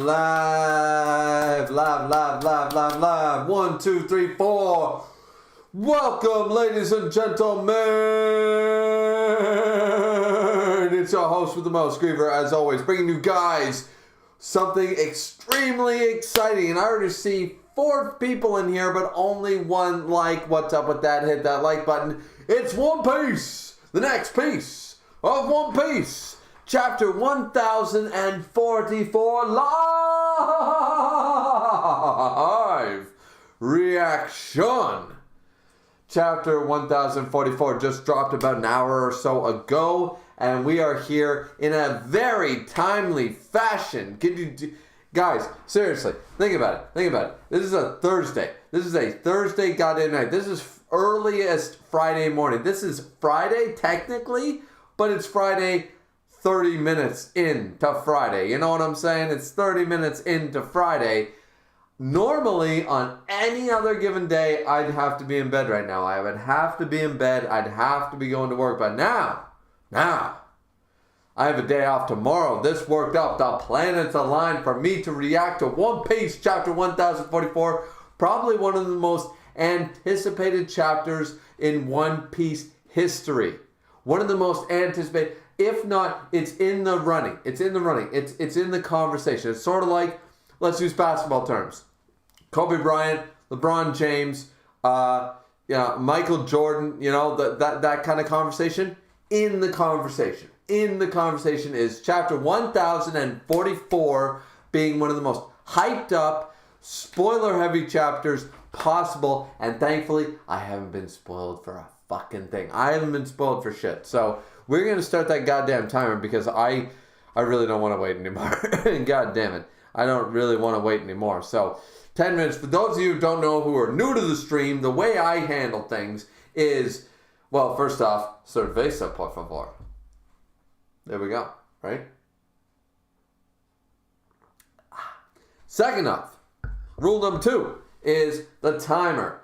Live. 1, 2, 3, 4. Welcome, ladies and gentlemen. It's your host with the most, Griever, as always, bringing you guys something extremely exciting. And I already see 4 people in here, but only 1 like. What's up with that? Hit that like button. It's One Piece. The next piece of One Piece. Chapter 1044 live reaction. Chapter 1044 just dropped about an hour or so ago, and we are here in a very timely fashion. Guys, seriously, think about it. This is a Thursday. This is a Thursday goddamn night. This is earliest Friday morning. This is Friday technically, but it's Friday 30 minutes into Friday. You know what I'm saying? It's 30 minutes into Friday. Normally, on any other given day, I'd have to be in bed right now. I would have to be in bed. I'd have to be going to work. But now, I have a day off tomorrow. This worked out. The planets aligned for me to react to One Piece Chapter 1044. Probably one of the most anticipated chapters in One Piece history. One of the most anticipated. If not, it's in the running. It's in the running. It's in the conversation. It's sort of like, let's use basketball terms. Kobe Bryant, LeBron James, Michael Jordan, that kind of conversation. In the conversation. In the conversation is chapter 1044 being one of the most hyped up, spoiler heavy chapters possible. And thankfully, I haven't been spoiled for a fucking thing. I haven't been spoiled for shit. So we're going to start that goddamn timer because I really don't want to wait anymore. God damn it. I don't really want to wait anymore. So 10 minutes. For those of you who don't know, who are new to the stream, the way I handle things is, well, first off, cerveza, por favor. There we go, right? Second off, rule number 2 is the timer.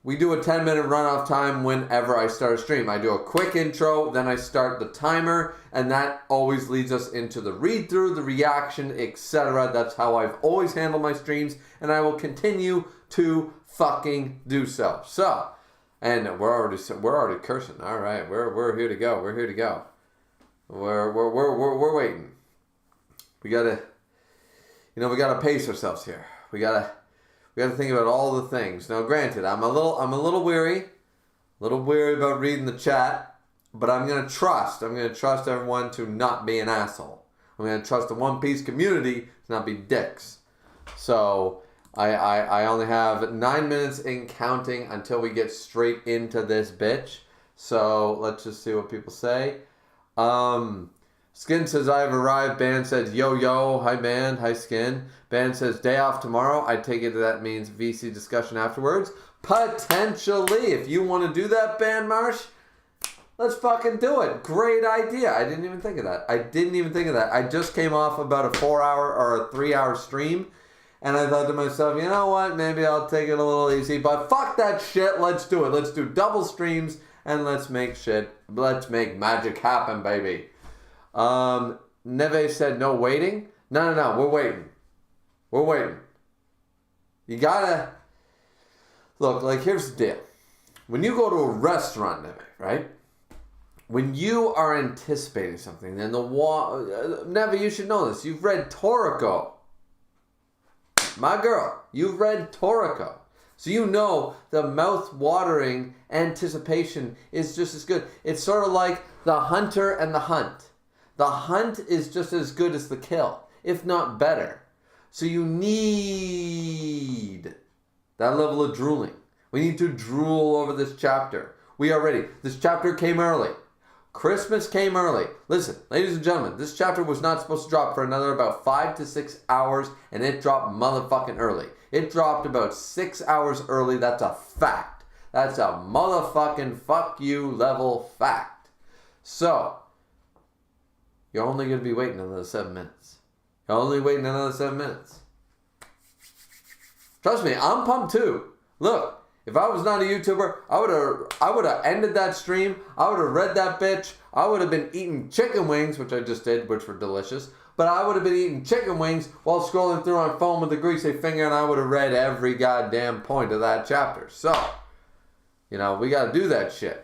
We do a 10-minute run-off time whenever I start a stream. I do a quick intro, then I start the timer, and that always leads us into the read-through, the reaction, etc. That's how I've always handled my streams, and I will continue to fucking do so. So, and we're already cursing. All right, we're here to go. We're here to go. We're waiting. We gotta pace ourselves here. We gotta think about all the things. Now, granted, I'm a little weary about reading the chat, but I'm gonna trust everyone to not be an asshole. I'm gonna trust the One Piece community to not be dicks. So I only have 9 minutes in counting until we get straight into this bitch. So let's just see what people say. Skin says, I've arrived. Band says, yo. Hi, Band. Hi, Skin. Band says, day off tomorrow. I take it that means VC discussion afterwards. Potentially. If you want to do that, Band Marsh, let's fucking do it. Great idea. I didn't even think of that. I just came off about a 4-hour or a 3-hour stream, and I thought to myself, you know what? Maybe I'll take it a little easy, but fuck that shit. Let's do it. Let's do double streams, and let's make magic happen, baby. Neve said no waiting. No, we're waiting. You gotta look, like, here's the deal. When you go to a restaurant, Neve, right? When you are anticipating something, then Neve, you should know this. You've read Toriko. My girl, you've read Toriko. So you know the mouth-watering anticipation is just as good. It's sort of like the hunter and the hunt. The hunt is just as good as the kill, if not better. So you need that level of drooling. We need to drool over this chapter. We are ready. This chapter came early. Christmas came early. Listen, ladies and gentlemen, this chapter was not supposed to drop for another about 5 to 6 hours, and it dropped motherfucking early. It dropped about 6 hours early. That's a fact. That's a motherfucking fuck you level fact. So, you're only going to be waiting another 7 minutes. You're only waiting another 7 minutes. Trust me, I'm pumped too. Look, if I was not a YouTuber, I would have ended that stream. I would have read that bitch. I would have been eating chicken wings, which I just did, which were delicious. but I would have been eating chicken wings while scrolling through my phone with a greasy finger, and I would have read every goddamn point of that chapter. So, we got to do that shit.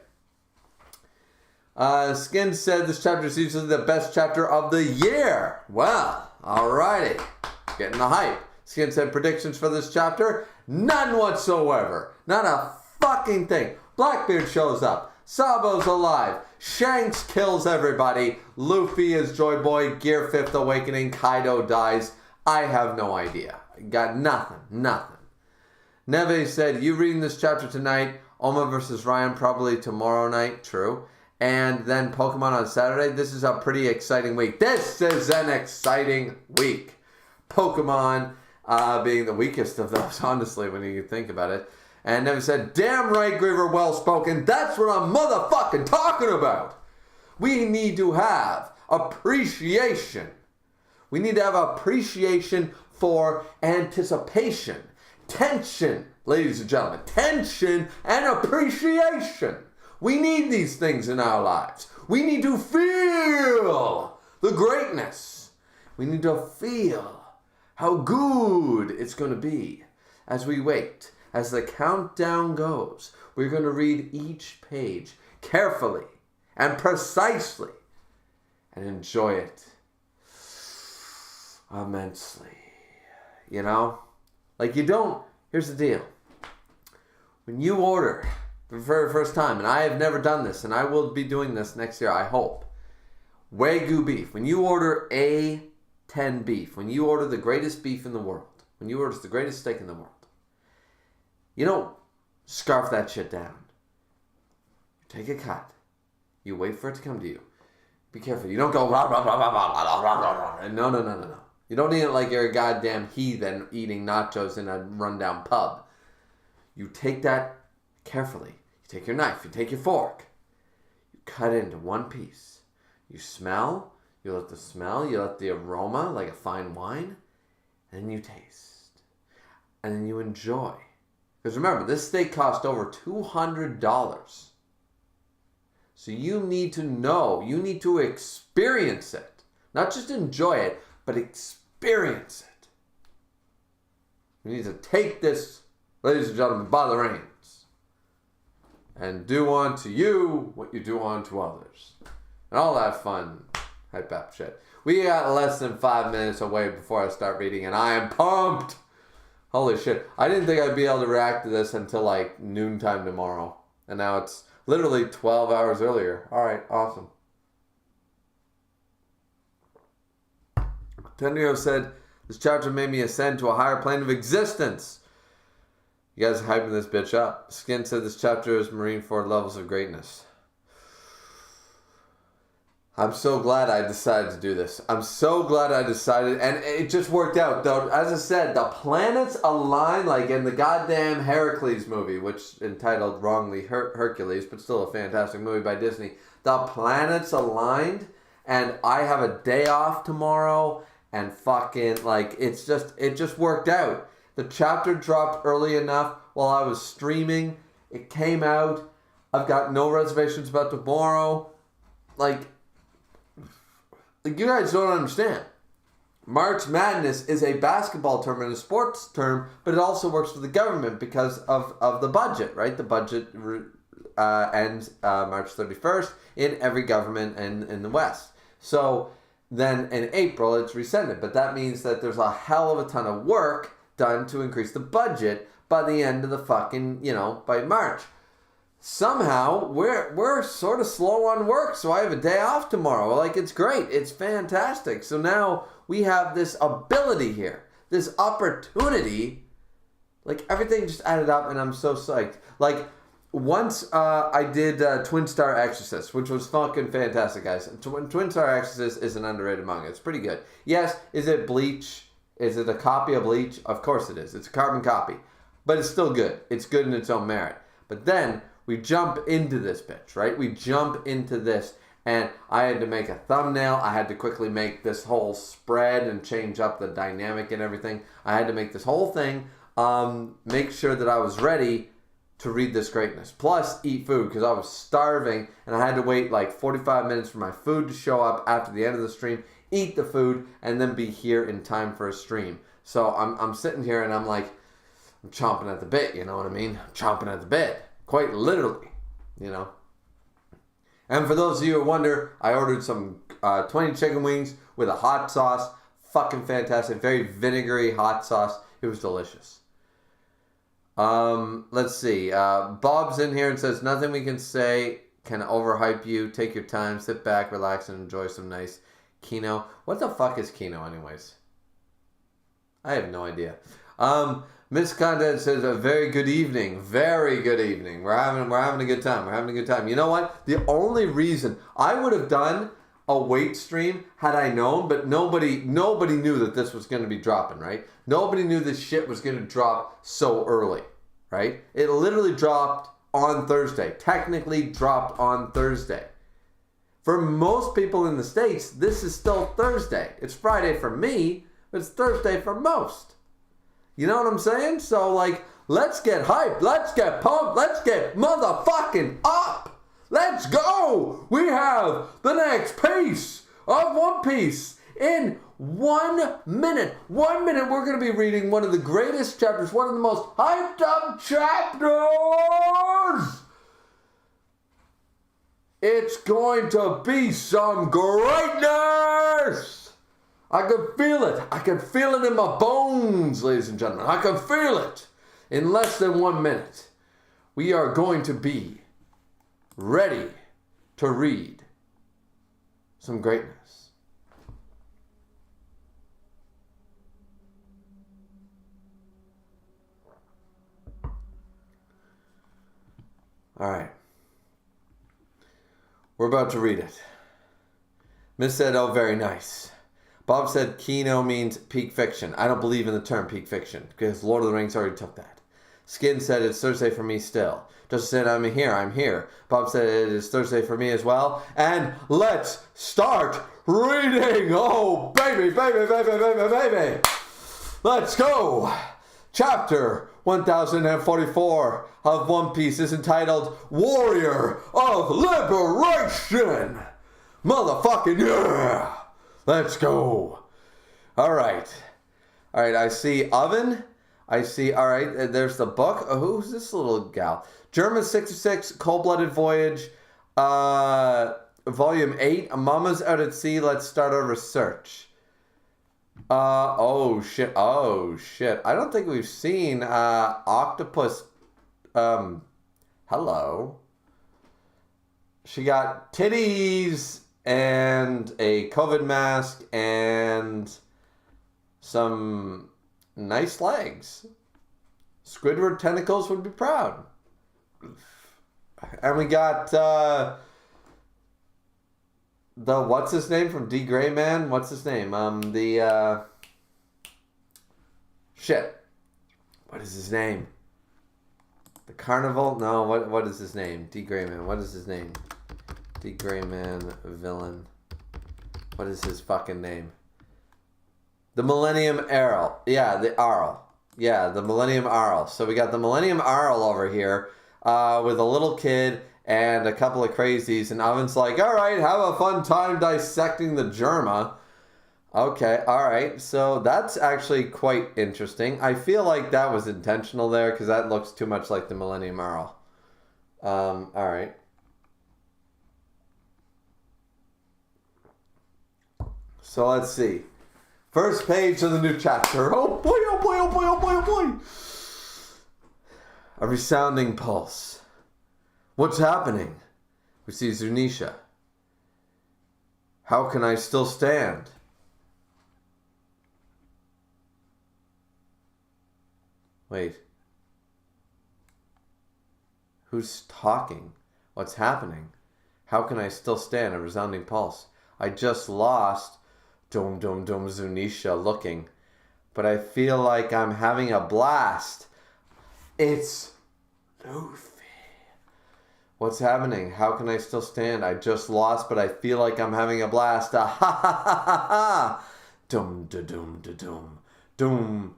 Skin said this chapter is easily the best chapter of the year. Well, alrighty. Getting the hype. Skin said predictions for this chapter? None whatsoever. Not a fucking thing. Blackbeard shows up. Sabo's alive. Shanks kills everybody. Luffy is Joy Boy. Gear 5th Awakening. Kaido dies. I have no idea. Got nothing. Neve said, you reading this chapter tonight. Oma versus Ryan probably tomorrow night. True. And then Pokemon on Saturday. This is a pretty exciting week. This is an exciting week. Pokemon being the weakest of those, honestly, when you think about it. And Nevin said, damn right, Griever, well spoken. That's what I'm motherfucking talking about. We need to have appreciation. We need to have appreciation for anticipation. Tension, ladies and gentlemen. Tension and appreciation. We need these things in our lives. We need to feel the greatness. We need to feel how good it's going to be as we wait. As the countdown goes, we're going to read each page carefully and precisely and enjoy it immensely. Like you don't, here's the deal. When you order for the very first time, and I have never done this, and I will be doing this next year, I hope, Wagyu beef, when you order A10 beef, when you order the greatest beef in the world, when you order the greatest steak in the world, you don't scarf that shit down. You take a cut. You wait for it to come to you. Be careful. You don't go blah, blah, blah, blah, blah, blah, blah, blah, blah. No. You don't eat it like you're a goddamn heathen eating nachos in a rundown pub. You take that carefully. You take your knife. You take your fork. You cut it into one piece. You smell. You let the smell. You let the aroma, like a fine wine. And then you taste. And then you enjoy. Because remember, this steak cost over $200. So you need to know, you need to experience it. Not just enjoy it, but experience it. You need to take this, ladies and gentlemen, by the reins. And do unto you what you do unto others. And all that fun hype up shit. We got less than 5 minutes away before I start reading, and I am pumped. Holy shit. I didn't think I'd be able to react to this until like noontime tomorrow. And now it's literally 12 hours earlier. Alright, awesome. Tenrio said, this chapter made me ascend to a higher plane of existence. You guys are hyping this bitch up. Skin said this chapter is Marineford levels of greatness. I'm so glad I decided to do this. I'm so glad I decided, and it just worked out. Though, as I said, the planets align like in the goddamn Heracles movie, which entitled wrongly Hercules, but still a fantastic movie by Disney. The planets aligned, and I have a day off tomorrow, and fucking like it just worked out. The chapter dropped early enough while I was streaming. It came out. I've got no reservations about tomorrow. Like, you guys don't understand. March Madness is a basketball term and a sports term, but it also works for the government because of the budget, right? The budget ends March 31st in every government in the West. So then in April, it's rescinded. But that means that there's a hell of a ton of work done to increase the budget by the end of the fucking, by March. Somehow, we're sort of slow on work, so I have a day off tomorrow. Like, it's great. It's fantastic. So now we have this ability here, this opportunity. Like, everything just added up, and I'm so psyched. Like, once I did Twin Star Exorcist, which was fucking fantastic, guys. Twin Star Exorcist is an underrated manga. It's pretty good. Yes, is it Bleach? Is it a copy of Bleach? Of course it is. It's a carbon copy. But it's still good. It's good in its own merit. But then we jump into this bitch, right? We jump into this, and I had to make a thumbnail. I had to quickly make this whole spread and change up the dynamic and everything. I had to make this whole thing, make sure that I was ready to read this greatness. Plus, eat food, because I was starving, and I had to wait like 45 minutes for my food to show up after the end of the stream. eat the food, and then be here in time for a stream. So I'm sitting here and I'm like, I'm chomping at the bit, you know what I mean? I'm chomping at the bit, quite literally, you know. And for those of you who wonder, I ordered some 20 chicken wings with a hot sauce. Fucking fantastic. Very vinegary hot sauce. It was delicious. Let's see. Bob's in here and says, nothing we can say can overhype you. Take your time, sit back, relax, and enjoy some nice Kino. What the fuck is Kino anyways? I have no idea. Miss Conda says, a very good evening. Very good evening. We're having a good time. We're having a good time. You know what? The only reason I would have done a weight stream had I known, but nobody knew that this was going to be dropping, right? Nobody knew this shit was going to drop so early, right? It literally dropped on Thursday. Technically dropped on Thursday. For most people in the States, this is still Thursday. It's Friday for me, but it's Thursday for most. You know what I'm saying? So, like, let's get hyped. Let's get pumped. Let's get motherfucking up. Let's go. We have the next piece of One Piece in 1 minute. 1 minute, we're going to be reading one of the greatest chapters, one of the most hyped up chapters. It's going to be some greatness. I can feel it. I can feel it in my bones, ladies and gentlemen. I can feel it. In less than 1 minute, we are going to be ready to read some greatness. All right. We're about to read it. Miss said, oh, very nice. Bob said Kino means peak fiction. I don't believe in the term peak fiction because Lord of the Rings already took that. Skin said it's Thursday for me still. Justin said I'm here. Bob said it is Thursday for me as well. And let's start reading. Oh, baby. Let's go. Chapter 1044 of One Piece is entitled Warrior of Liberation. Motherfucking yeah. Let's go. All right. I see Oven. I see, all right, there's the book. Oh, who's this little gal? German 66, Cold-Blooded Voyage, Volume 8, Mama's Out at Sea, Let's Start our research. Oh, shit. I don't think we've seen Octopus. Hello. She got titties and a COVID mask and some nice legs. Squidward tentacles would be proud. And we got the what's his name from D Gray Man? What's his name? Shit. What is his name? The Carnival? No, what is his name? D Gray Man. What is his name? D Gray Man villain. What is his fucking name? The Millennium Arl. Yeah, the Arl. Yeah, the Millennium Arl. So we got the Millennium Arl over here with a little kid and a couple of crazies. And Oven's like, all right, have a fun time dissecting the Germa. Okay, all right. So that's actually quite interesting. I feel like that was intentional there because that looks too much like the Millennium Arl. All right. So let's see. First page of the new chapter. Oh boy, oh boy, oh boy, oh boy, oh boy. A resounding pulse. What's happening? We see Zunisha. How can I still stand? Wait. Who's talking? What's happening? How can I still stand? A resounding pulse. I just lost Dum Zunisha looking. But I feel like I'm having a blast. It's Luffy. What's happening? How can I still stand? I just lost, but I feel like I'm having a blast. Ah, ha ha ha ha ha. Dum da dum da dum. Dum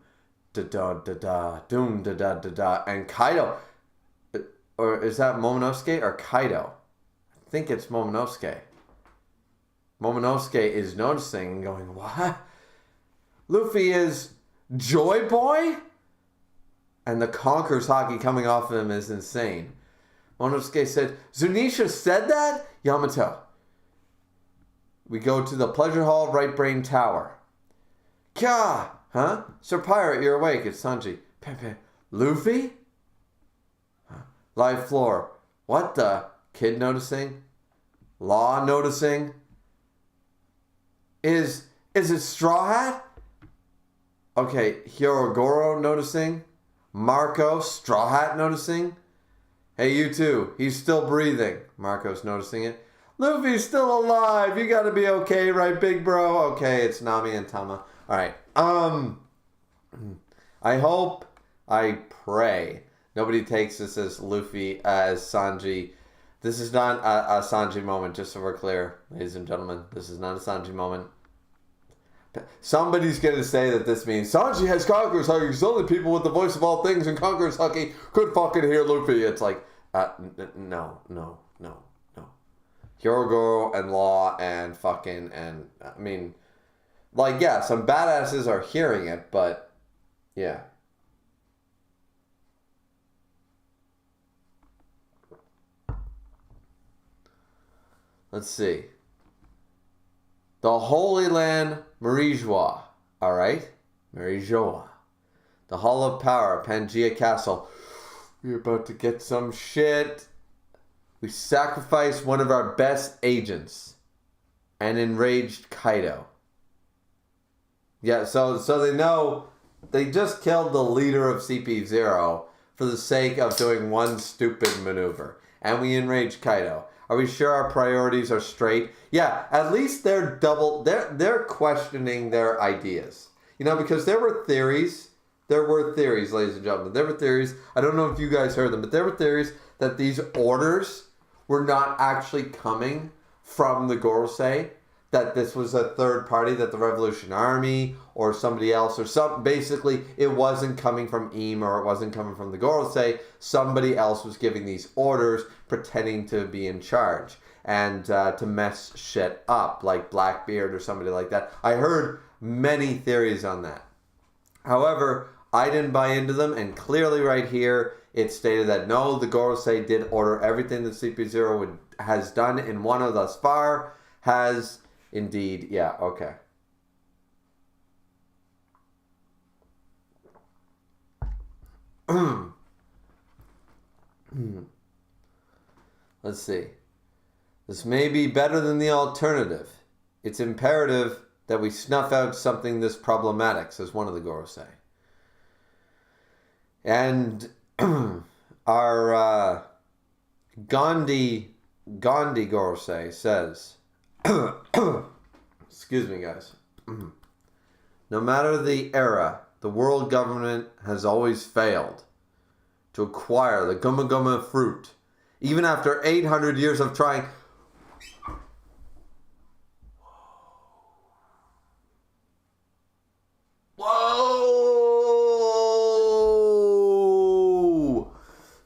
da da da da. Dum da da da da. And Kaido. Or is that Momonosuke or Kaido? I think it's Momonosuke. Momonosuke is noticing and going, what? Luffy is Joy Boy? And the Conqueror's Haki coming off of him is insane. Momonosuke said, Zunisha said that? Yamato. We go to the Pleasure Hall, Right Brain Tower. Kya! Huh? Sir Pirate, you're awake. It's Sanji. Pepe. Luffy? Huh? Live floor. What the? Kid noticing? Law noticing? Is it Straw Hat? Okay, Hirogoro noticing? Marco, Straw Hat noticing? Hey, you too. He's still breathing. Marco's noticing it. Luffy's still alive. You gotta be okay, right, big bro? Okay, it's Nami and Tama. Alright. I hope, I pray, nobody takes this as Luffy, as Sanji. This is not a Sanji moment, just so we're clear, ladies and gentlemen. This is not a Sanji moment. Somebody's going to say that this means Sanji has Conqueror's Haki because only people with the voice of all things and Conqueror's Haki could fucking hear Luffy. It's like, no. Hirogoro and Law and fucking, and, I mean, like, yeah, some badasses are hearing it, but, yeah. Let's see. The Holy Land, Marijois. Alright? Marijois. The Hall of Power, Pangea Castle. We're about to get some shit. We sacrificed one of our best agents. And enraged Kaido. Yeah, so they know they just killed the leader of CP0 for the sake of doing one stupid maneuver. And we enraged Kaido. Are we sure our priorities are straight? Yeah, at least they're questioning their ideas. You know, because there were theories, ladies and gentlemen. There were theories, I don't know if you guys heard them, but there were theories that these orders were not actually coming from the Gorosei, that this was a third party, that the Revolution Army or somebody else or some, basically it wasn't coming from Eam or it wasn't coming from the Gorosei. Somebody else was giving these orders, pretending to be in charge and to mess shit up, like Blackbeard or somebody like that. I heard many theories on that. However, I didn't buy into them, and clearly right here it stated that no, the Gorosei did order everything that CP0 has done in Wano thus far, has indeed, yeah, okay. Let's see. This may be better than the alternative. It's imperative that we snuff out something this problematic, says one of the Gorosei. And our Gandhi Gorosei says, excuse me, guys. No matter the era, the world government has always failed to acquire the Guma Guma fruit, even after 800 years of trying. Whoa!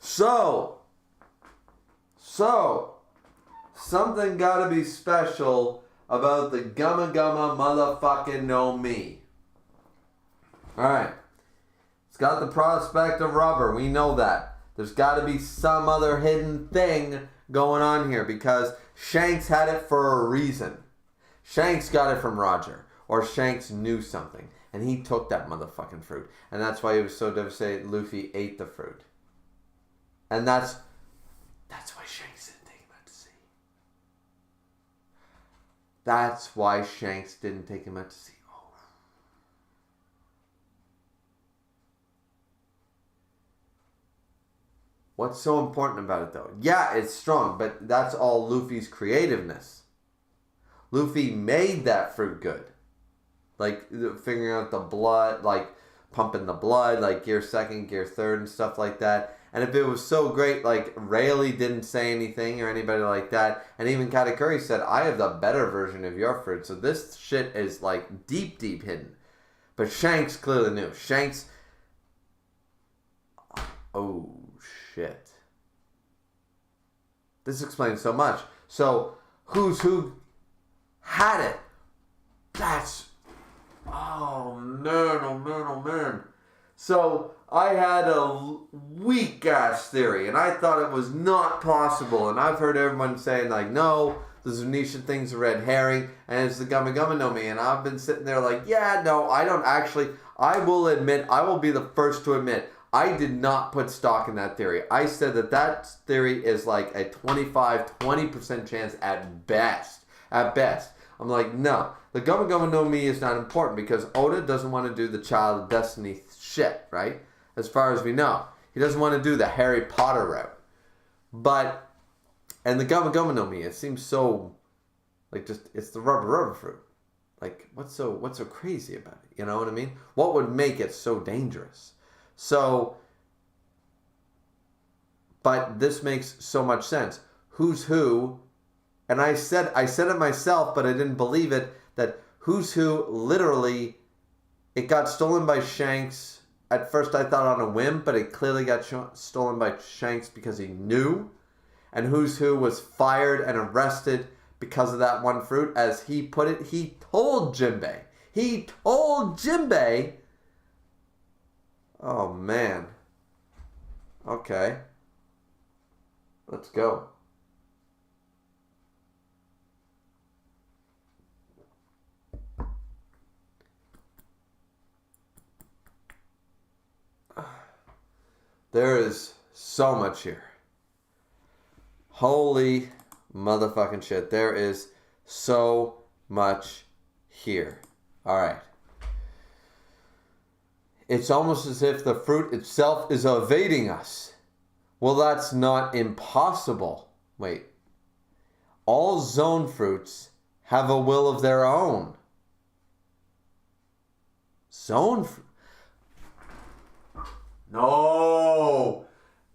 So, something gotta be special about the Gumma Gumma motherfucking no me. Alright. It's got the prospect of rubber. We know that. There's gotta be some other hidden thing going on here because Shanks had it for a reason. Shanks got it from Roger. Or Shanks knew something. And he took that motherfucking fruit. And that's why he was so devastated Luffy ate the fruit. And that's why Shanks didn't take him out to sea. That's why Shanks didn't take him out to sea. Oh. What's so important about it though? Yeah, it's strong, but that's all Luffy's creativeness. Luffy made that fruit good. Like figuring out the blood, like pumping the blood, like gear second, gear third and stuff like that. And if it was so great, like Rayleigh didn't say anything or anybody like that. And even Katakuri said, I have the better version of your fruit. So this shit is like deep, deep hidden. But Shanks clearly knew. Shanks... Oh, shit. This explains so much. So, who's who? had it. Oh man. So I had a weak ass theory, and I thought it was not possible. And I've heard everyone saying like, no, the Venetian thing's a red herring, and it's the Gummy Gummy no Me. And I've been sitting there like, yeah, no, I don't actually. I will admit, I will be the first to admit, I did not put stock in that theory. I said that theory is like a 20% chance at best. At best. I'm like, no, the Gummy Gummy no Me is not important because Oda doesn't want to do the Child of Destiny shit, right? As far as we know. He doesn't want to do the Harry Potter route. And the Gummy Gummy no Me, it seems so, like just, it's the rubber fruit. Like, what's so crazy about it? You know what I mean? What would make it so dangerous? So, but this makes so much sense. Who's who? And I said it myself, but I didn't believe it, that Who's Who literally, it got stolen by Shanks. At first I thought on a whim, but it clearly got stolen by Shanks because he knew. And Who's Who was fired and arrested because of that one fruit. As he put it, he told Jinbei. Oh man. Okay. Let's go. There is so much here. Holy motherfucking shit. There is so much here. Alright. It's almost as if the fruit itself is evading us. Well, that's not impossible. Wait. All zone fruits have a will of their own. Zone fruit? No.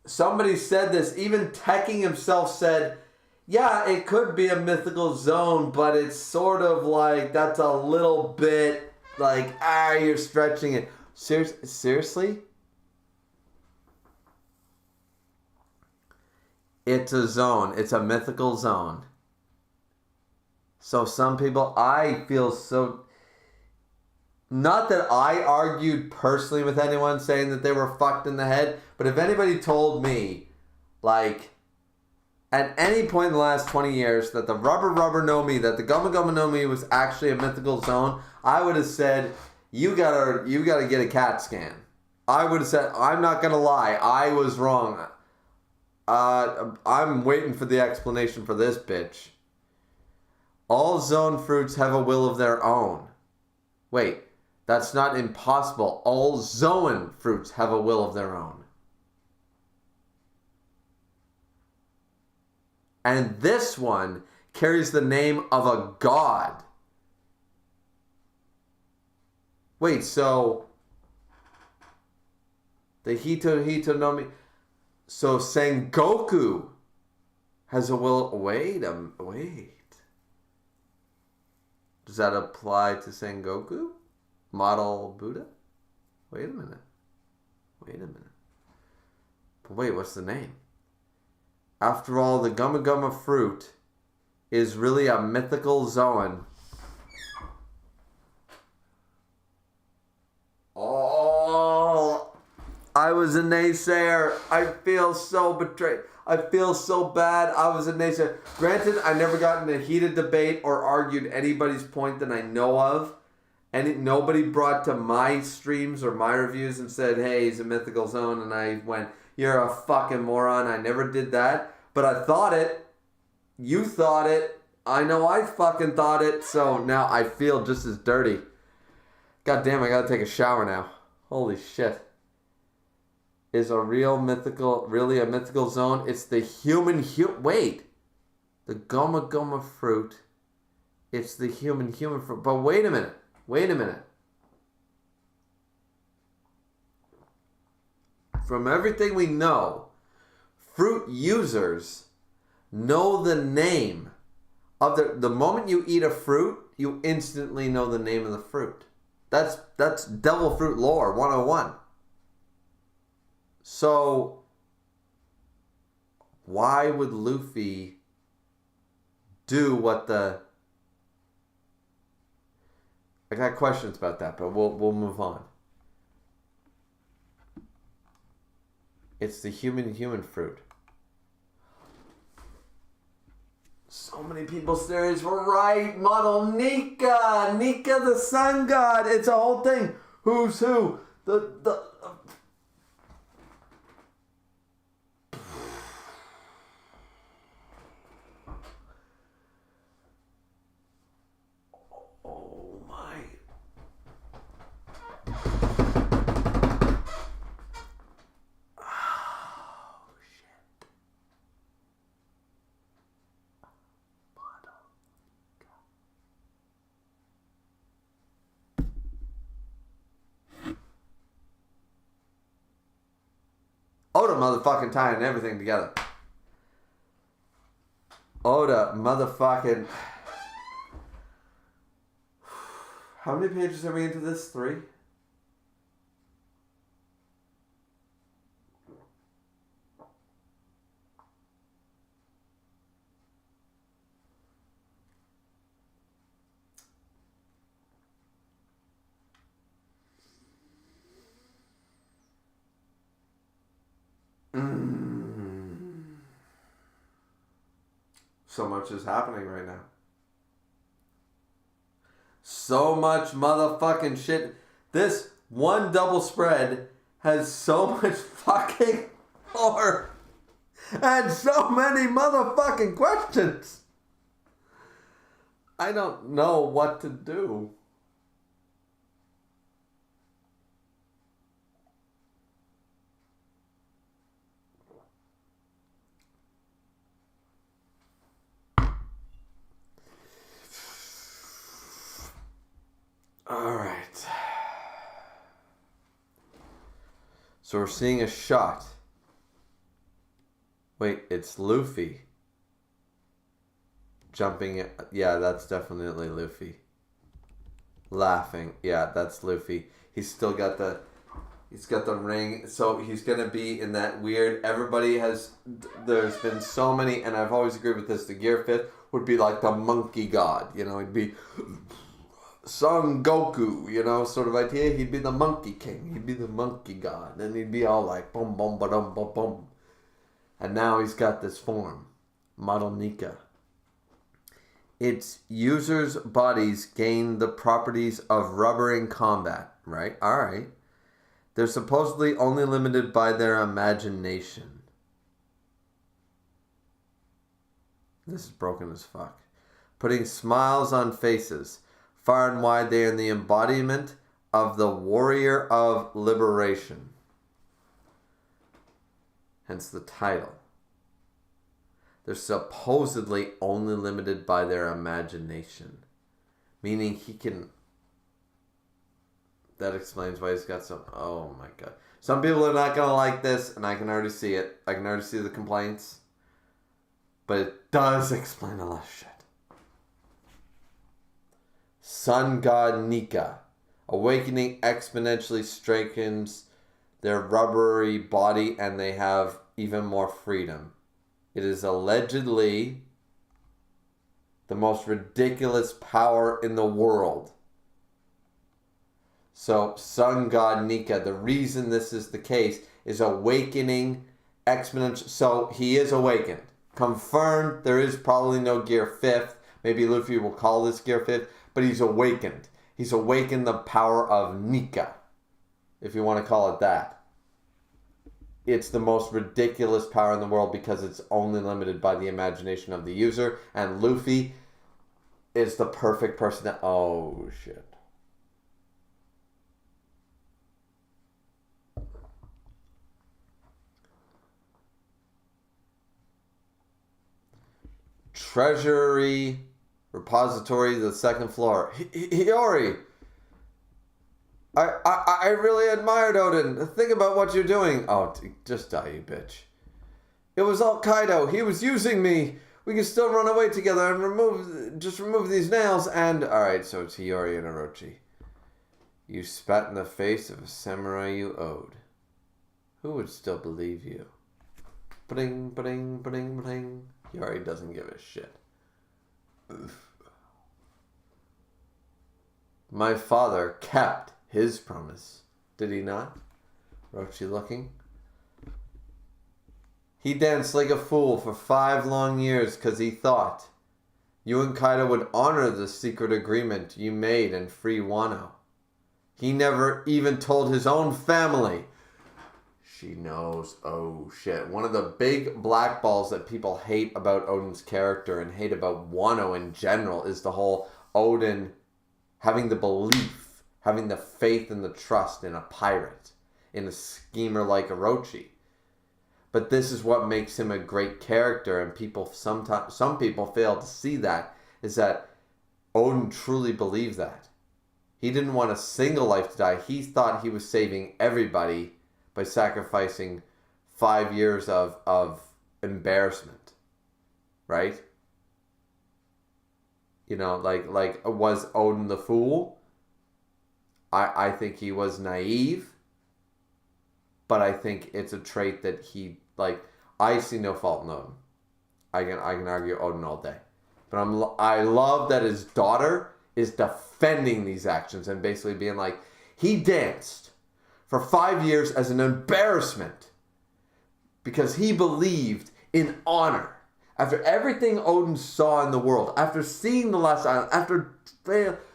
Somebody said this. Even Tekking himself said, yeah, it could be a mythical zone, but it's sort of like, that's a little bit like, you're stretching it. Seriously? It's a zone. It's a mythical zone. So some people, I feel so... Not that I argued personally with anyone saying that they were fucked in the head, but if anybody told me, like, at any point in the last 20 years that the Rubber no Me, that the Gummy Gummy no Me was actually a mythical zone, I would have said, you gotta get a CAT scan. I would have said, I'm not gonna lie, I was wrong. I'm waiting for the explanation for this bitch. All zone fruits have a will of their own. Wait. That's not impossible. All Zoan fruits have a will of their own. And this one carries the name of a god. Wait, so the Hito no Mi. So Sengoku has a will. Wait. Does that apply to Sengoku? Model Buddha? Wait a minute. But wait, what's the name? After all, the Gummy Gummy fruit is really a mythical Zoan. Oh, I was a naysayer. I feel so betrayed. I feel so bad. I was a naysayer. Granted, I never got in a heated debate or argued anybody's point that I know of. And nobody brought to my streams or my reviews and said, hey, he's a mythical zone. And I went, you're a fucking moron. I never did that. But I thought it. You thought it. I know I fucking thought it. So now I feel just as dirty. God damn, I gotta take a shower now. Holy shit. Is really a mythical zone? It's the wait. The Gummy Gummy fruit. It's the human fruit. But wait a minute. From everything we know, fruit users know the name of the moment you eat a fruit, you instantly know the name of the fruit. That's Devil Fruit lore 101. So why would Luffy do what the I got questions about that, but we'll move on. It's the human fruit. So many people's theories were right. Model Nika. Nika the sun god. It's a whole thing. Who's who? Oh my. Oda motherfucking tying everything together. Oda motherfucking... How many pages are we into this? 3? So much is happening right now. So much motherfucking shit. This one double spread has so much fucking lore and so many motherfucking questions. I don't know what to do. All right. So we're seeing a shot. Wait, it's Luffy. Jumping. Yeah, that's definitely Luffy. Laughing. Yeah, that's Luffy. He's got the ring. So he's going to be in that weird... There's been so many, and I've always agreed with this. The Gear 5th would be like the monkey god. You know, he'd be... Son Goku, you know, sort of idea. He'd be the monkey king. He'd be the monkey god. And he'd be all like, boom, boom, ba-dum, boom, boom. And now he's got this form. Model Nika. Its users' bodies gain the properties of rubber in combat, right? Alright. They're supposedly only limited by their imagination. This is broken as fuck. Putting smiles on faces. Far and wide, they are the embodiment of the warrior of liberation. Hence the title. They're supposedly only limited by their imagination. Meaning he can... That explains why he's got some... Oh my god. Some people are not going to like this, and I can already see it. I can already see the complaints. But it does explain a lot of shit. Sun God Nika. Awakening exponentially strengthens their rubbery body and they have even more freedom. It is allegedly the most ridiculous power in the world. So, Sun God Nika, the reason this is the case is awakening exponential. So, he is awakened. Confirmed, there is probably no Gear 5th. Maybe Luffy will call this Gear 5th. But he's awakened. He's awakened the power of Nika, if you want to call it that. It's the most ridiculous power in the world because it's only limited by the imagination of the user. And Luffy is the perfect person to... Oh, shit. Treasury... Repository, the 2nd floor. Hiyori! I really admired Odin. Think about what you're doing. Oh, just die, you bitch. It was all Kaido. He was using me. We can still run away together and remove these nails and... Alright, so it's Hiyori and Orochi. You spat in the face of a samurai you owed. Who would still believe you? Bling, bling, bling, bling. Hiyori doesn't give a shit. My father kept his promise. Did he not? Orochi looking. He danced like a fool for 5 long years because he thought you and Kaido would honor the secret agreement you made and free Wano. He never even told his own family. She knows. Oh, shit. One of the big blackballs that people hate about Oden's character and hate about Wano in general is the whole Oden having the belief, having the faith and the trust in a pirate, in a schemer like Orochi. But this is what makes him a great character, and some people fail to see that, is that Oden truly believed that. He didn't want a single life to die. He thought he was saving everybody by sacrificing 5 years of embarrassment. Right? You know, like was Oden the fool? I think he was naive. But I think it's a trait that he, I see no fault in Oden. I can argue Oden all day. But I love that his daughter is defending these actions and basically being like, he danced for 5 years as an embarrassment because he believed in honor. After everything Oden saw in the world, after seeing the last island, after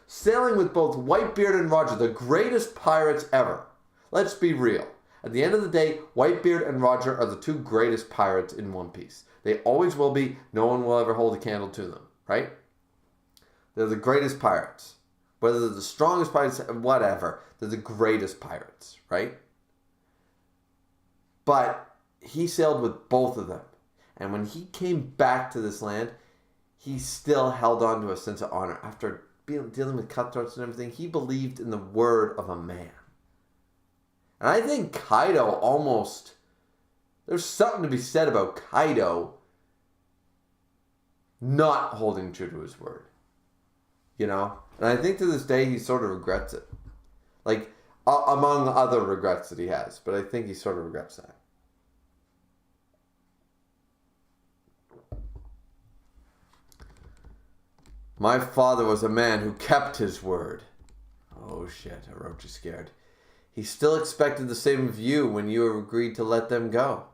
sailing with both Whitebeard and Roger, the greatest pirates ever. Let's be real. At the end of the day, Whitebeard and Roger are the 2 greatest pirates in One Piece. They always will be. No one will ever hold a candle to them, right? They're the greatest pirates. Whether they're the strongest pirates, whatever. They're the greatest pirates, right? But he sailed with both of them. And when he came back to this land, he still held on to a sense of honor. After dealing with cutthroats and everything, he believed in the word of a man. And I think Kaido almost... There's something to be said about Kaido not holding true to his word. You know? And I think to this day he sort of regrets it. Like, among other regrets that he has. But I think he sort of regrets that. My father was a man who kept his word. Oh shit, Orochi's scared. He still expected the same of you when you agreed to let them go.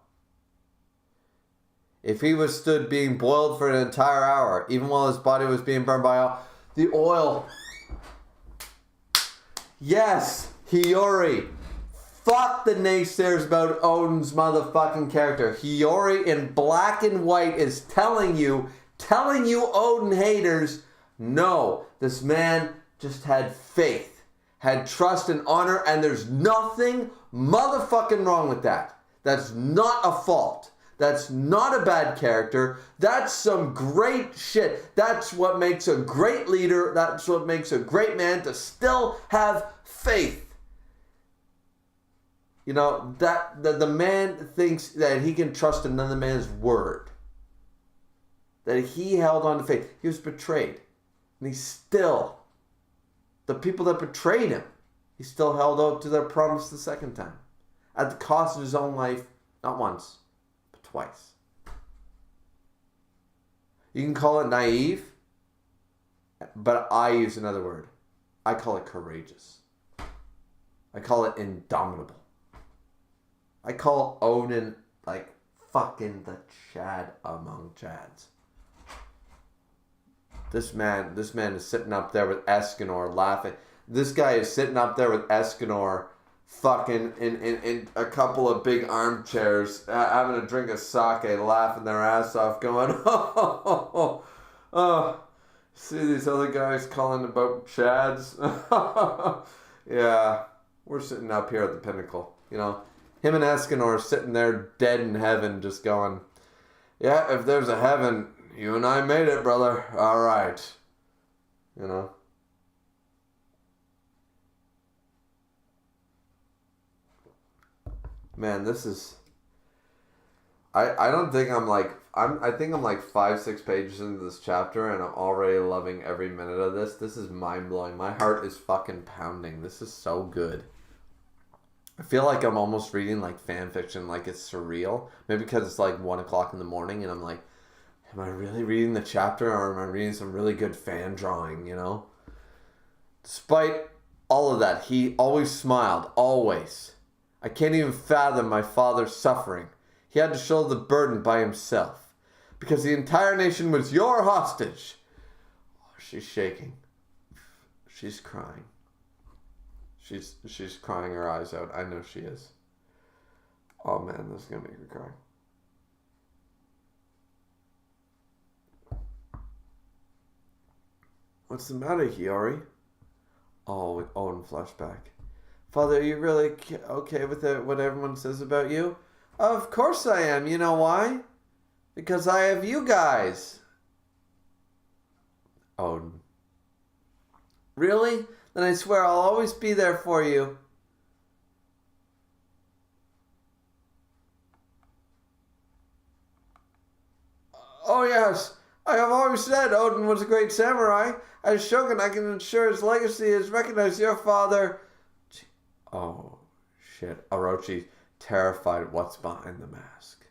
If he was stood being boiled for an entire hour, even while his body was being burned by the oil. Yes, Hiyori. Fuck the naysayers about Oden's motherfucking character. Hiyori in black and white is telling you Oden haters, no, this man just had faith, had trust and honor, and there's nothing motherfucking wrong with that. That's not a fault. That's not a bad character. That's some great shit. That's what makes a great leader. That's what makes a great man, to still have faith. You know, that the man thinks that he can trust another man's word. That he held on to faith. He was betrayed. And he still, the people that betrayed him, he still held out to their promise the second time. At the cost of his own life, not once, but twice. You can call it naive, but I use another word. I call it courageous. I call it indomitable. I call Oden like fucking the Chad among Chads. This man is sitting up there with Escanor laughing. This guy is sitting up there with Escanor fucking in a couple of big armchairs, having a drink of sake, laughing their ass off, going, oh, see these other guys calling about Chads? Yeah, we're sitting up here at the pinnacle, you know. Him and Escanor sitting there dead in heaven, just going, yeah, if there's a heaven, you and I made it, brother. All right. You know. Man, this is... I don't think I think I'm like 5-6 pages into this chapter and I'm already loving every minute of this. This is mind-blowing. My heart is fucking pounding. This is so good. I feel like I'm almost reading like fan fiction, like it's surreal. Maybe because it's like 1 o'clock in the morning and I'm like, am I really reading the chapter or am I reading some really good fan drawing, you know? Despite all of that, he always smiled, always. I can't even fathom my father's suffering. He had to shoulder the burden by himself, because the entire nation was your hostage. Oh, she's shaking. She's crying. She's crying her eyes out. I know she is. Oh man, this is gonna make her cry. What's the matter, Hiyori? Oh, Owen flashback. Father, are you really okay with what everyone says about you? Of course I am. You know why? Because I have you guys. Owen. Really? Then I swear I'll always be there for you. Oh yes, I have always said Odin was a great samurai. As Shogun, I can ensure his legacy is recognized. Your father... Oh, shit. Orochi, terrified what's behind the mask.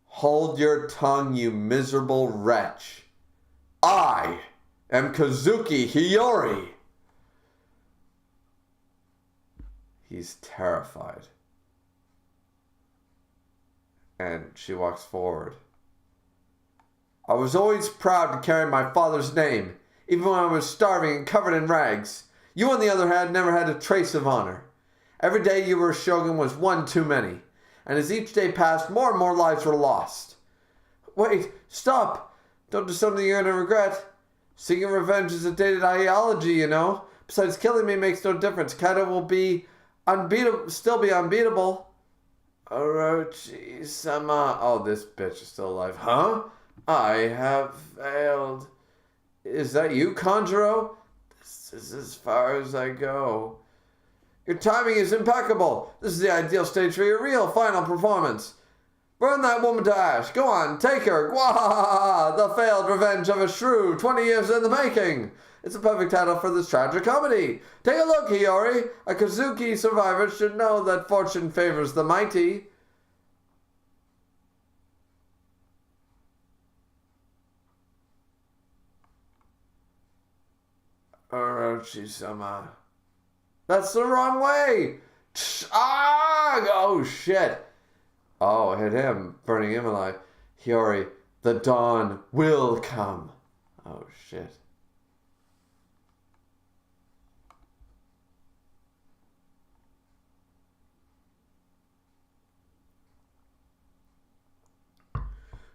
Hold your tongue, you miserable wretch. I am Kazuki Hiyori. He's terrified. And she walks forward. I was always proud to carry my father's name, even when I was starving and covered in rags. You, on the other hand, never had a trace of honor. Every day you were a shogun was one too many. And as each day passed, more and more lives were lost. Wait, stop! Don't do something you're going to regret. Seeking revenge is a dated ideology, you know. Besides, killing me makes no difference. Kaido will be unbeatable, still be unbeatable. Orochi-sama. Oh, this bitch is still alive. Huh? I have failed. Is that you, Kanjuro? This is as far as I go. Your timing is impeccable. This is the ideal stage for your real final performance. Burn that woman to ash. Go on, take her. Gwahahaha! The failed revenge of a shrew, 20 years in the making. It's a perfect title for this tragic comedy. Take a look, Hiyori. A Kazuki survivor should know that fortune favors the mighty. Orochi-sama. That's the wrong way. Ah! Oh, shit. Oh, hit him, burning him alive. Hiyori, the dawn will come. Oh, shit.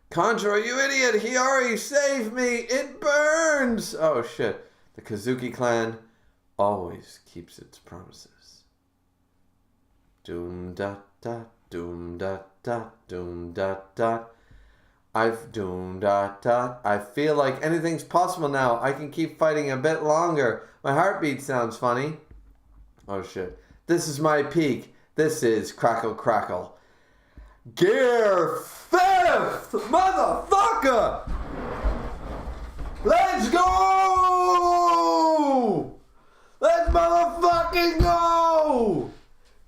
Kanjuro, you idiot! Hiyori, save me! It burns! Oh, shit. The Kazuki clan always keeps its promises. Doom da da, doom da da, doom da da. I've doom da da. I feel like anything's possible now. I can keep fighting a bit longer. My heartbeat sounds funny. Oh shit. This is my peak. This is Crackle Crackle. Gear 5th! Motherfucker! Let's go! Let's motherfucking go!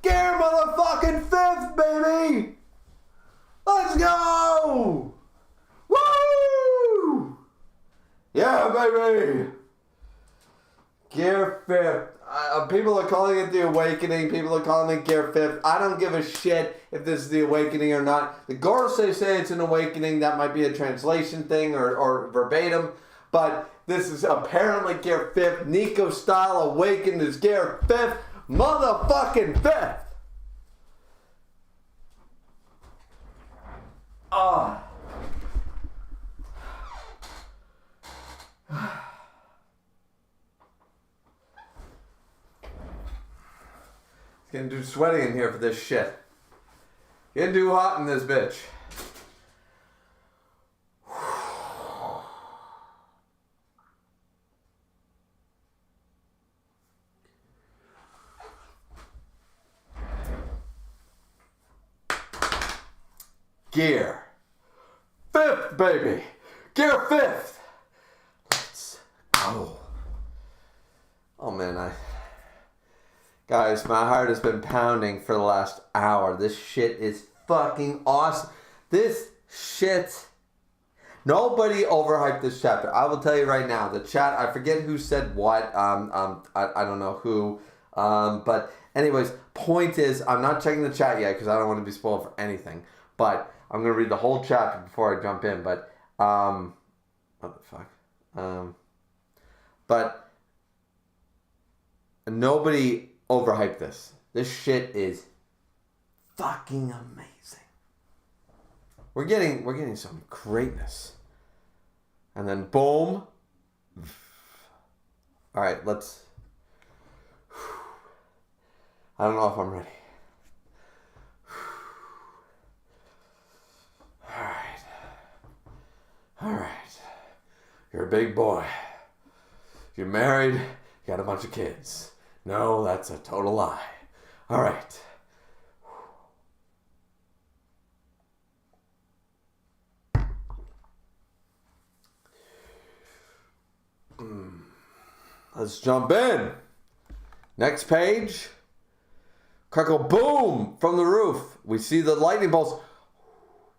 Gear motherfucking 5th, baby! Let's go! Woo! Yeah, baby! Gear 5th. People are calling it the Awakening. People are calling it Gear 5th. I don't give a shit if this is the Awakening or not. The Gorosei say it's an Awakening. That might be a translation thing or verbatim. But this is apparently Gear 5th. Nico style Awakened is Gear 5th. Motherfucking 5th. Ah. It's getting too sweaty in here for this shit. Getting too hot in this bitch. Gear 5th, baby. Gear 5th. Let's go. Oh man, Guys, my heart has been pounding for the last hour. This shit is fucking awesome. This shit. Nobody overhyped this chapter. I will tell you right now. The chat, I forget who said what. I don't know who. But anyways, point is, I'm not checking the chat yet because I don't want to be spoiled for anything. But I'm going to read the whole chapter before I jump in. But, what the fuck? But nobody overhyped this. This shit is fucking amazing. We're getting some greatness. And then boom. All right, let's. I don't know if I'm ready. All right. You're a big boy. You're married. You got a bunch of kids. No, that's a total lie. All right. Let's jump in. Next page. Crackle, boom, from the roof. We see the lightning bolts.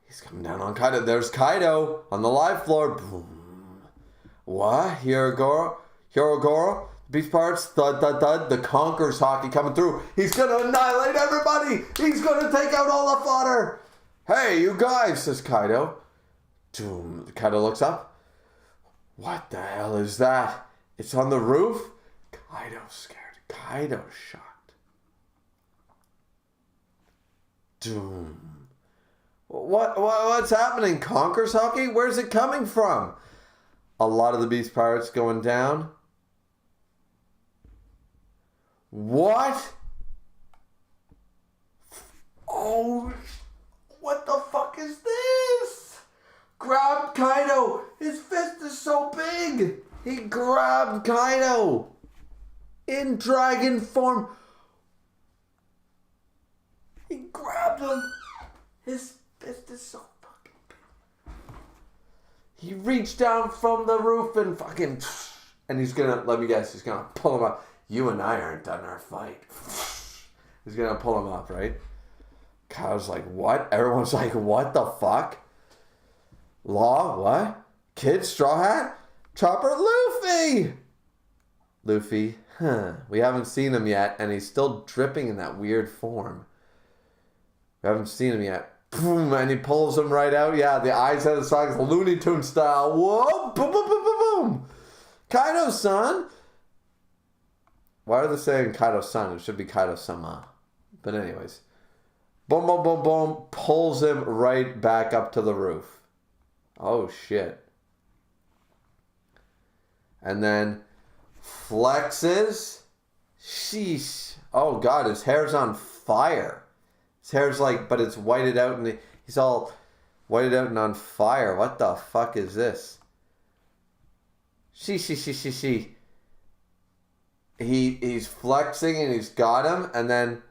He's coming down on Kaido. There's Kaido on the live floor. Boom. What? Hirogoro? Beast Pirates? Thud, thud, thud. The Conqueror's hockey coming through. He's going to annihilate everybody. He's going to take out all the fodder. Hey, you guys, says Kaido. Doom. Kaido looks up. What the hell is that? It's on the roof? Kaido's scared. Kaido's shocked. Doom. What's happening? Conqueror's hockey? Where's it coming from? A lot of the Beast Pirates going down. What? Oh, what the fuck is this? Grab Kaido. His fist is so big. He grabbed Kaido in dragon form. He grabbed him. His fist is so fucking big. He reached down from the roof and fucking... And he's gonna, let me guess, he's gonna pull him up. You and I aren't done our fight. He's gonna pull him up, right? Kaido's like, what? Everyone's like, what the fuck? Law, what? Kid, Straw Hat? Chopper, Luffy! Luffy, we haven't seen him yet, and he's still dripping in that weird form. We haven't seen him yet. Boom, and he pulls him right out. Yeah, the eyes out of the sockets, Looney Tune style. Whoa, boom, boom, boom, boom, boom. Kaido-san. Why are they saying Kaido-san? It should be Kaido-sama. But anyways. Boom, boom, boom, boom. Pulls him right back up to the roof. Oh, shit. And then flexes. Sheesh. Oh, God, his hair's on fire. His hair's like, but it's whited out and he's all whited out and on fire. What the fuck is this? She. He's flexing and he's got him, and then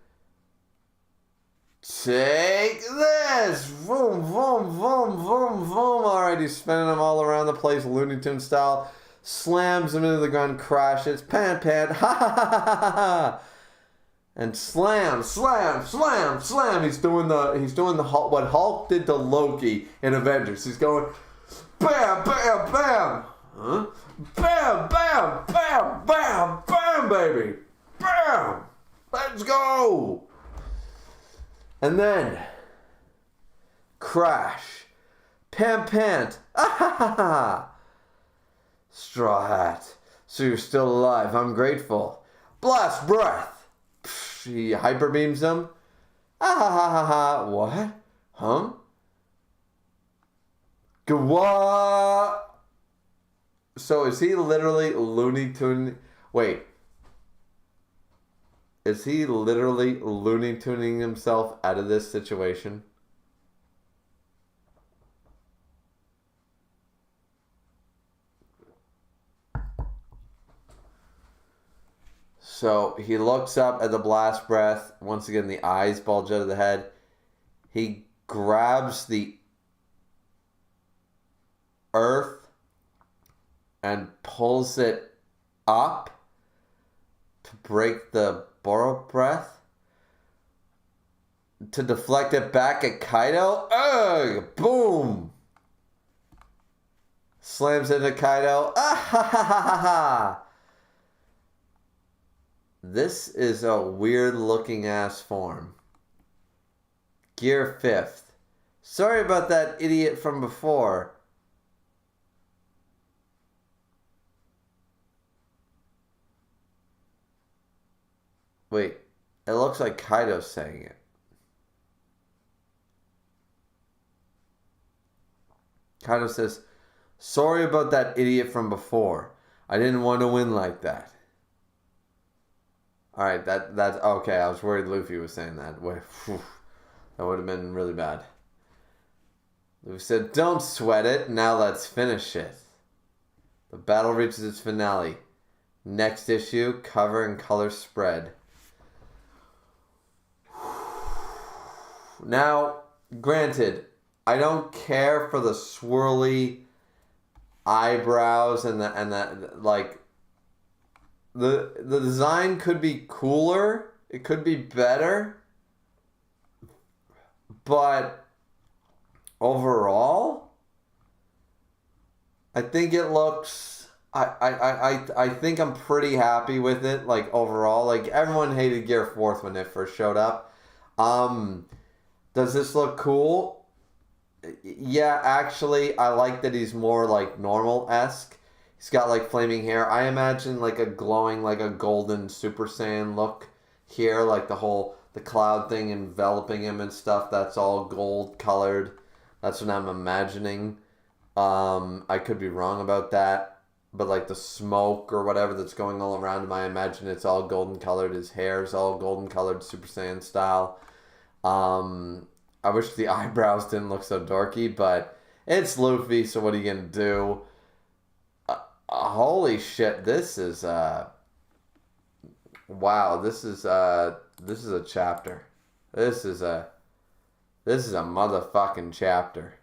take this! Vroom, vroom, vroom, vroom, vroom. Alright, he's spinning him all around the place, Looney Tune style. Slams him into the ground, crashes. Pan, ha ha ha ha ha ha. And slam. He's doing the Hulk, what Hulk did to Loki in Avengers. He's going bam, bam, bam. Huh? Bam, bam, bam, bam, bam, baby. Bam. Let's go. And then crash. Pant. Ah ha ha ha. Straw Hat. So you're still alive. I'm grateful. Blast breath. He hyper beams him. Ah ha ha ha ha. What? Huh? Gwa. So is he literally Looney Tune? Wait. Is he literally Looney Tuning himself out of this situation? So he looks up at the blast breath. Once again, the eyes bulge out of the head. He grabs the earth and pulls it up to break the borrow breath to deflect it back at Kaido. Ugh! Boom! Slams into Kaido. Ah ha ha ha ha ha! This is a weird looking ass form. Gear 5th. Sorry about that idiot from before. Wait, it looks like Kaido's saying it. Kaido says, sorry about that idiot from before. I didn't want to win like that. Alright, that's okay. I was worried Luffy was saying that. Wait, that would have been really bad. Luffy said, don't sweat it. Now let's finish it. The battle reaches its finale. Next issue, cover and color spread. Now, granted, I don't care for the swirly eyebrows and the like. The design could be cooler. It could be better. But overall, I think it looks I think I'm pretty happy with it, like overall. Like everyone hated Gear 4th when it first showed up. Does this look cool? Yeah, actually, I like that he's more like normal-esque. He's got like flaming hair. I imagine like a glowing, like a golden Super Saiyan look here, like the cloud thing enveloping him and stuff. That's all gold colored. That's what I'm imagining. I could be wrong about that, but like the smoke or whatever that's going all around him, I imagine it's all golden colored. His hair's all golden colored, Super Saiyan style. I wish the eyebrows didn't look so dorky, but it's Luffy, so what are you gonna do? Holy shit, this is wow, this is a chapter. This is a motherfucking chapter.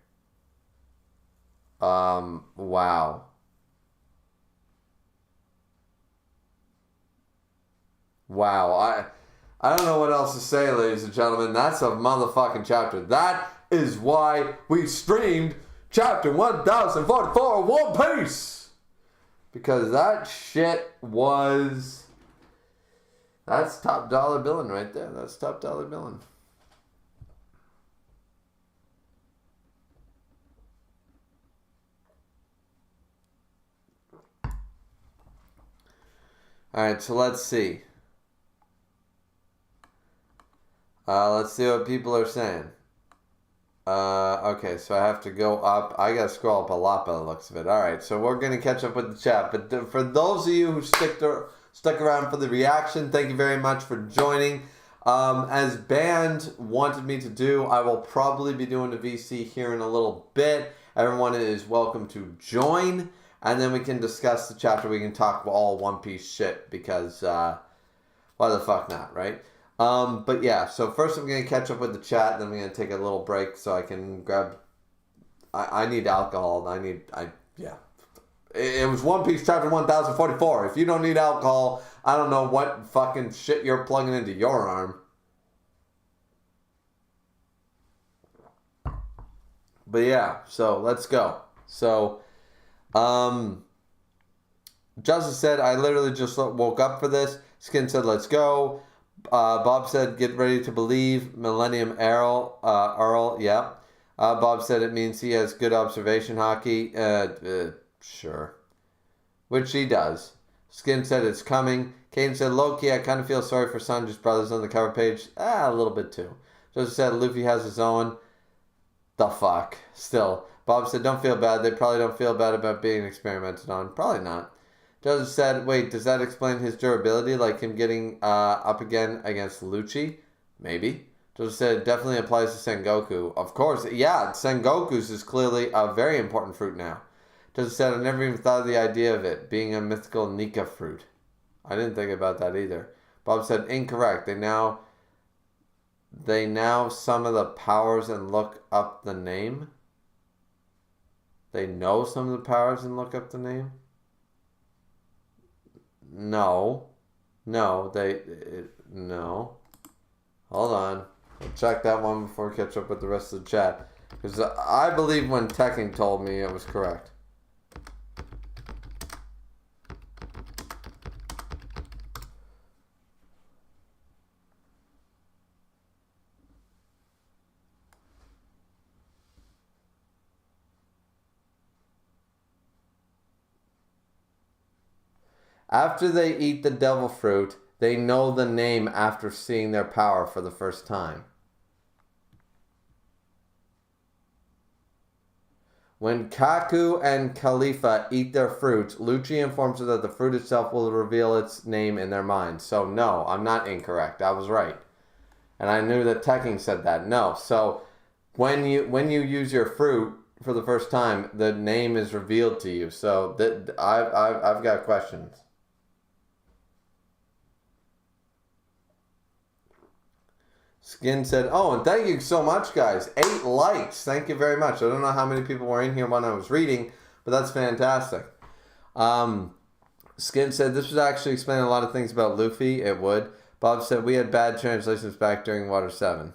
Wow. Wow, I don't know what else to say, ladies and gentlemen. That's a motherfucking chapter. That is why we streamed chapter 1044 of One Piece. Because that shit was... That's top dollar billing right there. That's top dollar billing. Alright, so let's see. Let's see what people are saying. Okay, so I have to go up. I gotta scroll up a lot by the looks of it. Alright, so we're gonna catch up with the chat. But for those of you who stuck around for the reaction, thank you very much for joining. As Band wanted me to do, I will probably be doing a VC here in a little bit. Everyone is welcome to join. And then we can discuss the chapter. We can talk all One Piece shit because, why the fuck not, right? But yeah, so first I'm going to catch up with the chat, then I'm going to take a little break so I can grab... I need alcohol. Yeah. It was One Piece chapter 1044. If you don't need alcohol, I don't know what fucking shit you're plugging into your arm. But yeah, so let's go. So, Justice said, I literally just woke up for this. Skin said, let's go. Bob said, get ready to believe. Millennium Earl, yeah. Bob said it means he has good observation hockey. Sure. Which he does. Skin said it's coming. Kane said, low-key, I kind of feel sorry for Sanji's brothers on the cover page. A little bit too. Joseph said, Luffy has his own. The fuck. Still. Bob said, don't feel bad. They probably don't feel bad about being experimented on. Probably not. Joseph said, wait, does that explain his durability? Like him getting up again against Lucci? Maybe. Joseph said, it definitely applies to Sengoku. Of course. Yeah, Sengoku's is clearly a very important fruit now. Joseph said, I never even thought of the idea of it being a mythical Nika fruit. I didn't think about that either. Bob said, incorrect. They now summon the powers and look up the name? They know some of the powers and look up the name? No, No. Hold on. I'll check that one before we catch up with the rest of the chat. Because I believe when Tekking told me it was correct. After they eat the devil fruit, they know the name after seeing their power for the first time. When Kaku and Khalifa eat their fruits, Lucci informs her that the fruit itself will reveal its name in their minds. So no, I'm not incorrect. I was right. And I knew that Tekking said that. No. So when you use your fruit for the first time, the name is revealed to you. So I've got questions. Skin said, oh, and thank you so much, guys. 8 likes. Thank you very much. I don't know how many people were in here when I was reading, but that's fantastic. Skin said, this was actually explaining a lot of things about Luffy. It would. Bob said, we had bad translations back during Water 7.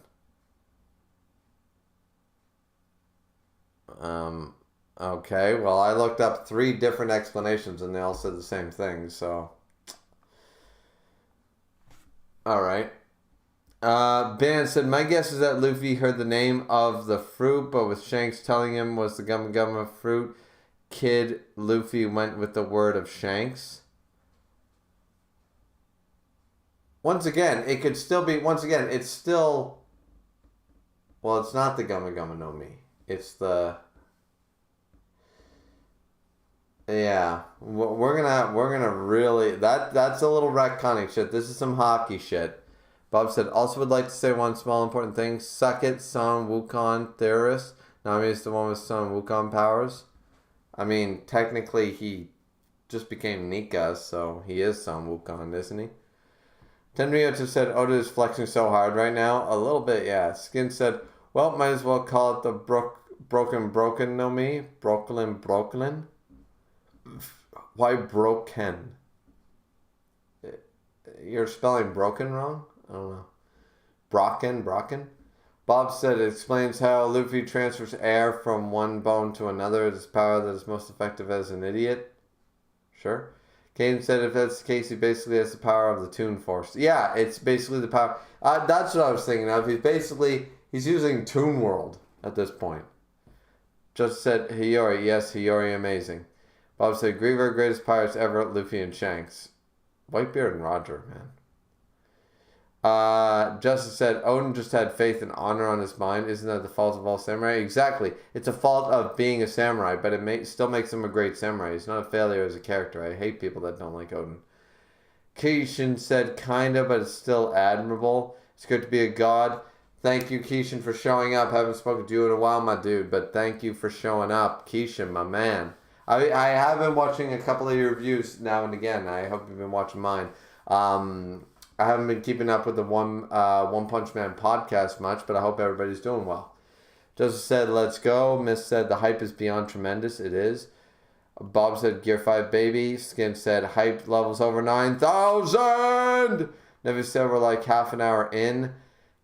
Okay, well, I looked up 3 different explanations, and they all said the same thing, so. Alright. Ben said, my guess is that Luffy heard the name of the fruit, but with Shanks telling him was the Gumma Gumma fruit, Kid Luffy went with the word of Shanks. Once again, it could still be, it's still, well, it's not the Gumma Gumma no Mi. It's the, yeah, we're gonna really, that's a little retconning shit. This is some hockey shit. Bob said, also would like to say one small important thing. Suck it, Son Wukong theorist. Nami is the one with Son Wukong powers. I mean, technically he just became Nika, so he is Son Wukong, isn't he? Tenryo just said, Oda is flexing so hard right now. A little bit, yeah. Skin said, well, might as well call it the broken no Mi. Brooklyn. Why broken? You're spelling broken wrong? I don't know. Brocken? Bob said it explains how Luffy transfers air from one bone to another. It is power that is most effective as an idiot. Sure. Caden said if that's the case, he basically has the power of the Toon Force. Yeah, it's basically the power. That's what I was thinking of. He's using Toon World at this point. Just said Hiyori. Yes, Hiyori amazing. Bob said Griever greatest pirates ever, Luffy and Shanks. Whitebeard and Roger, man. Justice said, Odin just had faith and honor on his mind. Isn't that the fault of all samurai? Exactly. It's a fault of being a samurai, but it still makes him a great samurai. He's not a failure as a character. I hate people that don't like Odin. Keishin said, kinda, but it's still admirable. It's good to be a god. Thank you, Keishin, for showing up. Haven't spoken to you in a while, my dude, but thank you for showing up. Keishin, my man. I have been watching a couple of your reviews now and again. I hope you've been watching mine. I haven't been keeping up with the One Punch Man podcast much, but I hope everybody's doing well. Joseph said, let's go. Miss said, the hype is beyond tremendous. It is. Bob said, Gear 5 baby. Skin said, hype levels over 9,000. Never said, we're like half an hour in.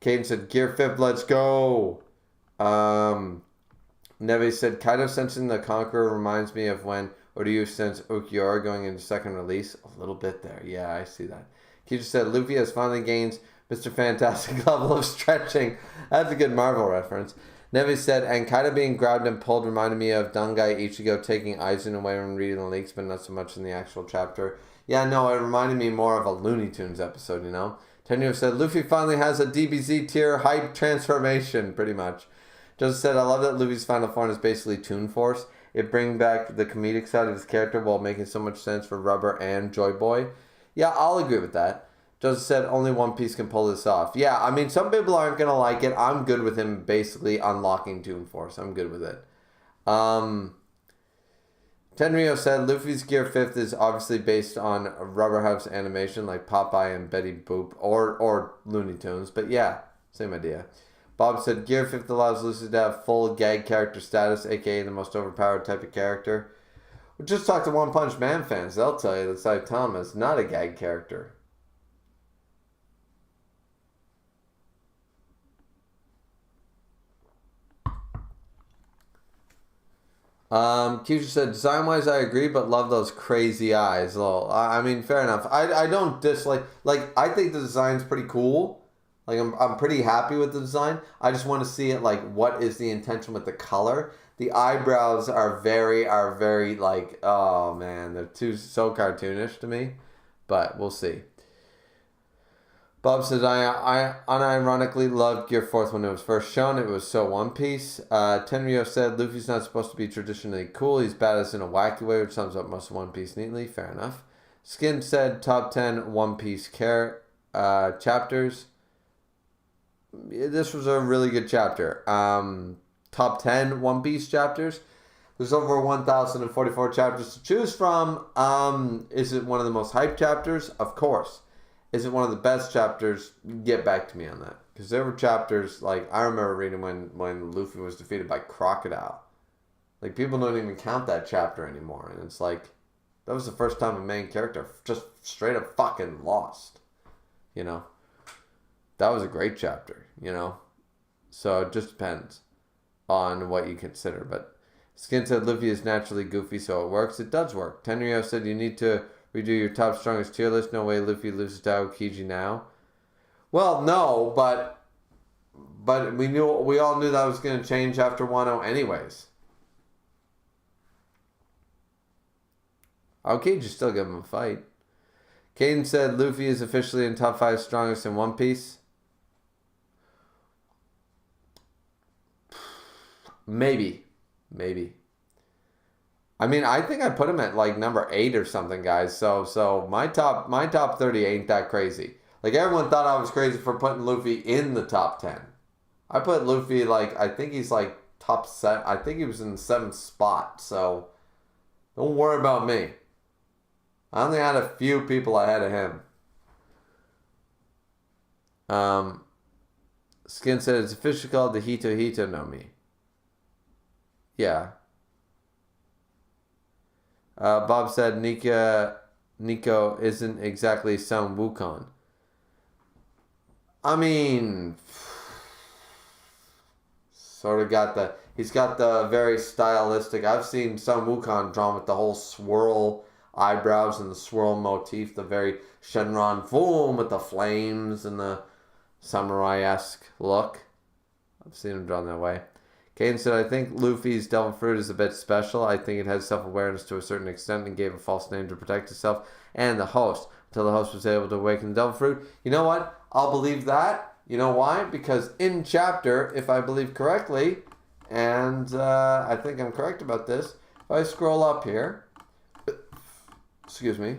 Caden said, Gear 5, let's go. Neve said, Kaido sensing the Conqueror reminds me of when, or do you sense Ukiura going into second release? A little bit there. Yeah, I see that. Keisha said, Luffy has finally gained Mr. Fantastic level of stretching. That's a good Marvel reference. Neve said, and Kaido being grabbed and pulled reminded me of Dangai Ichigo taking Aizen away when reading the leaks, but not so much in the actual chapter. Yeah, no, it reminded me more of a Looney Tunes episode, you know? Tenryo said, Luffy finally has a DBZ tier hype transformation, pretty much. Joseph said, I love that Luffy's final form is basically Toon Force. It brings back the comedic side of his character while making so much sense for Rubber and Joy Boy. Yeah, I'll agree with that. Joseph said only One Piece can pull this off. Yeah, I mean, some people aren't going to like it. I'm good with him basically unlocking Toon Force. I'm good with it. Tenryo said Luffy's Gear 5th is obviously based on Rubber House animation like Popeye and Betty Boop or Looney Tunes. But yeah, same idea. Bob said Gear 5th allows Luffy to have full gag character status, aka the most overpowered type of character. We'll just talk to One Punch Man fans. They'll tell you that Saitama is not a gag character. Keisha said, design-wise, I agree, but love those crazy eyes. Lol. I mean, fair enough. I don't dislike... Like, I think the design's pretty cool. Like, I'm pretty happy with the design. I just want to see it, like, what is the intention with the color. The eyebrows are very, like, oh, man. They're so cartoonish to me. But we'll see. Bob says, I unironically loved Gear 4th when it was first shown. It was so One Piece. Tenryo said, Luffy's not supposed to be traditionally cool. He's badass in a wacky way, which sums up most of One Piece neatly. Fair enough. Skin said, top 10 One Piece chapters. This was a really good chapter. Top 10 One Piece chapters. There's over 1,044 chapters to choose from. Is it one of the most hyped chapters? Of course. Is it one of the best chapters? Get back to me on that. Because there were chapters, like, I remember reading when Luffy was defeated by Crocodile. Like, people don't even count that chapter anymore. And it's like, that was the first time a main character just straight up fucking lost. You know? That was a great chapter, you know? So it just depends on what you consider. But Skin said Luffy is naturally goofy, so it works. It does work. Tenryo said you need to redo your top strongest tier list. No way Luffy loses to Aokiji now. Well, no, but we all knew that was going to change after 1-0 anyways. Aokiji still give him a fight. Caden said Luffy is officially in top 5 strongest in One Piece. Maybe. I mean, I think I put him at like number 8 or something, guys. So my top 30 ain't that crazy. Like, everyone thought I was crazy for putting Luffy in the top 10. I put Luffy, like, I think he's like top 7. I think he was in the 7th spot. So don't worry about me. I only had a few people ahead of him. Skin said it's officially called the Hito Hito no Mi. Yeah. Bob said Nico isn't exactly Son Wukong. I mean, sort of he's got the very stylistic. I've seen Son Wukong drawn with the whole swirl eyebrows and the swirl motif, the very Shenron Boom with the flames and the samurai-esque look. I've seen him drawn that way. Caden said, I think Luffy's Devil Fruit is a bit special. I think it has self-awareness to a certain extent and gave a false name to protect itself and the host until the host was able to awaken the Devil Fruit. You know what? I'll believe that. You know why? Because in chapter, if I believe correctly, and I think I'm correct about this, if I scroll up here, excuse me,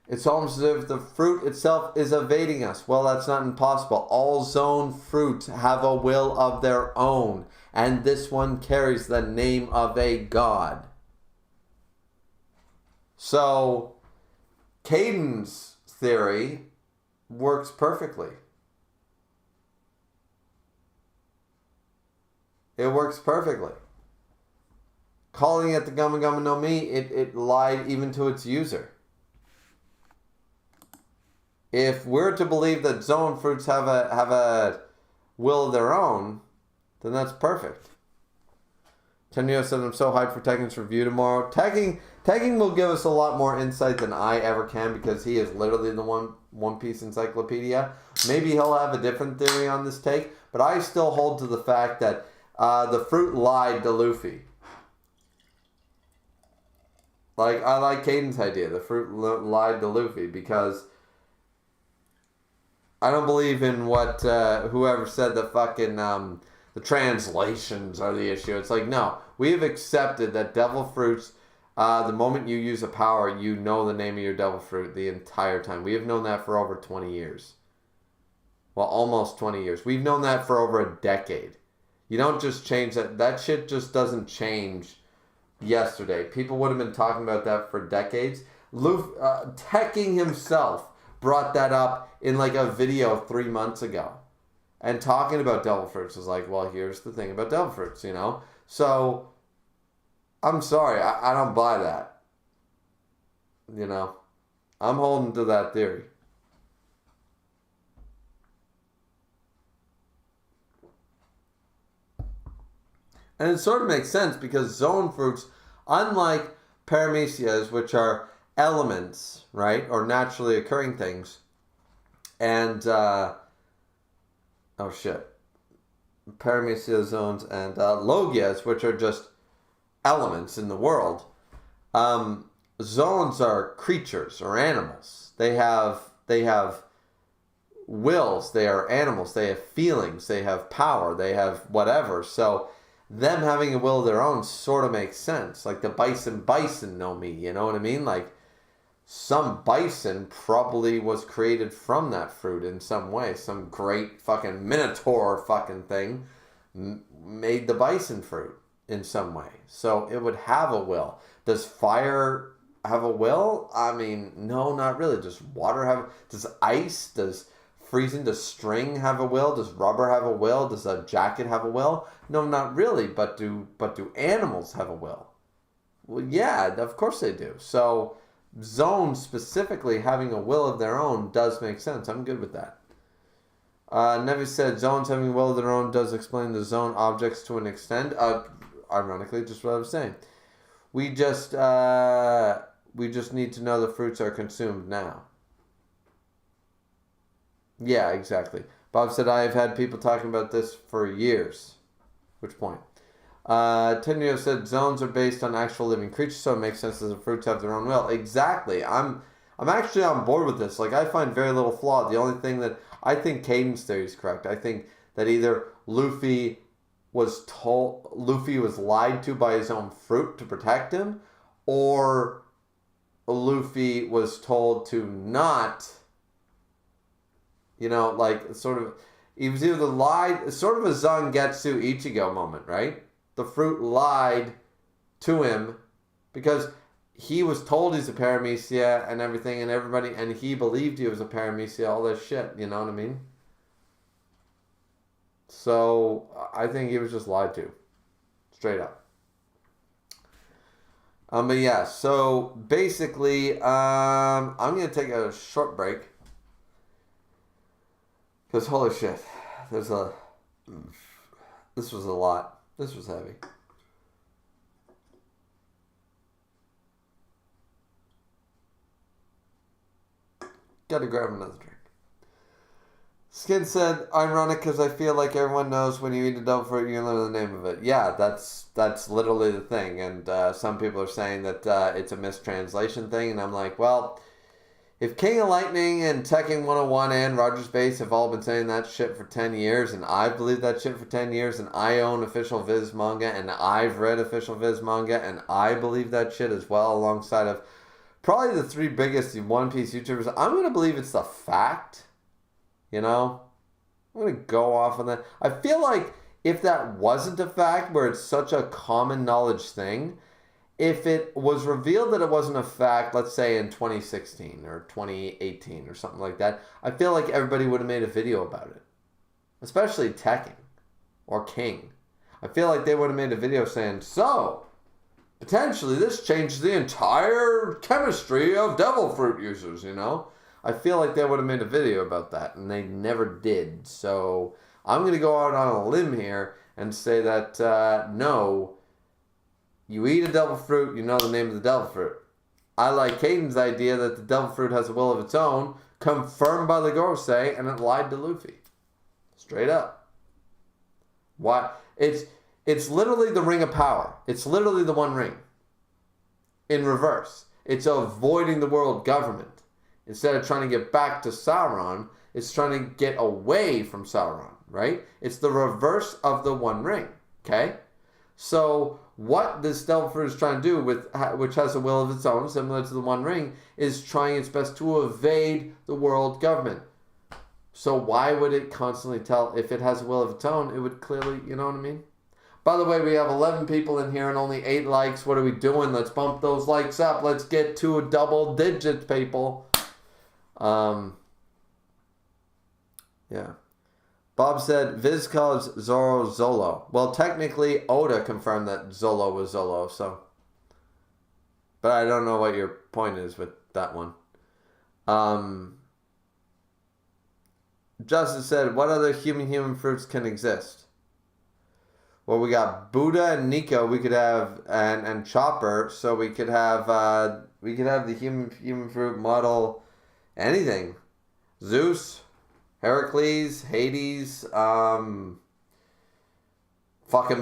it's almost as if the fruit itself is evading us. Well, that's not impossible. All zone fruits have a will of their own, and this one carries the name of a god. So, Caden's theory works perfectly. It works perfectly. Calling it the Gumma Gumma no Mi, it lied even to its user. If we're to believe that zone fruits have a will of their own, then that's perfect. Tenryo said, I'm so hyped for Tekken's review tomorrow. Tekken will give us a lot more insight than I ever can because he is literally the One Piece encyclopedia. Maybe he'll have a different theory on this take, but I still hold to the fact that the fruit lied to Luffy. Like, I like Caden's idea. The fruit lied to Luffy because I don't believe in what whoever said that fucking the translations are the issue. It's like, no, we have accepted that devil fruits, the moment you use a power, you know the name of your devil fruit the entire time. We have known that for over 20 years. Well, almost 20 years. We've known that for over a decade. You don't just change that. That shit just doesn't change yesterday. People would have been talking about that for decades. Tekking himself brought that up in like a video 3 months ago. And talking about devil fruits is like, well, here's the thing about devil fruits, you know? So, I'm sorry, I don't buy that. You know? I'm holding to that theory. And it sort of makes sense because zone fruits, unlike paramecias, which are elements, right, or naturally occurring things, and paramecia zones and logias, which are just elements in the world. Zones are creatures or animals. They have wills. They are animals. They have feelings. They have power. They have whatever. So them having a will of their own sort of makes sense. Like the bison know me. You know what I mean? Like some bison probably was created from that fruit in some way. Some great fucking minotaur fucking thing made the bison fruit in some way. So it would have a will. Does fire have a will? I mean, no, not really. Does water have? Does ice? Does freezing? Does string have a will? Does rubber have a will? Does a jacket have a will? No, not really. But do animals have a will? Well, yeah, of course they do. So zones specifically having a will of their own does make sense. I'm good with that. Nevi said zones having a will of their own does explain the zone objects to an extent. Ironically, just what I was saying. We just need to know the fruits are consumed now. Yeah, exactly. Bob said, I have had people talking about this for years. Which point? Tenio said, zones are based on actual living creatures, so it makes sense that the fruits have their own will. Exactly. I'm actually on board with this. Like, I find very little flaw. The only thing that I think Caden's theory is correct. I think that either Luffy was lied to by his own fruit to protect him, or Luffy was told to not, like sort of, he was either lied, sort of a Zangetsu Ichigo moment, right? The fruit lied to him because he was told he's a paramecia and everything and everybody, and he believed he was a paramecia, all this shit, you know what I mean? So I think he was just lied to, straight up. But yeah, so basically, I'm gonna take a short break because holy shit, this was a lot. This was heavy. Gotta grab another drink. Skin said, ironic because I feel like everyone knows when you eat a devil fruit, you learn the name of it. Yeah, that's literally the thing. And some people are saying that it's a mistranslation thing. And I'm like, well, if King of Lightning and Tekken 101 and Roger's Base have all been saying that shit for 10 years, and I've believed that shit for 10 years, and I own official Viz manga, and I've read official Viz manga, and I believe that shit as well, alongside of probably the three biggest One Piece YouTubers, I'm going to believe it's the fact. I'm going to go off on that. I feel like if that wasn't a fact, where it's such a common knowledge thing, if it was revealed that it wasn't a fact, let's say in 2016 or 2018 or something like that, I feel like everybody would have made a video about it. Especially Tekken or King. I feel like they would have made a video saying, so, potentially this changes the entire chemistry of devil fruit users, I feel like they would have made a video about that, and they never did. So I'm going to go out on a limb here and say that, no, you eat a devil fruit, you know the name of the devil fruit. I like Caden's idea that the devil fruit has a will of its own, confirmed by the Gorosei, and it lied to Luffy. Straight up. Why? It's literally the ring of power. It's literally the One Ring. In reverse. It's avoiding the world government. Instead of trying to get back to Sauron, it's trying to get away from Sauron, right? It's the reverse of the One Ring, okay? So what this devil fruit is trying to do, which has a will of its own, similar to the One Ring, is trying its best to evade the world government. So why would it constantly tell, if it has a will of its own, it would clearly, you know what I mean? By the way, we have 11 people in here and only 8 likes. What are we doing? Let's bump those likes up. Let's get to a double digit, people. Yeah. Bob said, Viz calls Zoro Zolo. Well, technically, Oda confirmed that Zolo was Zolo, so. But I don't know what your point is with that one. Justice said, what other human fruits can exist? Well, we got Buddha and Nico. We could have and Chopper. So we could have the human fruit model. Anything. Zeus, Heracles, Hades, fucking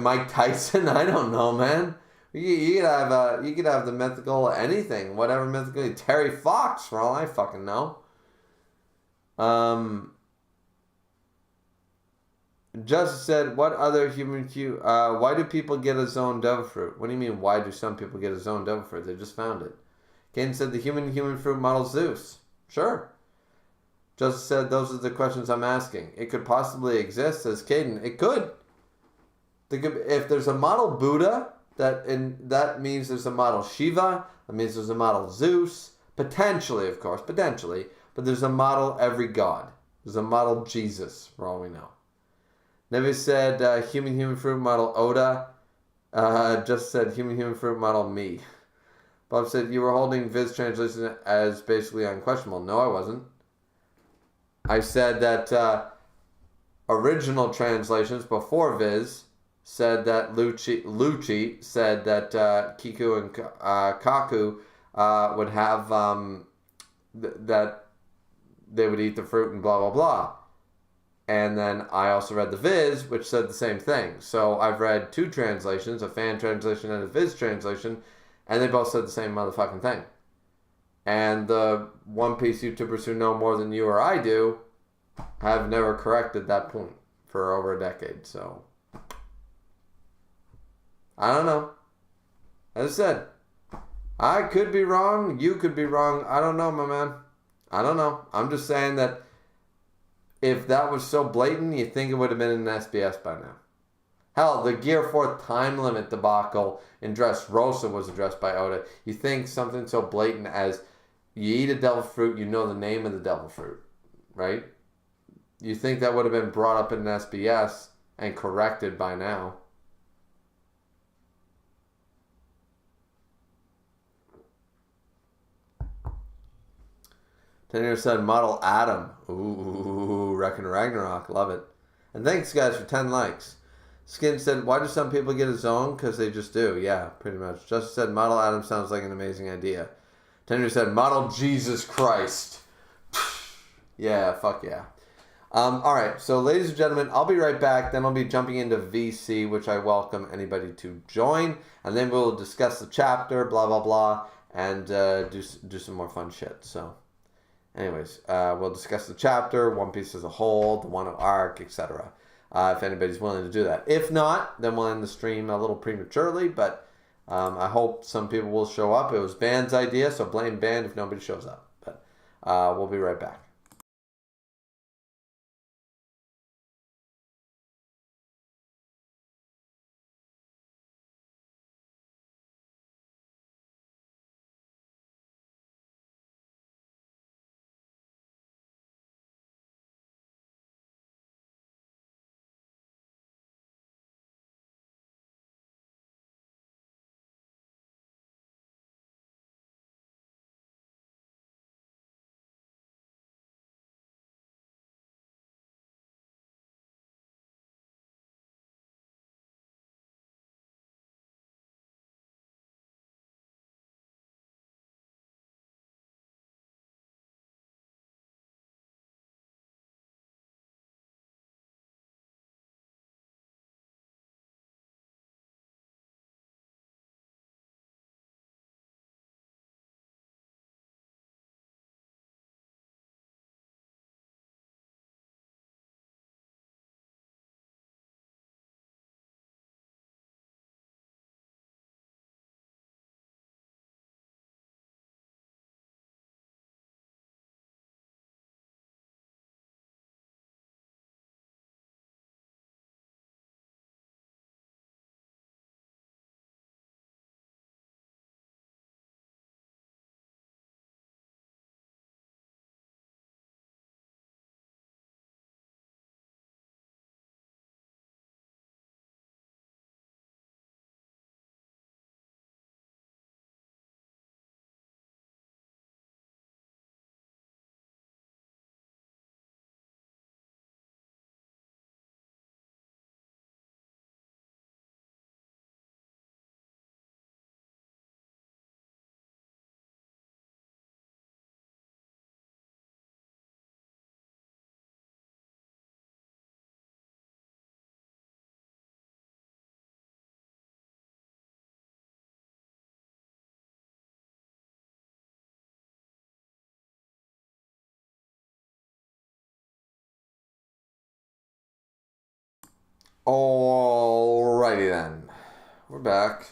Mike Tyson. I don't know, man. You could have the mythical anything, whatever mythical. Terry Fox, for all I fucking know. Justice said, "What other human cue? Why do people get a zone devil fruit? What do you mean? Why do some people get a zone devil fruit? They just found it." Caden said, "The human fruit model Zeus." Sure. Justice said, "Those are the questions I'm asking. It could possibly exist," says Caden. It could. If there's a model Buddha, that means there's a model Shiva. That means there's a model Zeus. Potentially, of course, potentially. But there's a model every god. There's a model Jesus, for all we know. Nevi said human fruit model Oda. Just said human fruit model me. Bob said you were holding Viz translation as basically unquestionable. No, I wasn't. I said that original translations before Viz said that Lucci said that Kiku and Kaku would have that they would eat the fruit and blah blah blah. And then I also read the Viz, which said the same thing. So I've read two translations, a fan translation and a Viz translation, and they both said the same motherfucking thing. And the One Piece YouTubers who know more than you or I do have never corrected that point for over a decade. So I don't know. As I said, I could be wrong. You could be wrong. I don't know, my man. I don't know. I'm just saying that if that was so blatant, you'd think it would have been in an SBS by now. Hell, the Gear 4 time limit debacle in Dressrosa was addressed by Oda. You think something so blatant as you eat a devil fruit, you know the name of the devil fruit, right? You think that would have been brought up in an SBS and corrected by now. Tenir said, model Adam. Ooh, Reckon Ragnarok. Love it. And thanks, guys, for 10 likes. Skin said, why do some people get a zone? Because they just do. Yeah, pretty much. Justice said, model Adam sounds like an amazing idea. Tenir said, model Jesus Christ. Yeah, fuck yeah. Alright, so ladies and gentlemen, I'll be right back. Then I'll be jumping into VC, which I welcome anybody to join. And then we'll discuss the chapter, blah, blah, blah, and do some more fun shit. So... anyways, we'll discuss the chapter, One Piece as a whole, the Wano arc, etc. If anybody's willing to do that. If not, then we'll end the stream a little prematurely, but I hope some people will show up. It was Band's idea, so blame Band if nobody shows up. But we'll be right back. Alrighty then. We're back.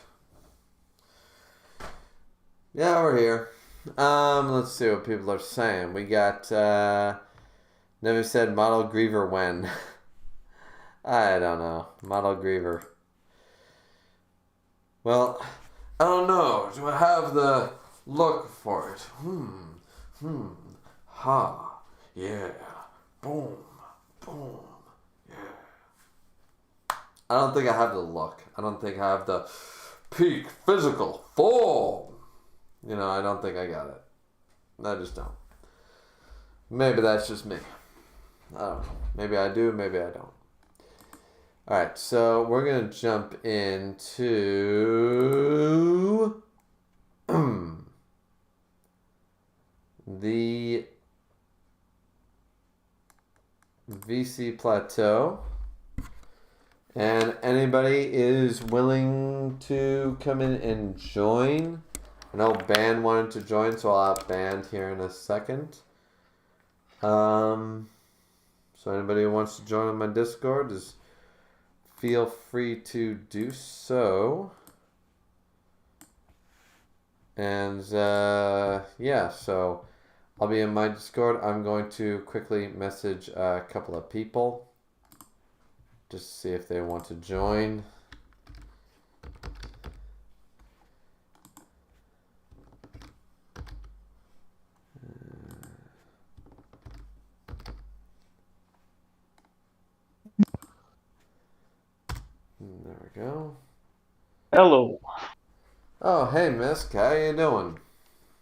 Yeah, we're here. Let's see what people are saying. We got never said model Griever when. I don't know. Model Griever. Well, I don't know. Do I have the look for it? Ha. Yeah. Boom. Boom. Yeah. I don't think I have the look. I don't think I have the peak physical form. I don't think I got it. I just don't. Maybe that's just me. I don't know. Maybe I do, maybe I don't. Alright, so we're going to jump into the VC Plateau. And anybody is willing to come in and join. I know Band wanted to join, so I'll have Band here in a second. So anybody who wants to join on my Discord, just feel free to do so. And yeah, so I'll be in my Discord. I'm going to quickly message a couple of people just to see if they want to join. There we go. Hello. Oh, hey, Misk. How you doing?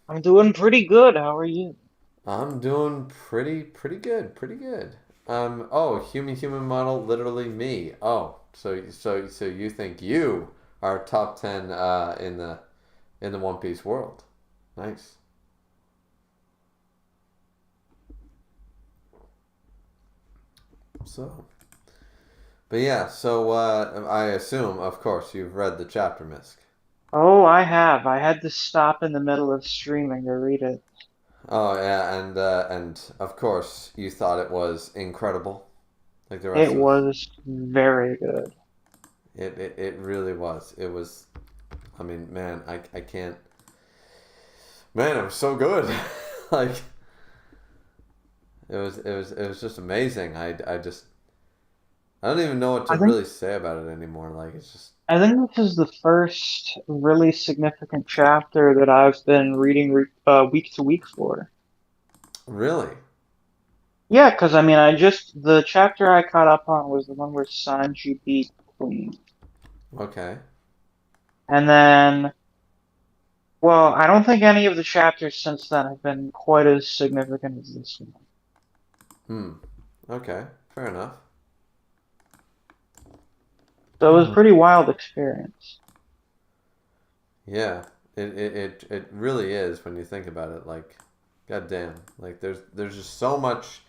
I'm doing pretty good. How are you? I'm doing pretty good, pretty good. Oh, human model, literally me. Oh, so you think you are top 10 in the One Piece world? Nice. So, but yeah, so I assume, of course, you've read the chapter, Misk. Oh, I have. I had to stop in the middle of streaming to read it. Oh yeah, and of course you thought it was incredible, like the It rest of us. was very good. It really was. It was. I mean, man, I can't. Man, it was so good. Like it was just amazing. I don't even know what to I think really say about it anymore. Like it's just I think this is the first really significant chapter that I've been reading week to week for. really Yeah, because I mean, the chapter I caught up on was the one where Sanji beat Queen, okay. and then, well, I don't think any of the chapters since then have been quite as significant as this one. Hmm. Okay. Fair enough. So it was a pretty wild experience. Yeah. It really is when you think about it. Like, goddamn. Like there's just so much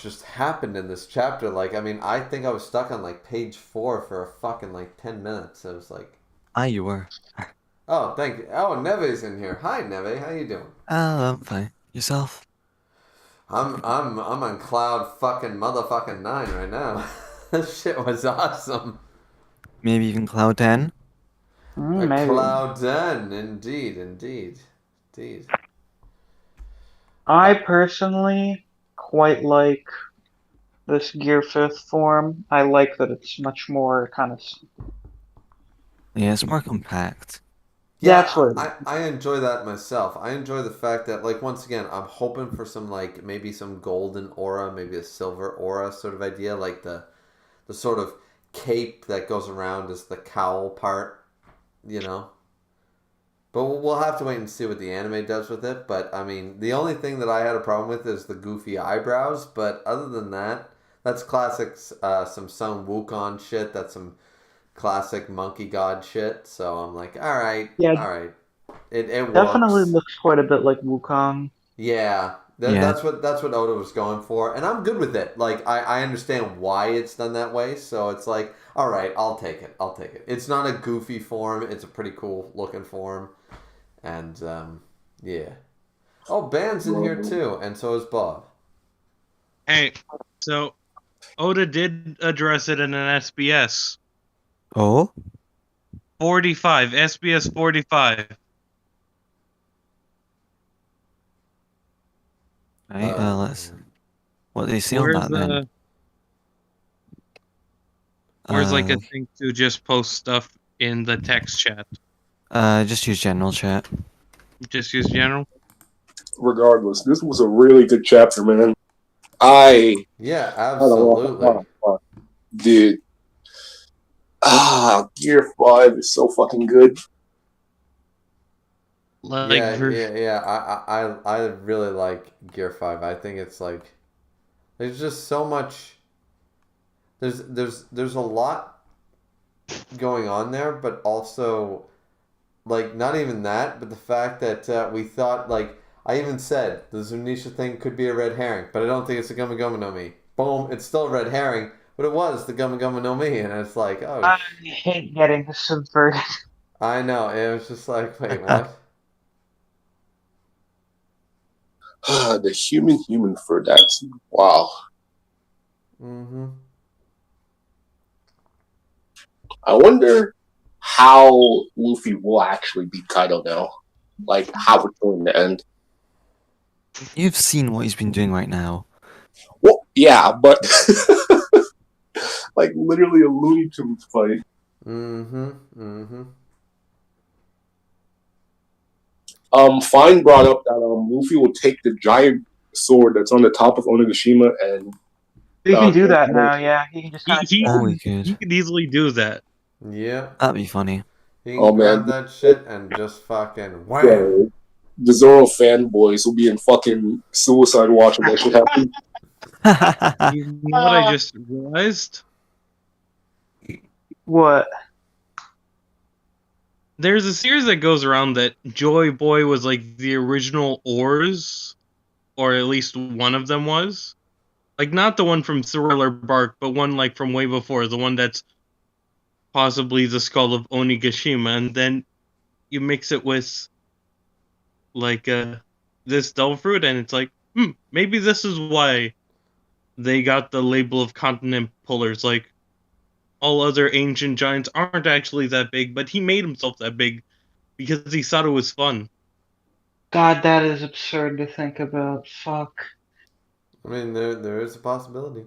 just happened in this chapter. Like, I mean, I think I was stuck on like page 4 for a fucking like 10 minutes. It was like, Ah, you were. oh, thank you. Oh, Neve's in here. Hi, Neve. How you doing? I'm fine. Yourself? I'm on cloud fucking motherfucking 9 right now. This shit was awesome. Maybe even Cloud 10? A Maybe. cloud 10, indeed, indeed, indeed. I Uh, personally quite like this Gear Fifth form. I like that it's much more kind of. Yeah, it's more compact. That's yeah, what it I enjoy that myself. I enjoy the fact that, like, once again, I'm hoping for some, like, maybe some golden aura, maybe a silver aura sort of idea, like the sort of cape that goes around as the cowl part, you know? But we'll have to wait and see what the anime does with it. But I mean, the only thing that I had a problem with is the goofy eyebrows. But other than that, that's classic. Some Sun Wukong shit. That's some classic monkey god shit. So I'm like, Yeah, all right, it definitely works. looks quite a bit like Wukong. Yeah, Yeah, that's what Oda was going for, and I'm good with it. Like I understand why it's done that way, so it's like, all right, I'll take it. I'll take it. It's not a goofy form. It's a pretty cool looking form. And yeah. Oh, Ban's in here too, and so is Bob. Hey, so Oda did address it in an SBS. Oh? 45, SBS 45. Right, let's... What do you see on Where's that, then? where's like a thing to just post stuff in the text chat? Just use general chat. Just use general. Regardless, this was a really good chapter, man. Yeah, absolutely. Dude. Gear 5 is so fucking good. Like I really like Gear 5. I think it's like there's just so much there's a lot going on there, but also like not even that, but the fact that we thought like I even said the Zunisha thing could be a red herring, but I don't think it's a Gummy Gummy no Mi. Boom, it's still a red herring, but it was the Gummy Gummy no Mi, and it's like, oh, I hate getting subverted. I know. It was just like, wait, what? The human for that's wow. Mm-hmm. I wonder how Luffy will actually beat Kaido now. Like how it's going to end. You've seen what he's been doing right now. Well, yeah, but like literally a Looney Tunes fight. Mm-hmm. Mm-hmm. Fine brought up that Luffy will take the giant sword that's on the top of Onigashima and You can do that now, yeah. You can just kind of. he could easily do that. Yeah. That'd be funny. He can grab that shit and just fucking wham. Yeah, the Zoro fanboys will be in fucking suicide watch when that shit happens. You know what I just realized? What? There's a series that goes around that Joy Boy was like the original Oars, or at least one of them was. Like not the one from Thriller Bark, but one like from way before, the one that's possibly the skull of Onigashima, and then you mix it with like this devil fruit, and it's like, maybe this is why they got the label of continent pullers. Like all other ancient giants aren't actually that big, but he made himself that big because he thought it was fun. God, that is absurd to think about. Fuck. I mean, there is a possibility.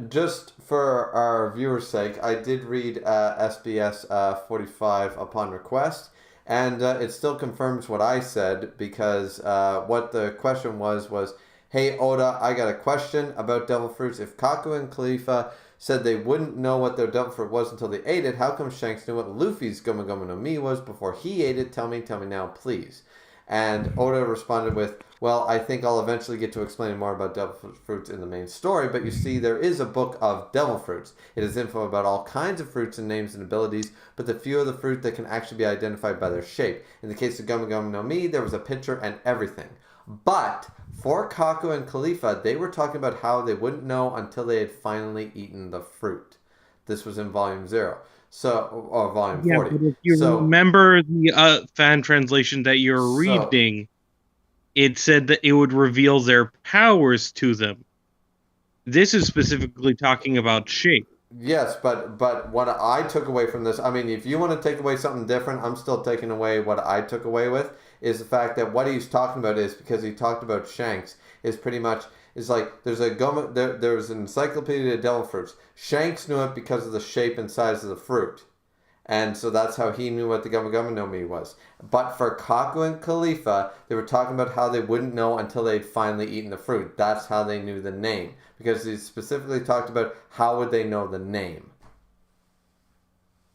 Just for our viewers' sake, I did read SBS 45 upon request, and it still confirms what I said because what the question was, hey Oda, I got a question about devil fruits. If Kaku and Khalifa said they wouldn't know what their devil fruit was until they ate it, how come Shanks knew what Luffy's Goma Goma no Mi was before he ate it? Tell me now, please. And Oda responded with, well, I think I'll eventually get to explaining more about devil fruits in the main story, but you see, there is a book of devil fruits. It is info about all kinds of fruits and names and abilities, but the few of the fruit that can actually be identified by their shape. In the case of Goma Goma no Mi, there was a picture and everything. But for Kaku and Khalifa, they were talking about how they wouldn't know until they had finally eaten the fruit. This was in Volume 0. Or Volume 40. But if you remember the fan translation that you're reading, it said that it would reveal their powers to them. This is specifically talking about shape. Yes, but what I took away from this, I mean, if you want to take away something different, I'm still taking away what I took away with, is the fact that what he's talking about is, because he talked about Shanks, is pretty much, is like, there's an encyclopedia of devil fruits. Shanks knew it because of the shape and size of the fruit. And so that's how he knew what the Gumma Gumma no Mi was. But for Kaku and Khalifa, they were talking about how they wouldn't know until they'd finally eaten the fruit. That's how they knew the name. Because he specifically talked about how would they know the name.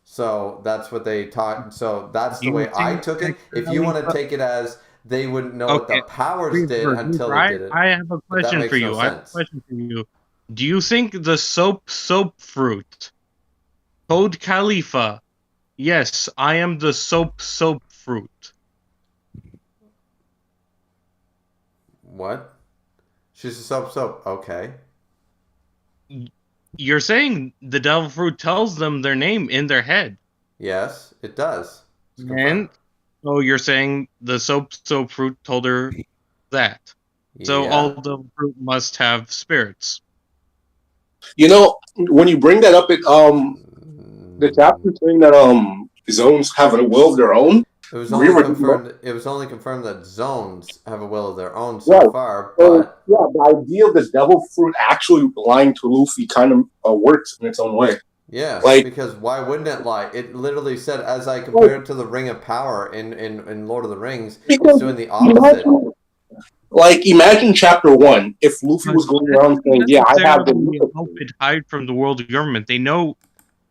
So that's what they taught. So that's the way I took it. If you want to take it as they wouldn't know what the powers did until they did it. I have a question for you. I have a question for you. Do you think the soap fruit told Khalifa, yes, I am the soap fruit? What? She's a soap. Okay. You're saying the devil fruit tells them their name in their head. Yes, it does. And so you're saying the soap fruit told her that. So all the fruit must have spirits. You know, when you bring that up, the chapter saying that zones have a will of their own. It was only Griever didn't know. confirmed. It was only confirmed that zones have a will of their own so Right. far, So but yeah, the idea of the devil fruit actually lying to Luffy kind of works in its own way. yeah, Like, because why wouldn't it lie? It literally said, as I compared it to the Ring of Power in Lord of the Rings, it's because doing the opposite. imagine chapter 1 if Luffy was going That around doesn't saying, "Yeah, I have the necessarily Nika help fruit." it hide from the world government. They know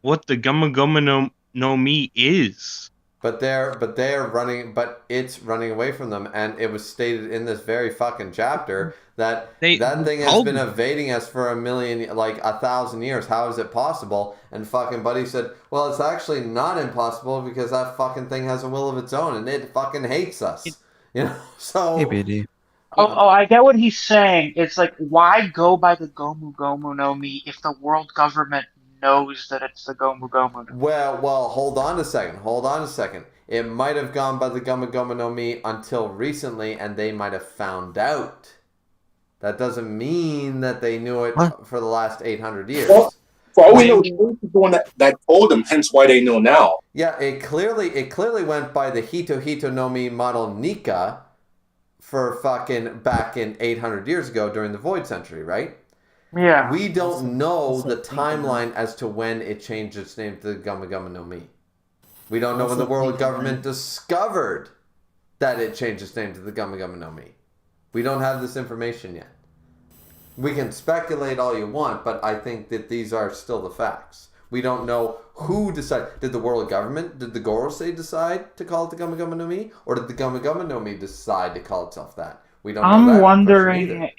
what the Gumma Gumma no Mi is. But they're running. But it's running away from them, and it was stated in this very fucking chapter that They that thing has called been it. evading us for like 1,000 years. How is it possible? And fucking Buddy said, "Well, it's actually not impossible because that fucking thing has a will of its own, and it fucking hates us." You know, so Hey, BD. Oh, I get what he's saying. It's like, why go by the Gomu Gomu no Mi if the world government knows that it's the Gomu Gomu no Mi? well, hold on a second. Hold on a second. It might have gone by the Gumma Gumma no Mi until recently, and they might have found out. That doesn't mean that they knew it What? for the last 800 years. Well, for all we They- know, Shanks is the one that told them. Hence, why they know now. Yeah, it clearly went by the Hito Hito no Mi model Nika for fucking back in 800 years ago during the Void Century, right? Yeah. We don't know also the thinking timeline as to when it changed its name to the Gumma Gumma no Mi. We don't know when Also the world thinking government that- discovered that it changed its name to the Gumma Gumma no Mi. We don't have this information yet. We can speculate all you want, but I think that these are still the facts. We don't know who decided. Did the world government, did the Gorosei decide to call it the Gumma Gumma no Mi? Or did the Gumma Gumma no Mi decide to call itself that? We don't know that I'm question wondering. either.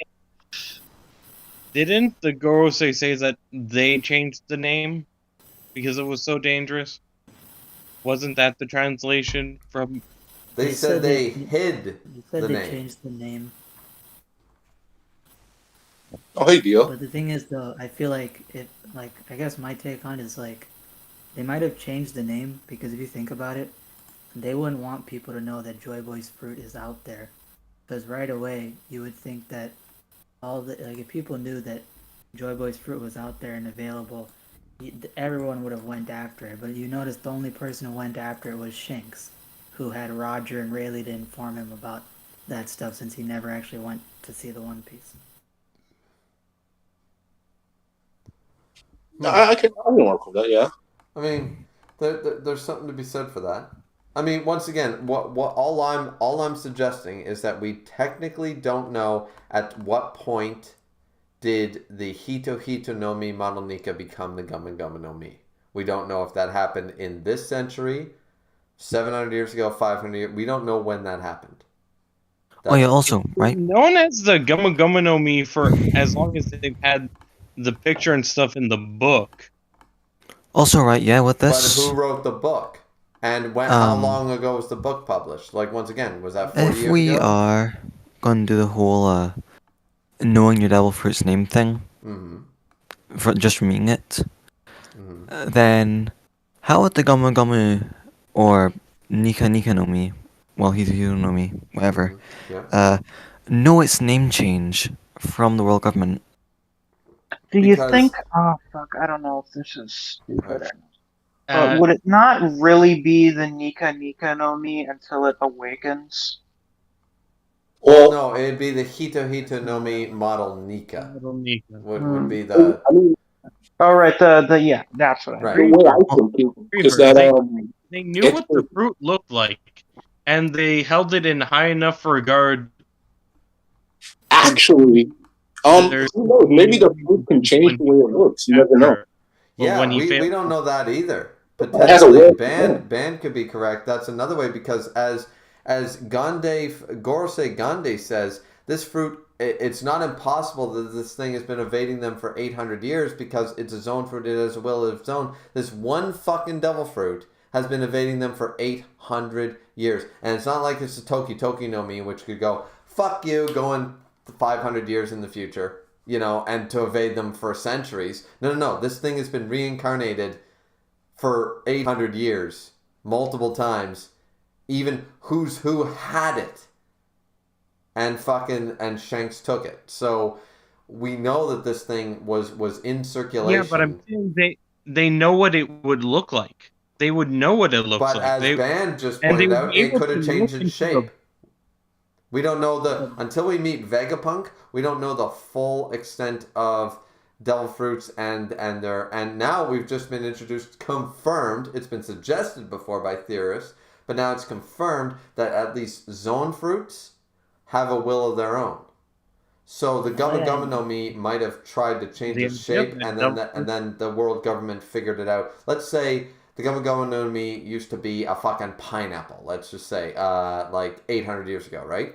Didn't the Gorosei say that they changed the name because it was so dangerous? Wasn't that the translation from? They said they they- hid They said the they name. changed the name. Oh, hey, deal. But the thing is, though, I feel like I guess my take on it is like, they might have changed the name because if you think about it, they wouldn't want people to know that Joy Boy's fruit is out there. Because right away, you would think that if people knew that Joy Boy's fruit was out there and available, everyone would have went after it. But you notice the only person who went after it was Shanks, who had Roger and Rayleigh to inform him about that stuff since he never actually went to see the One Piece. I can work with that. Yeah. I mean, there's something to be said for that. I mean, once again, what all I'm suggesting is that we technically don't know at what point did the Hito Hito no Mi Model Nika become the Gumma Gumma no Mi. We don't know if that happened in this century, 700 years ago, 500 years. We don't know when that happened. Oh yeah, also, right? Known as the Gumma Gumma no Mi for as long as they've had the picture and stuff in the book. Also, right, yeah, with But this, who wrote the book? And how Um, long ago was the book published? Like, once again, was that 40 if years we ago? are going to do the whole knowing your devil fruit's name thing, Mm-hmm. for just from reading it, Mm-hmm. then how would the Gumma Gumma or Nika Nika no Mi, well, Hito no Mi, whatever, Mm-hmm. Yeah. know its name change from the world government? Do you Because- think? Oh fuck! I don't know if this is stupid or not. But Uh, would it not really be the Nika Nika no Mi until it awakens? Well, Well, no, it'd be the Hito Hito no Mi Model Nika. Would be Hmm. the I mean, Oh right, yeah, that's what I right. the way I think it is Griever, that they knew it's- what the fruit looked like, and they held it in high enough regard. actually, There's- who knows? Maybe the fruit can change the way it looks. You never know. Well, Yeah, when he we failed- don't know that either. has a Potentially, way- Ban could be correct. That's another way because as Gorosei Gande says, this fruit it's not impossible that this thing has been evading them for 800 years because it's a zone fruit. It has a will of its own. This one fucking devil fruit has been evading them for 800 years, and it's not like it's a Toki Toki no Mi, which could go fuck you, going 500 years in the future, you know, and to evade them for centuries. No. This thing has been reincarnated for 800 years, multiple times. Even Who's Who had it, and Shanks took it. So we know that this thing was in Yeah, circulation. but I'm saying they know what it would look like. They would know what it looks But like. as Band just And they pointed would out, be it able could to have look changed its into shape. We don't know But- until we meet Vegapunk, we don't know the full extent of devil fruits and now we've just been introduced, confirmed, it's been suggested before by theorists, but now it's confirmed that at least zone fruits have a will of their own. So the Gumma yeah. Gumma no Mi might have tried to change its Yeah, shape, but and then the world government figured it out. Let's say the Gumma Gumma no Mi used to be a fucking pineapple. Let's just say, like 800 years ago, right?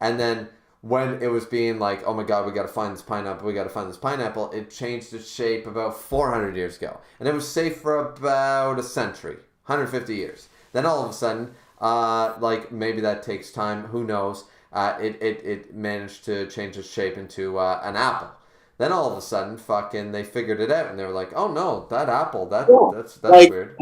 And then when it was being like, oh my god, we got to find this pineapple, it changed its shape about 400 years ago, and it was safe for about a century, 150 years. Then all of a sudden, like maybe that takes time, who knows? It managed to change its shape into an apple. Then all of a sudden, fucking, they figured it out, and they were like, "Oh no, that apple, that's like weird."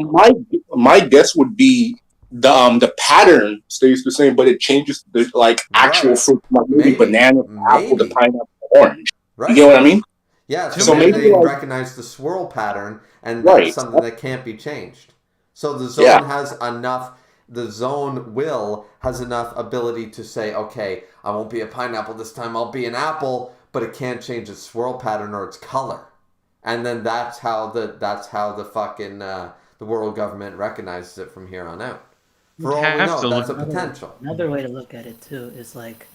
my guess would be the pattern stays the same, but it changes the like actual Right. fruit, like maybe Maybe. banana, apple, the Maybe. pineapple, orange. Right. You get what I mean? Yeah. So So maybe maybe they like recognize the swirl pattern, and that's right, something that can't be changed. So the yeah, zone has enough. The zone will has enough ability to say, "Okay, I won't be a pineapple this time. I'll be an apple," but it can't change its swirl pattern or its color. And then that's how the fucking the world government recognizes it from here on out. For all we have know, to that's a look. potential. Another way to look at it too is like,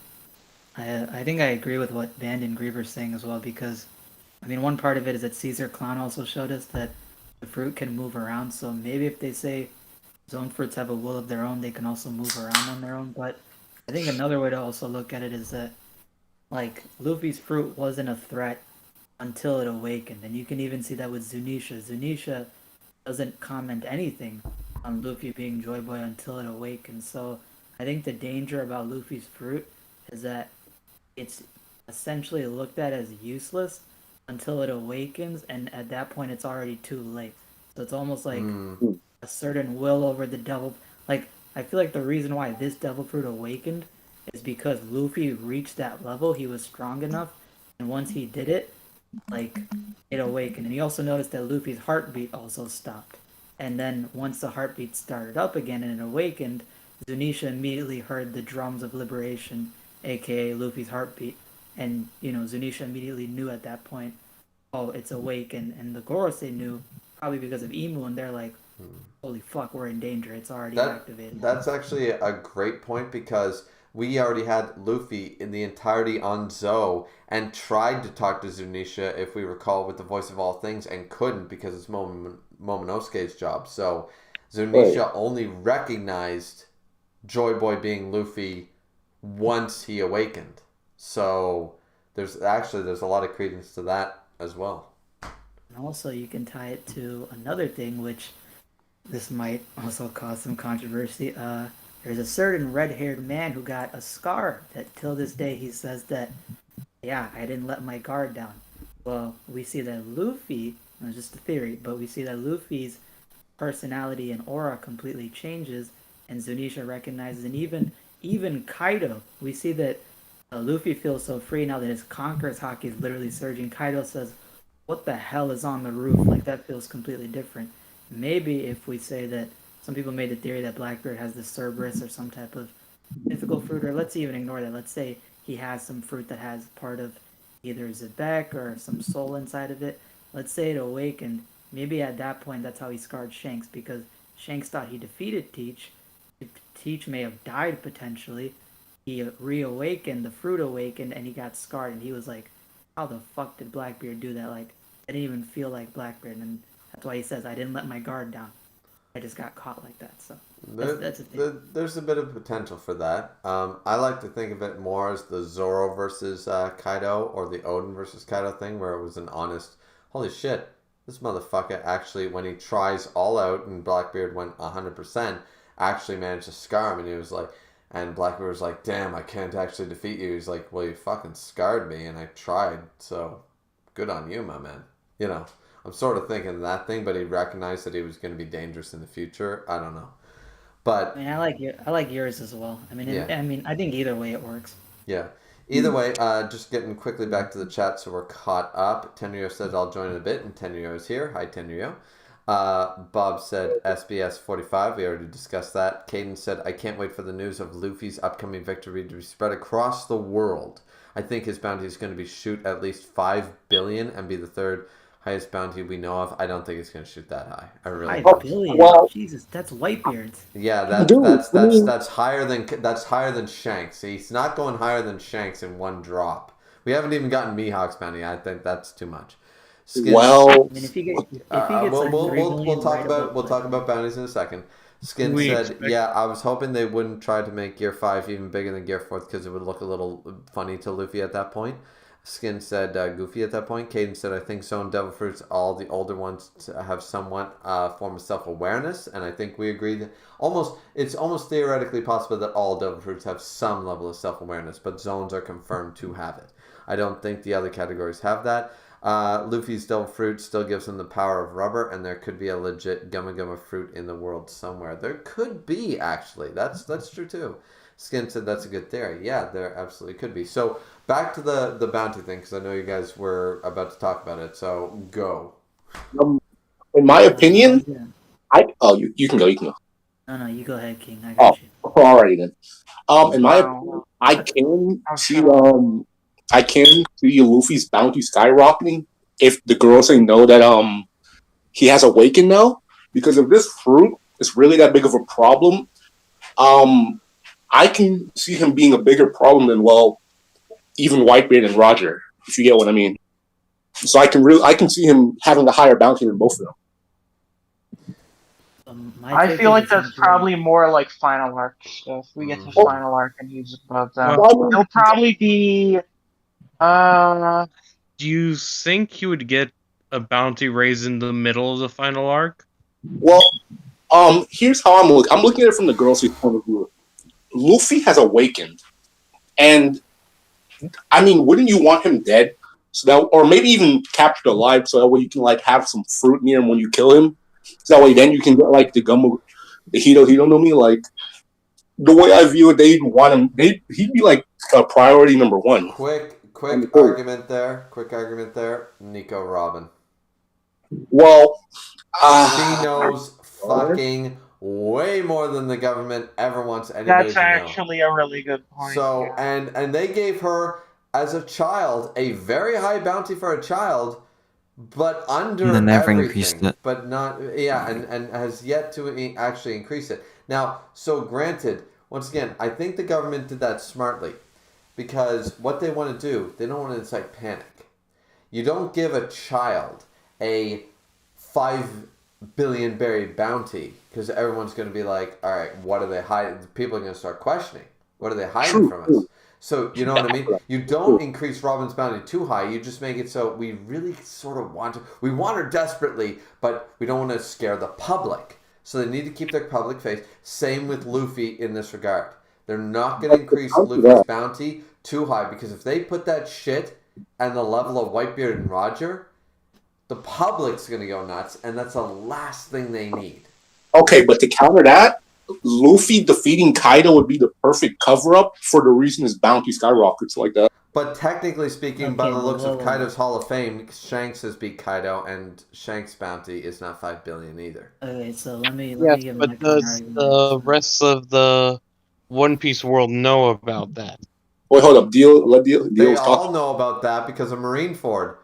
I think I agree with what Band and Griever's saying as well, because I mean one part of it is that Caesar Clown also showed us that the fruit can move around. So maybe if they say zone fruits have a will of their own, they can also move around on their own. But I think another way to also look at it is that like Luffy's fruit wasn't a threat until it awakened, and you can even see that with Zunisha. Zunisha doesn't comment anything on Luffy being Joy Boy until it awakens. So I think the danger about Luffy's fruit is that it's essentially looked at as useless until it awakens, and at that point it's already too late. So it's almost like a certain will over the devil. Like, I feel like the reason why this devil fruit awakened is because Luffy reached that level. He was strong enough, and once he did it, like, it awakened. And you also noticed that Luffy's heartbeat also stopped. And then once the heartbeat started up again and it awakened, Zunisha immediately heard the drums of liberation, aka Luffy's heartbeat. And, you know, Zunisha immediately knew at that point, oh, it's awake. And the Gorosei knew, probably because of Imu, and they're like, holy fuck, we're in danger. It's already activated. That's actually a great point, because we already had Luffy in the entirety on Zou and tried to talk to Zunisha, if we recall, with the voice of all things, and couldn't because it's Momonosuke's job. So Zunisha only recognized Joy Boy being Luffy once he awakened. So there's a lot of credence to that as well. And also, you can tie it to another thing, which this might also cause some controversy. There's a certain red-haired man who got a scar that till this day he says that, yeah, I didn't let my guard down. Well, we see that Luffy, it's just a theory, but we see that Luffy's personality and aura completely changes, and Zunisha recognizes, and even Kaido, we see that Luffy feels so free now that his Conqueror's Haki is literally surging. Kaido says, what the hell is on the roof? Like, that feels completely different. Maybe if we say that some people made the theory that Blackbeard has the Cerberus or some type of mythical fruit, or let's even ignore that. Let's say he has some fruit that has part of either Zebek or some soul inside of it. Let's say it awakened. Maybe at that point that's how he scarred Shanks, because Shanks thought he defeated Teach. Teach may have died potentially. He reawakened, the fruit awakened, and he got scarred, and he was like, how the fuck did Blackbeard do that? Like, I didn't even feel like Blackbeard, and that's why he says, I didn't let my guard down. I just got caught like that, so that's a thing. There's a bit of potential for that. I like to think of it more as the Zoro versus Kaido, or the Odin versus Kaido thing, where it was an honest, holy shit, this motherfucker actually, when he tries all out and Blackbeard went 100%, actually managed to scar him, and he was like, and Blackbeard was like, damn, I can't actually defeat you. He's like, well, you fucking scarred me, and I tried, so good on you, my man. You know, I'm sort of thinking that thing, but he recognized that he was going to be dangerous in the future. I don't know. But I mean, I like yours as well. I mean, Yeah. I think either way it works. yeah. Either way, just getting quickly back to the chat so we're caught up. Tenryo says I'll join in a bit, and Tenryo is here. Hi, Tenryo. Bob said SBS 45. We already discussed that. Caden said, I can't wait for the news of Luffy's upcoming victory to be spread across the world. I think his bounty is going to be shoot at least 5 billion and be the third highest bounty we know of. I don't think it's going to shoot that high. I really $5 don't. billion. Well- Jesus, that's Whitebeard's. Yeah, Dude, that's higher than Shanks. He's not going higher than Shanks in one drop. We haven't even gotten Mihawk's bounty. I think that's too much. Well, I mean, if he gets like 3 we'll billion, talk right about above we'll talk Black about bounties in a second. Skin We said, expect- "Yeah, I was hoping they wouldn't try to make Gear 5 even bigger than Gear 4 because it would look a little funny to Luffy at that point." Skin said, "Goofy at that point." Caden said, "I think so in Devil Fruits, all the older ones have somewhat form of self-awareness," and I think we agree that it's almost theoretically possible that all Devil Fruits have some level of self-awareness, but zones are confirmed to have it. I don't think the other categories have that. Luffy's Devil Fruit still gives him the power of rubber, and there could be a legit Gumma Gumma fruit in the world somewhere. There could be, actually. That's true, too. Skin said that's a good theory. Yeah, there absolutely could be. So, back to the bounty thing, because I know you guys were about to talk about it. So, go. in my opinion, Yeah. you can go. You can go. No, you go ahead, King. I got you. Alrighty then. In my Wow. opinion, I can Oh, see sure. I can see Luffy's bounty skyrocketing if the girls say no that he has awakened now. Because if this fruit is really that big of a problem, I can see him being a bigger problem than even Whitebeard and Roger, if you get what I mean. So I can see him having a higher bounty than both of them. My I take feel is like that's essentially- probably more like final arc stuff. We get to Mhm. final arc and he's above them. Well, He'll probably be. Do you think he would get a bounty raise in the middle of the final arc? Well, here's how I'm looking at it from the girls' point of view. Luffy has awakened, and I mean, wouldn't you want him dead? So that, or maybe even captured alive, so that way you can like have some fruit near him when you kill him. So that way, then you can get like the Hito no Mi. Like the way I view it, they'd want him. He'd be like priority number one. Quick argument there. Nico Robin. Well, She knows fucking way more than the government ever wants anybody That's to know. actually a really good point. So, yeah. and they gave her, as a child, a very high bounty for a child, but under And they never everything. increased it. But not, yeah, and has yet to actually increase it. Now, so granted, once again, I think the government did that smartly, because what they want to do, they don't want to incite panic. You don't give a child a 5 billion buried bounty, because everyone's going to be like, all right, what are they hiding? People are going to start questioning. What are they hiding from us? So, you know what I mean? You don't increase Robin's bounty too high. You just make it so we really sort of want to. We want her desperately, but we don't want to scare the public. So they need to keep their public face. Same with Luffy in this regard. They're not going to increase Luffy's bounty too high, because if they put that shit and the level of Whitebeard and Roger, the public's going to go nuts, and that's the last thing they need. okay, but to counter that, Luffy defeating Kaido would be the perfect cover-up for the reason his bounty skyrockets like that. But technically speaking, by Okay, the looks of whoa. Kaido's Hall of Fame, Shanks has beat Kaido, and Shanks' bounty is not 5 billion either. Okay, so let me Yes, give my but does counter-argument. the rest of the One Piece world know about that? Wait, hold up. Let They Deal all talk. know about that because of Marineford.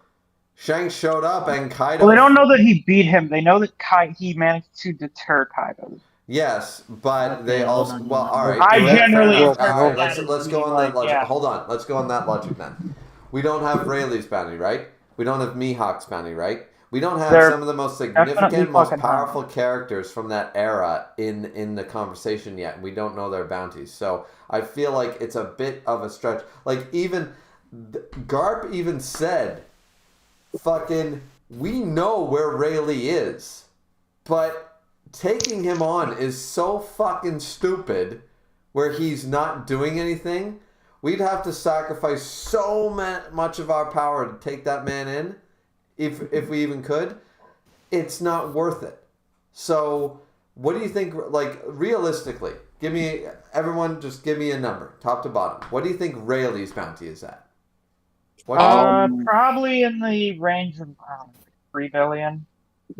Shanks showed up, and Kaido. Well, they don't know that he beat him. They know that he managed to deter Kaido. Yes, but Okay, they hold also. on, Well, hold on. all right. I fair generally enough. interpret All right, that as let's go being on like, that logic. yeah. Hold on, let's go on that logic then. We don't have Rayleigh's bounty, right? We don't have Mihawk's bounty, right? We don't have They're some of the most definitely significant, most fucking powerful characters from that era in the conversation yet. We don't know their bounties, so I feel like it's a bit of a stretch. Like even Garp even said, "Fucking, we know where Rayleigh is, but." Taking him on is so fucking stupid where he's not doing anything. We'd have to sacrifice so much of our power to take that man in, if we even could. It's not worth it. So, what do you think, like, realistically, Everyone, just give me a number, top to bottom. What do you think Rayleigh's bounty is at? What? Probably in the range of 3 billion.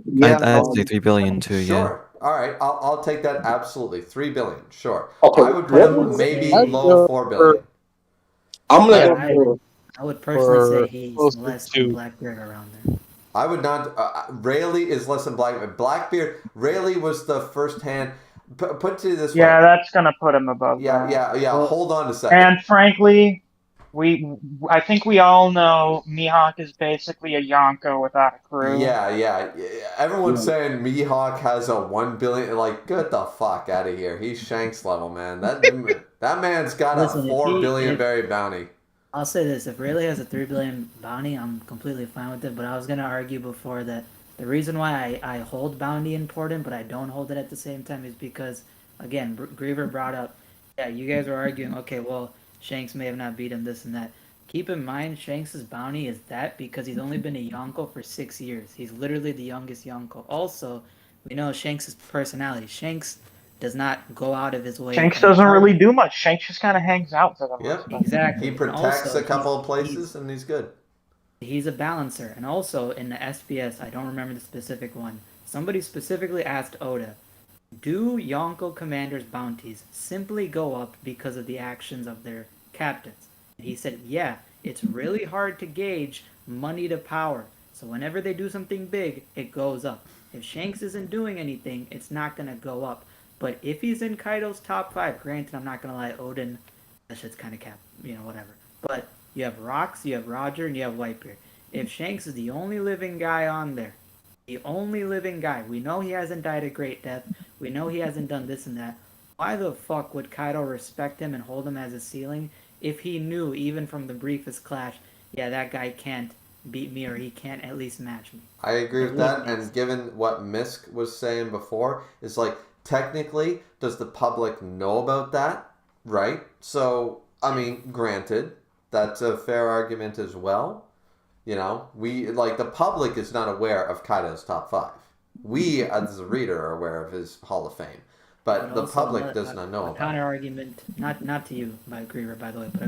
Yeah. I'd say 3 billion too. Yeah. Sure. All right. I'll take that absolutely. 3 billion. Sure. Okay, I would put what him was maybe that low 4 billion. I'm gonna Yeah, go for. I would personally say Or he's closer less to- than Blackbeard around there. I would not. Rayleigh is less than Blackbeard. Blackbeard. Rayleigh was the first hand. Put to this Yeah, way. that's gonna put him above Yeah. that. Well, hold on a second. And frankly, I think we all know Mihawk is basically a Yonko without a crew. Yeah. Everyone's saying Mihawk has a 1 billion. Like, get the fuck out of here. He's Shanks level, man. That man's got Listen, a if 4 billion if- berry bounty. I'll say this: if Rayleigh has a 3 billion bounty, I'm completely fine with it. But I was gonna argue before that the reason why I hold bounty important, but I don't hold it at the same time, is because again, Griever brought up, yeah, you guys were arguing, okay, well, Shanks may have not beat him, this and that. Keep in mind, Shanks' bounty is that because he's only been a Yonko for 6 years. He's literally the youngest Yonko. Also, we know Shanks' personality. Shanks does not go out of his way. Shanks and doesn't argue. really do much. Shanks just kind of hangs out for the most Yep. part. Exactly. He And protects also, a couple of he's- places, and he's good. He's a balancer. And also, in the SPS, I don't remember the specific one, somebody specifically asked Oda, do Yonko commanders' bounties simply go up because of the actions of their captains? And he said, yeah, it's really hard to gauge money to power. So whenever they do something big, it goes up. If Shanks isn't doing anything, it's not going to go up. But if he's in Kaido's top 5, granted, I'm not going to lie, Odin, that shit's kind of whatever. But you have Rox, you have Roger, and you have Whitebeard. If Shanks is the only living guy on there, the only living guy, we know he hasn't died a great death, we know he hasn't done this and that, why the fuck would Kaido respect him and hold him as a ceiling if he knew, even from the briefest clash, yeah, that guy can't beat me or he can't at least match me? I agree with that, and given what Misk was saying before, it's like, technically, does the public know about that? Right? So, I mean, granted, that's a fair argument as well. You know, the public is not aware of Kaido's top 5. We, as a reader, are aware of his Hall of Fame. But the also, public does not know a about counter argument, not to you, by Griever, by the way, but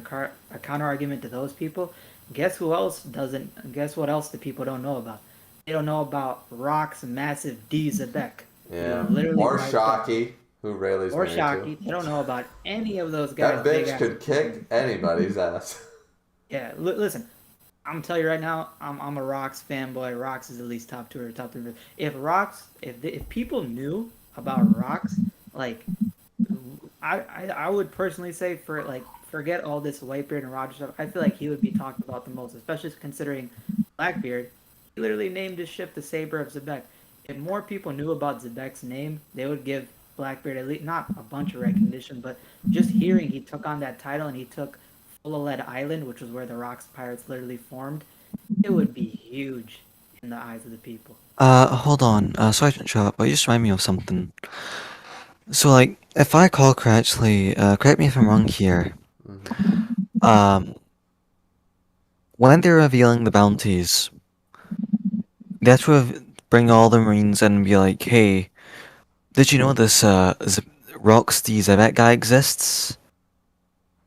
a counter argument to those people. Guess who else doesn't? Guess what else the people don't know about? They don't know about Rock's massive D Zebek. Yeah. Literally Or wiped out- Shocky, who Rayleigh's Or married Shocky. to. They don't know about any of those guys. That big bitch ass- could kick anybody's ass. Yeah, listen. I'm telling you right now, I'm a Rox fanboy. Rox is at least top 2 or top 3. If people knew about Rox, like, I would personally say forget all this Whitebeard and Roger stuff. I feel like he would be talked about the most, especially considering Blackbeard. He literally named his ship the Saber of Zebek. If more people knew about Zebek's name, they would give Blackbeard at least not a bunch of recognition, but just hearing he took on that title and he took Full-Lead Island, which was where the Rocks Pirates literally formed, it would be huge in the eyes of the people. Hold on. Sorry to interrupt, but you just remind me of something. So, like, if I recall correctly, correct me if I'm wrong here. When they're revealing the bounties, they have to bring all the Marines in and be like, hey, did you know this, Roxy Zebek guy exists?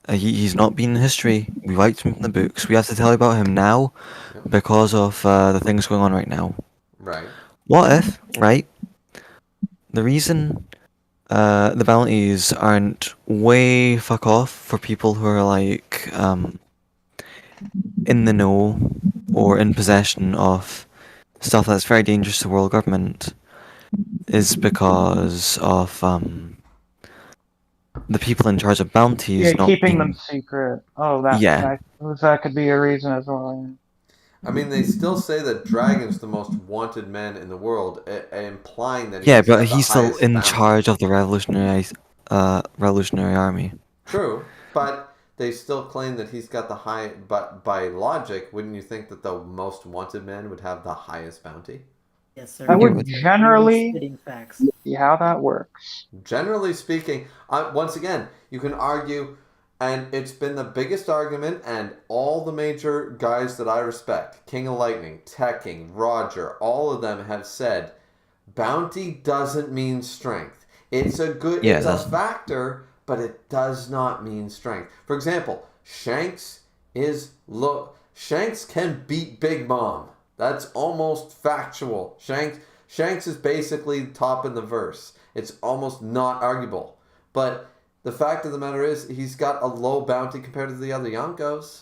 He's not been in history. We wiped him from the books. We have to tell you about him now because of the things going on right now. Right. What if, right, the reason the bounties aren't way fuck off for people who are like in the know or in possession of stuff that's very dangerous to world government is because of the people in charge of bounties Yeah, not keeping being... them secret. Oh, that Yeah. that could be a reason as well. I mean, they still say that Dragon's the most wanted man in the world, implying that Yeah, he's but got the he's still highest in bounty. charge of the Revolutionary Army. True, but they still claim that he's got the high. But by logic, wouldn't you think that the most wanted man would have the highest bounty? Yes, sir. I would You're generally spitting facts. see how that works. Generally speaking, once again, you can argue, and it's been the biggest argument, and all the major guys that I respect, King of Lightning, Tekking, Roger, all of them have said, bounty doesn't mean strength. It's a good, Yeah, it's a that's- factor, but it does not mean strength. For example, Shanks Shanks can beat Big Mom. That's almost factual. Shanks is basically top in the verse. It's almost not arguable. But the fact of the matter is, he's got a low bounty compared to the other Yonkos.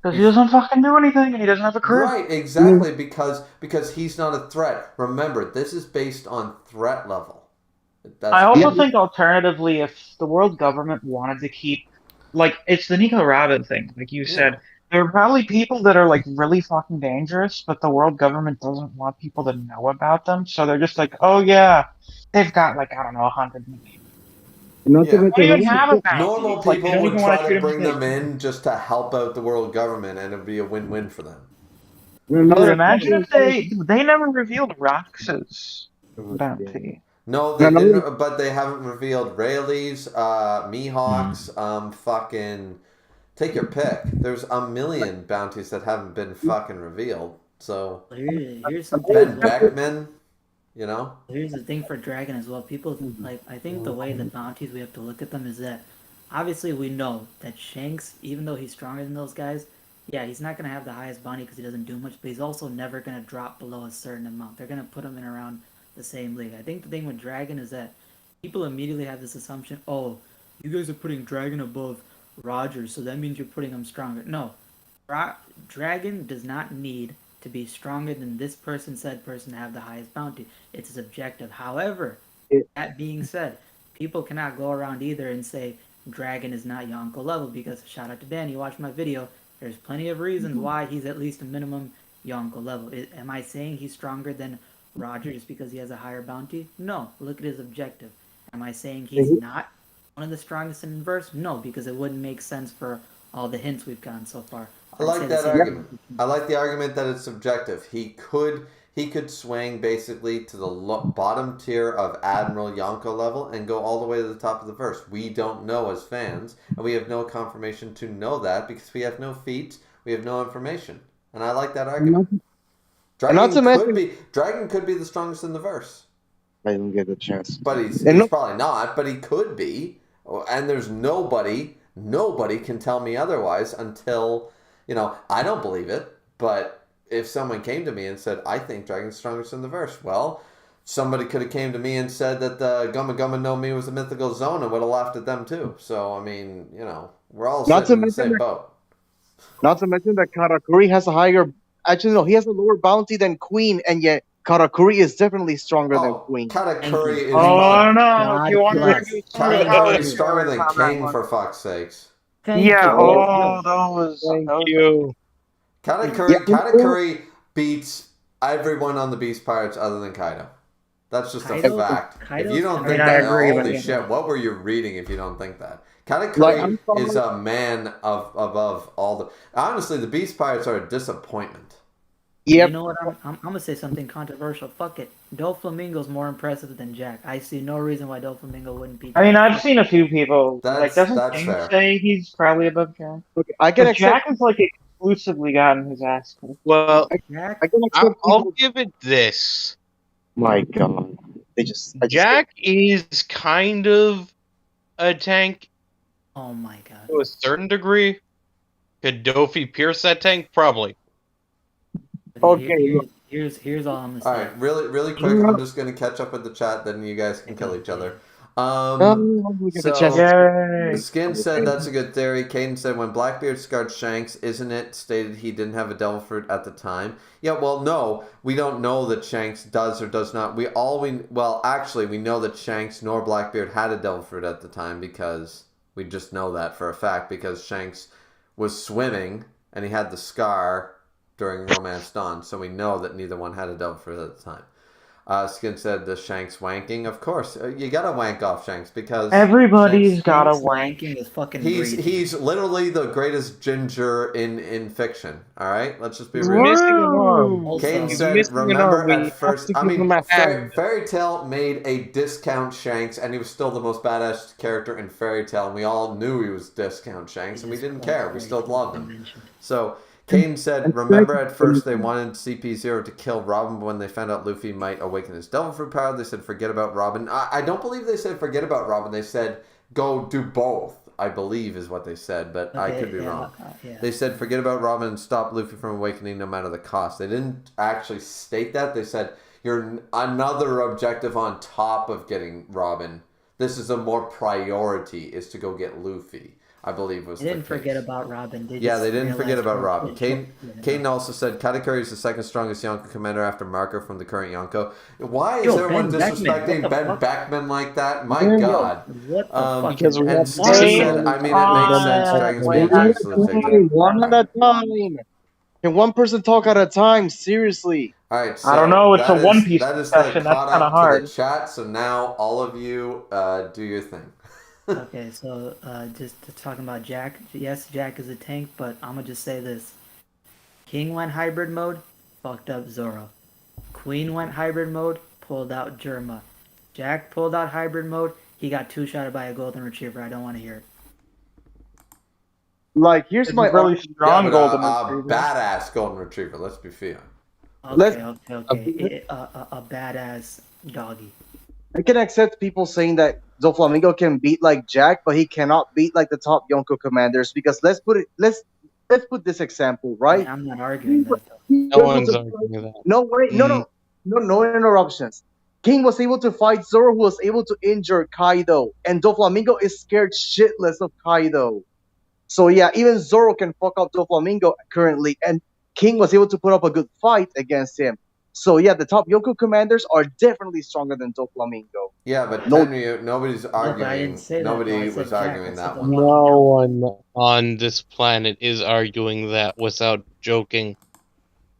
Because he doesn't fucking do anything and he doesn't have a crew. Right, exactly, because he's not a threat. Remember, this is based on threat level. I also think alternatively, if the world government wanted to keep, like, it's the Nico Rabbit thing, like you said, there are probably people that are like really fucking dangerous, but the world government doesn't want people to know about them, so they're just like, oh yeah, they've got like, I don't know, 100 million. Not to Yeah. They don't even mention, have a bounty. Normal It's like they people don't would even want try to treat to them as bring them slaves. in just to help out the world government, and it'd be a win-win for them. Dude, imagine if they never revealed Rox's bounty. No, they didn't, but they haven't revealed Rayleigh's, Mihawk's, fucking... Take your pick. There's a million bounties that haven't been fucking revealed, so... Here's something. Ben Beckman, you know? Here's the thing for Dragon as well. People, like, I think the way the bounties, we have to look at them is that, obviously we know that Shanks, even though he's stronger than those guys, yeah, he's not going to have the highest bounty because he doesn't do much, but he's also never going to drop below a certain amount. They're going to put him in around the same league. I think the thing with Dragon is that people immediately have this assumption, oh, you guys are putting Dragon above Rogers, so that means you're putting him stronger. No, Dragon does not need to be stronger than this person, said person, to have the highest bounty. It's subjective. However, that being said, people cannot go around either and say Dragon is not Yonko level, because, shout out to Dan, you watched my video, there's plenty of reasons why he's at least a minimum Yonko level. Am I saying he's stronger than Roger just because he has a higher bounty? No, look at his objective. Am I saying he's not one of the strongest in verse? No, because it wouldn't make sense for all the hints we've gotten so far. I like that argument. I like the argument that it's subjective. He could swing basically to the bottom tier of Admiral Yonko level and go all the way to the top of the verse. We don't know as fans, and we have no confirmation to know that because we have no feats, we have no information. And I like that argument. Dragon could be the strongest in the verse. I didn't get the chance. But he's probably not, but he could be. And there's nobody can tell me otherwise until, I don't believe it, but if someone came to me and said, I think Dragon's strongest in the verse, well, somebody could have came to me and said that the Gumma Gumma no Mi was a mythical zone and would have laughed at them too. So, I mean, we're all sitting in the same boat. Not to mention that Karakuri has a higher... Actually, no, he has a lower bounty than Queen, and yet Karakuri is definitely stronger than Queen. Katakuri is... Oh, no, if you want to argue... Katakuri is stronger than King, for fuck's sakes. Yeah, that was... Thank you. Katakuri beats everyone on the Beast Pirates other than Kaido. That's just a fact. If you don't think that, holy shit, what were you reading if you don't think that? Katakuri is a man above all the... Honestly, the Beast Pirates are a disappointment. Yep. You know what? I'm going to say something controversial. Fuck it. Doflamingo's more impressive than Jack. I see no reason why Doflamingo wouldn't be... I mean, I've seen a few people. Doesn't King fair. say he's probably above Jack? Okay, I can accept... Jack has, exclusively gotten his ass kicked. Well, I'll give it this. My God. Jack is kind of a tank. Oh my God. To a certain degree. Could Dofi pierce that tank? Probably. Okay. Here's all I'm gonna say. All right, really quick. I'm just gonna catch up with the chat. Then you guys can kill each other. Skin said that's a good theory. Caden said when Blackbeard scarred Shanks, isn't it stated he didn't have a devil fruit at the time? Yeah, well, no, we don't know that Shanks does or does not. We know that Shanks nor Blackbeard had a devil fruit at the time because we just know that for a fact because Shanks was swimming and he had the scar during Romance Dawn, so we know that neither one had a devil fruit at the time. Skin said the Shanks wanking. Of course, you gotta wank off Shanks because everybody's gotta wanking is fucking. He's literally the greatest ginger in fiction. All right, let's just be real. Kane said, "Remember at first, I mean, Fairy Tail made a discount Shanks, and he was still the most badass character in Fairy Tail, and we all knew he was discount Shanks, and we didn't care. We still loved him. So." Kane said, remember at first they wanted CP0 to kill Robin, but when they found out Luffy might awaken his devil fruit power, they said forget about Robin. I don't believe they said forget about Robin. They said go do both, I believe is what they said, but I could be wrong. Yeah. They said forget about Robin and stop Luffy from awakening no matter the cost. They didn't actually state that. They said you're another objective on top of getting Robin. This is a more priority, is to go get Luffy, I believe was They the didn't case. forget about Robin. They Didn't forget about Robin. Kane Kane also said Katakuri is the second strongest Yonko commander after Marco from the current Yonko. Why is everyone disrespecting Ben Beckman like that? My God. What the fuck? Because we And have Stu said, I mean, it makes sense. Dragon's Wait, Maid takes the figure. One at a time. Can one person talk at a time? Seriously. All right, so I don't know. It's a that One is- Piece that is discussion. That's caught kind of up to hard. the chat. So now all of you do your thing. Okay, so just talking about Jack. Yes, Jack is a tank, but I'm gonna just say this: King went hybrid mode, fucked up Zoro. Queen went hybrid mode, pulled out Germa. Jack pulled out hybrid mode. He got two-shotted by a golden retriever. I don't want to hear it. Like, here's It's my a really strong but golden a retriever. badass golden retriever. Let's be fair. Let's- Okay. A badass doggy. I can accept people saying that Doflamingo can beat like Jack, but he cannot beat like the top Yonko commanders because let's put this example, right? I'm not arguing that though. No one's arguing that. No, wait, no interruptions. King was able to fight Zoro, who was able to injure Kaido, and Doflamingo is scared shitless of Kaido. So yeah, even Zoro can fuck up Doflamingo currently, and King was able to put up a good fight against him. So yeah, the top Yonko commanders are definitely stronger than Doflamingo. Yeah, but No- Tenryu, nobody's but I arguing. didn't say that, Nobody though. I said was Jack. arguing I said that the one. one. No one on this planet is arguing that without joking.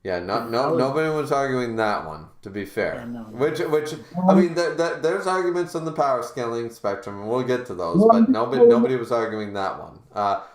Yeah, I was- nobody was arguing that one. To be fair, Yeah, no. which I mean, there's arguments on the power scaling spectrum, and we'll get to those. But nobody was arguing that one.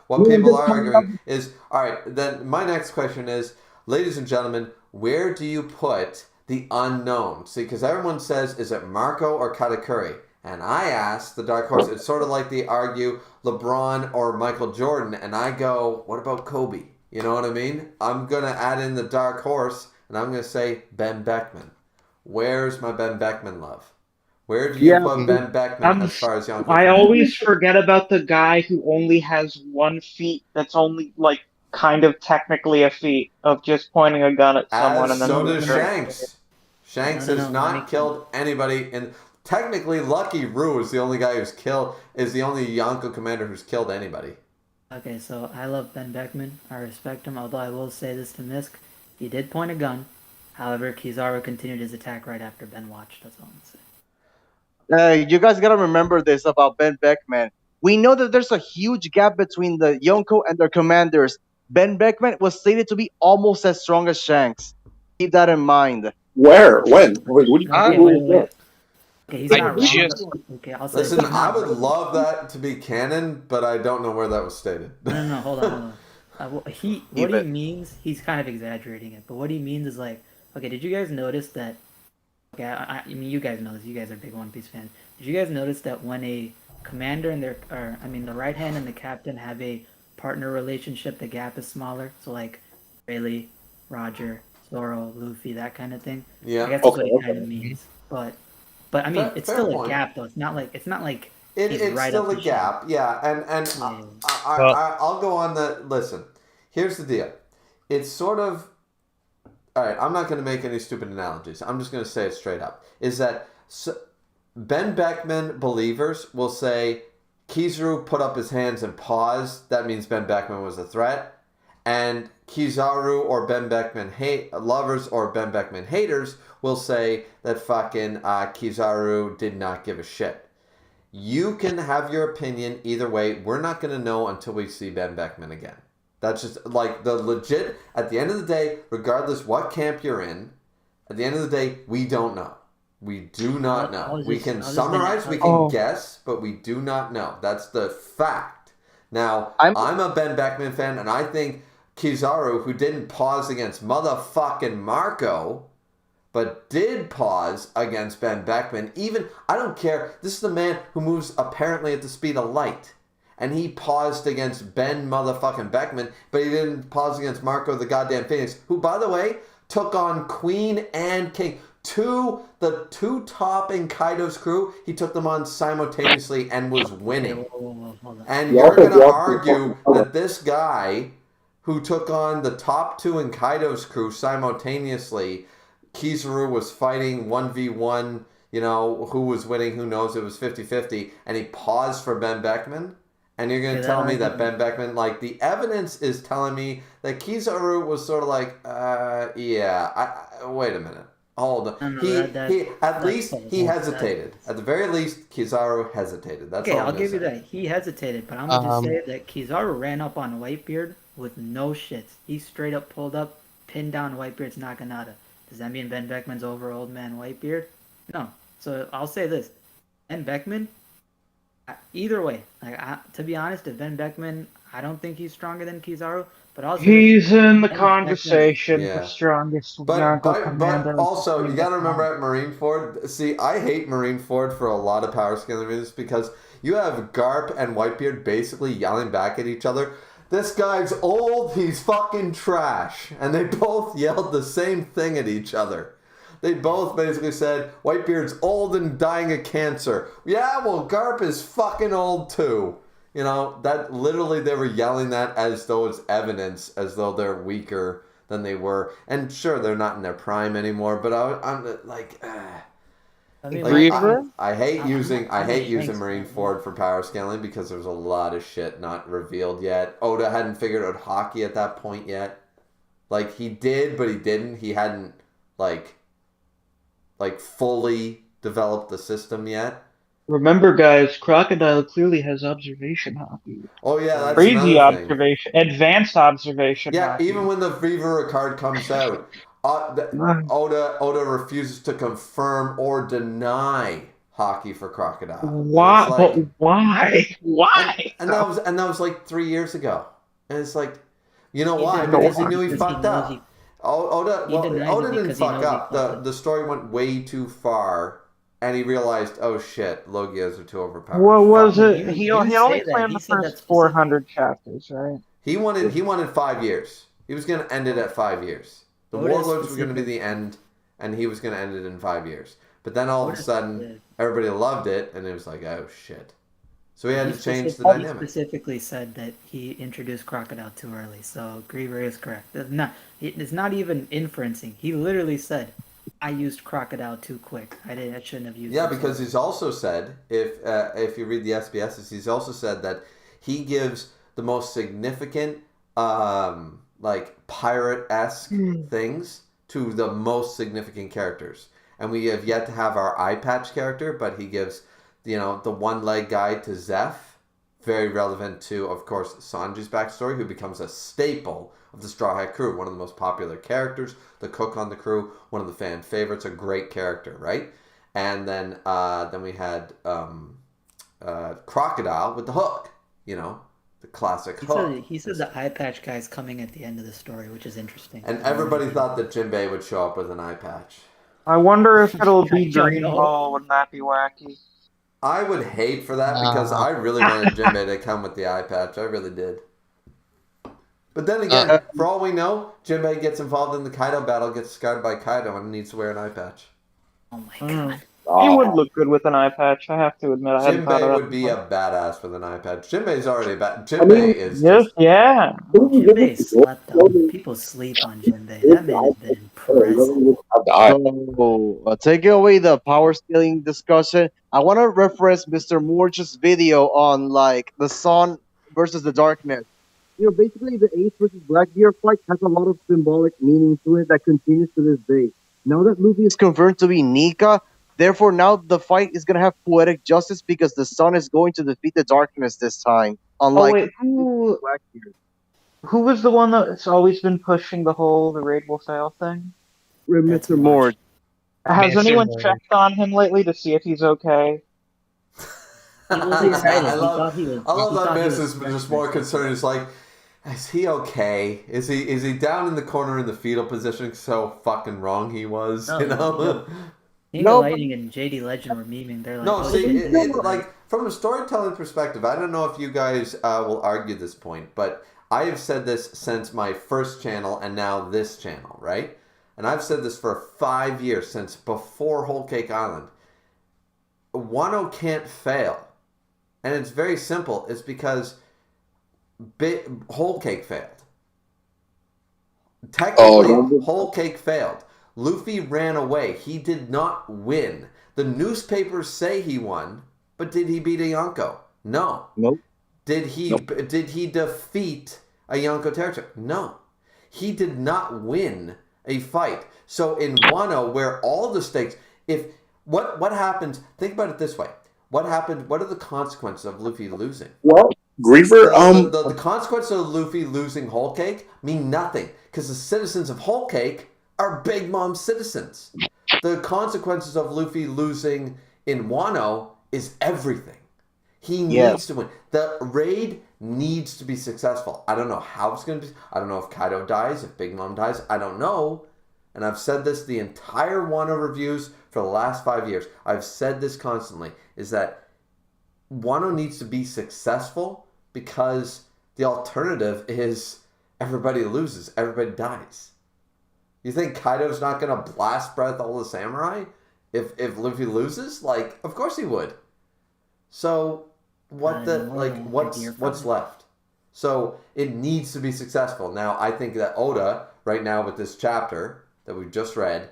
What people are arguing is, all right. Then my next question is, ladies and gentlemen, where do you put the unknown? See, because everyone says, is it Marco or Katakuri? And I ask the dark horse. It's sort of like they argue LeBron or Michael Jordan, and I go, what about Kobe? You know what I mean? I'm going to add in the dark horse, and I'm going to say Ben Beckman. Where's my Ben Beckman love? Where do you put Ben Beckman as far as young? I always forget about the guy who only has one feat that's only, like, kind of technically a feat of just pointing a gun at someone and then... So does Shanks. Shanks No, has not killed anybody, and technically Lucky Roo is the only guy who's is the only Yonko commander who's killed anybody. Okay, so I love Ben Beckman. I respect him, although I will say this to Misk. He did point a gun. However, Kizaru continued his attack right after Ben watched. That's all I'm saying. You guys gotta remember this about Ben Beckman. We know that there's a huge gap between the Yonko and their commanders. Ben Beckman was stated to be almost as strong as Shanks. Keep that in mind. Where? When? Wait, what do you Okay, okay, he's I not wrong. just- Okay, I'll say Listen, he's I not would wrong. love that to be canon, but I don't know where that was stated. No, hold on. What he means, he's kind of exaggerating it, but what he means is like, okay, did you guys notice that? Okay, I mean, you guys know this. You guys are big One Piece fans. Did you guys notice that when a commander and the right hand and the captain have a partner relationship, the gap is smaller? So like, Rayleigh, Roger, Zoro, Luffy, that kind of thing. I Yeah, guess that's what Okay, he kind of means. But I mean, it's Fair still point. a gap though. It's not like it's he's right still up a the gap. Yeah, and Yeah. I'll go on the listen. Here's the deal. It's sort of all right. I'm not going to make any stupid analogies. I'm just going to say it straight up. Is that Ben Beckman believers will say Kizaru put up his hands and paused. That means Ben Beckman was a threat. And Kizaru or Ben Beckman lovers or Ben Beckman haters will say that fucking Kizaru did not give a shit. You can have your opinion either way. We're not going to know until we see Ben Beckman again. That's just like the legit, at the end of the day, regardless what camp you're in, at the end of the day, we don't know. We do not know. We can summarize, we can guess, but we do not know. That's the fact. Now, I'm a Ben Beckman fan, and I think Kizaru, who didn't pause against motherfucking Marco, but did pause against Ben Beckman. Even, I don't care, this is the man who moves apparently at the speed of light. and he paused against Ben motherfucking Beckman, but he didn't pause against Marco the goddamn Phoenix, who, by the way, took on Queen and King. The two top in Kaido's crew, he took them on simultaneously and was winning. Hold on. And you're going to argue that this guy who took on the top two in Kaido's crew simultaneously, Kizaru was fighting 1v1, who was winning, who knows, it was 50-50, and he paused for Ben Beckman? And you're going to tell me that Ben Beckman, like, the evidence is telling me that Kizaru was sort of like, wait a minute. Hold on. He hesitated. At the very least, Kizaru hesitated. That's all I'll give you that. He hesitated, but I'm going to just say that Kizaru ran up on Whitebeard with no shits. He straight up pulled up, pinned down Whitebeard's Nakanata. Does that mean Ben Beckman's over old man Whitebeard? No. So I'll say this. Ben Beckman, either way, to be honest, if Ben Beckman, I don't think he's stronger than Kizaru, but also he's in the conversation for strongest but also, you got to remember at Marineford, see, I hate Marineford for a lot of power scaling reasons because you have Garp and Whitebeard basically yelling back at each other. This guy's old, he's fucking trash. And they both yelled the same thing at each other. They both basically said, Whitebeard's old and dying of cancer. Yeah, well, Garp is fucking old too. That literally they were yelling that as though it's evidence, as though they're weaker than they were. And sure, they're not in their prime anymore, but I'm like, Griever? I hate using Marineford for power scaling because there's a lot of shit not revealed yet. Oda hadn't figured out hockey at that point yet. Like, he did, but he didn't. He hadn't, like fully developed the system yet. Remember, guys, Crocodile clearly has observation hockey. Oh yeah, that's crazy observation, advanced observation. Yeah, hockey. even when the Griever card comes out, Oda refuses to confirm or deny hockey for Crocodile. Why? But why? Why? And that was like 3 years ago. And it's like, why? Because he knew he fucked up. Oda didn't fuck up. The story went way too far. And he realized, oh shit, Logias are too overpowered. What was it? He only planned the first 400 chapters, right? He wanted 5 years. He was going to end it at 5 years. The Warlords were going to be the end, and he was going to end it in 5 years. But then all of a sudden, everybody loved it, and it was like, oh shit. So he had to change the dynamic. He specifically said that he introduced Crocodile too early, so Griever is correct. It's not even inferencing. He literally said, I used Crocodile too quick. I shouldn't have used it. Yeah, because he's also said, if you read the SBSs, he's also said that he gives the most significant, pirate-esque things to the most significant characters. And we have yet to have our eye patch character, but he gives, the one-leg guy to Zeph. Very relevant to, of course, Sanji's backstory, who becomes a staple of the Straw Hat crew. One of the most popular characters, the cook on the crew, one of the fan favorites, a great character, right? And then we had Crocodile with the hook, the classic hook. He said the eye patch guy's coming at the end of the story, which is interesting. And everybody thought that Jinbei would show up with an eye patch. I wonder if it'll be Green Ball. Wouldn't that be wacky? I would hate for that because I really wanted Jinbei to come with the eye patch. I really did. But then again, for all we know, Jinbei gets involved in the Kaido battle, gets scarred by Kaido, and needs to wear an eye patch. Oh my god. He would look good with an eye patch, I have to admit. Jinbei would be a badass with an eye patch. Jinbei's already a bad. Jinbei is just... Yeah. Jinbei slept on. People sleep on Jinbei. That man has been impressive. So, taking away the power scaling discussion, I want to reference Mr. Morge's video on, the sun versus the darkness. Basically the Ace versus Blackbeard fight has a lot of symbolic meaning to it that continues to this day. Now that Luffy is confirmed to be Nika, therefore now the fight is going to have poetic justice because the sun is going to defeat the darkness this time. Unlike Blackbeard. Who was the one that's always been pushing the raid will fail thing? Mr. Morge. Has anyone checked on him lately to see if he's okay? He was excited. I love that Miz is just more concerned. It's like, is he okay? Is he down in the corner in the fetal position? So fucking wrong he was, No, King No, of but- Lightning and JD Legend were memeing. They're like, No, oh see, shit, like from a storytelling perspective, I don't know if you guys will argue this point, but I have said this since my first channel and now this channel, right? And I've said this for 5 years, since before Whole Cake Island. Wano can't fail, and it's very simple. It's because Whole Cake failed. Technically, Whole Cake failed. Luffy ran away. He did not win. The newspapers say he won, but did he beat a Yonko? No. Nope. Did he defeat a Yonko territory? No. He did not win a fight. So in Wano, where all the stakes, if what happens? Think about it this way: what happened? What are the consequences of Luffy losing? Well, Griever, The consequences of Luffy losing Whole Cake mean nothing, because the citizens of Whole Cake are Big Mom citizens. The consequences of Luffy losing in Wano is everything. He needs to win. The raid needs to be successful. I don't know how it's going to be. I don't know if Kaido dies, if Big Mom dies. I don't know. And I've said this the entire Wano reviews for the last 5 years. I've said this constantly, is that Wano needs to be successful, because the alternative is everybody loses, everybody dies. You think Kaido's not going to blast breath all the samurai if Luffy loses? Like, of course he would. So what's left? So it needs to be successful. Now I think that Oda, right now with this chapter that we just read,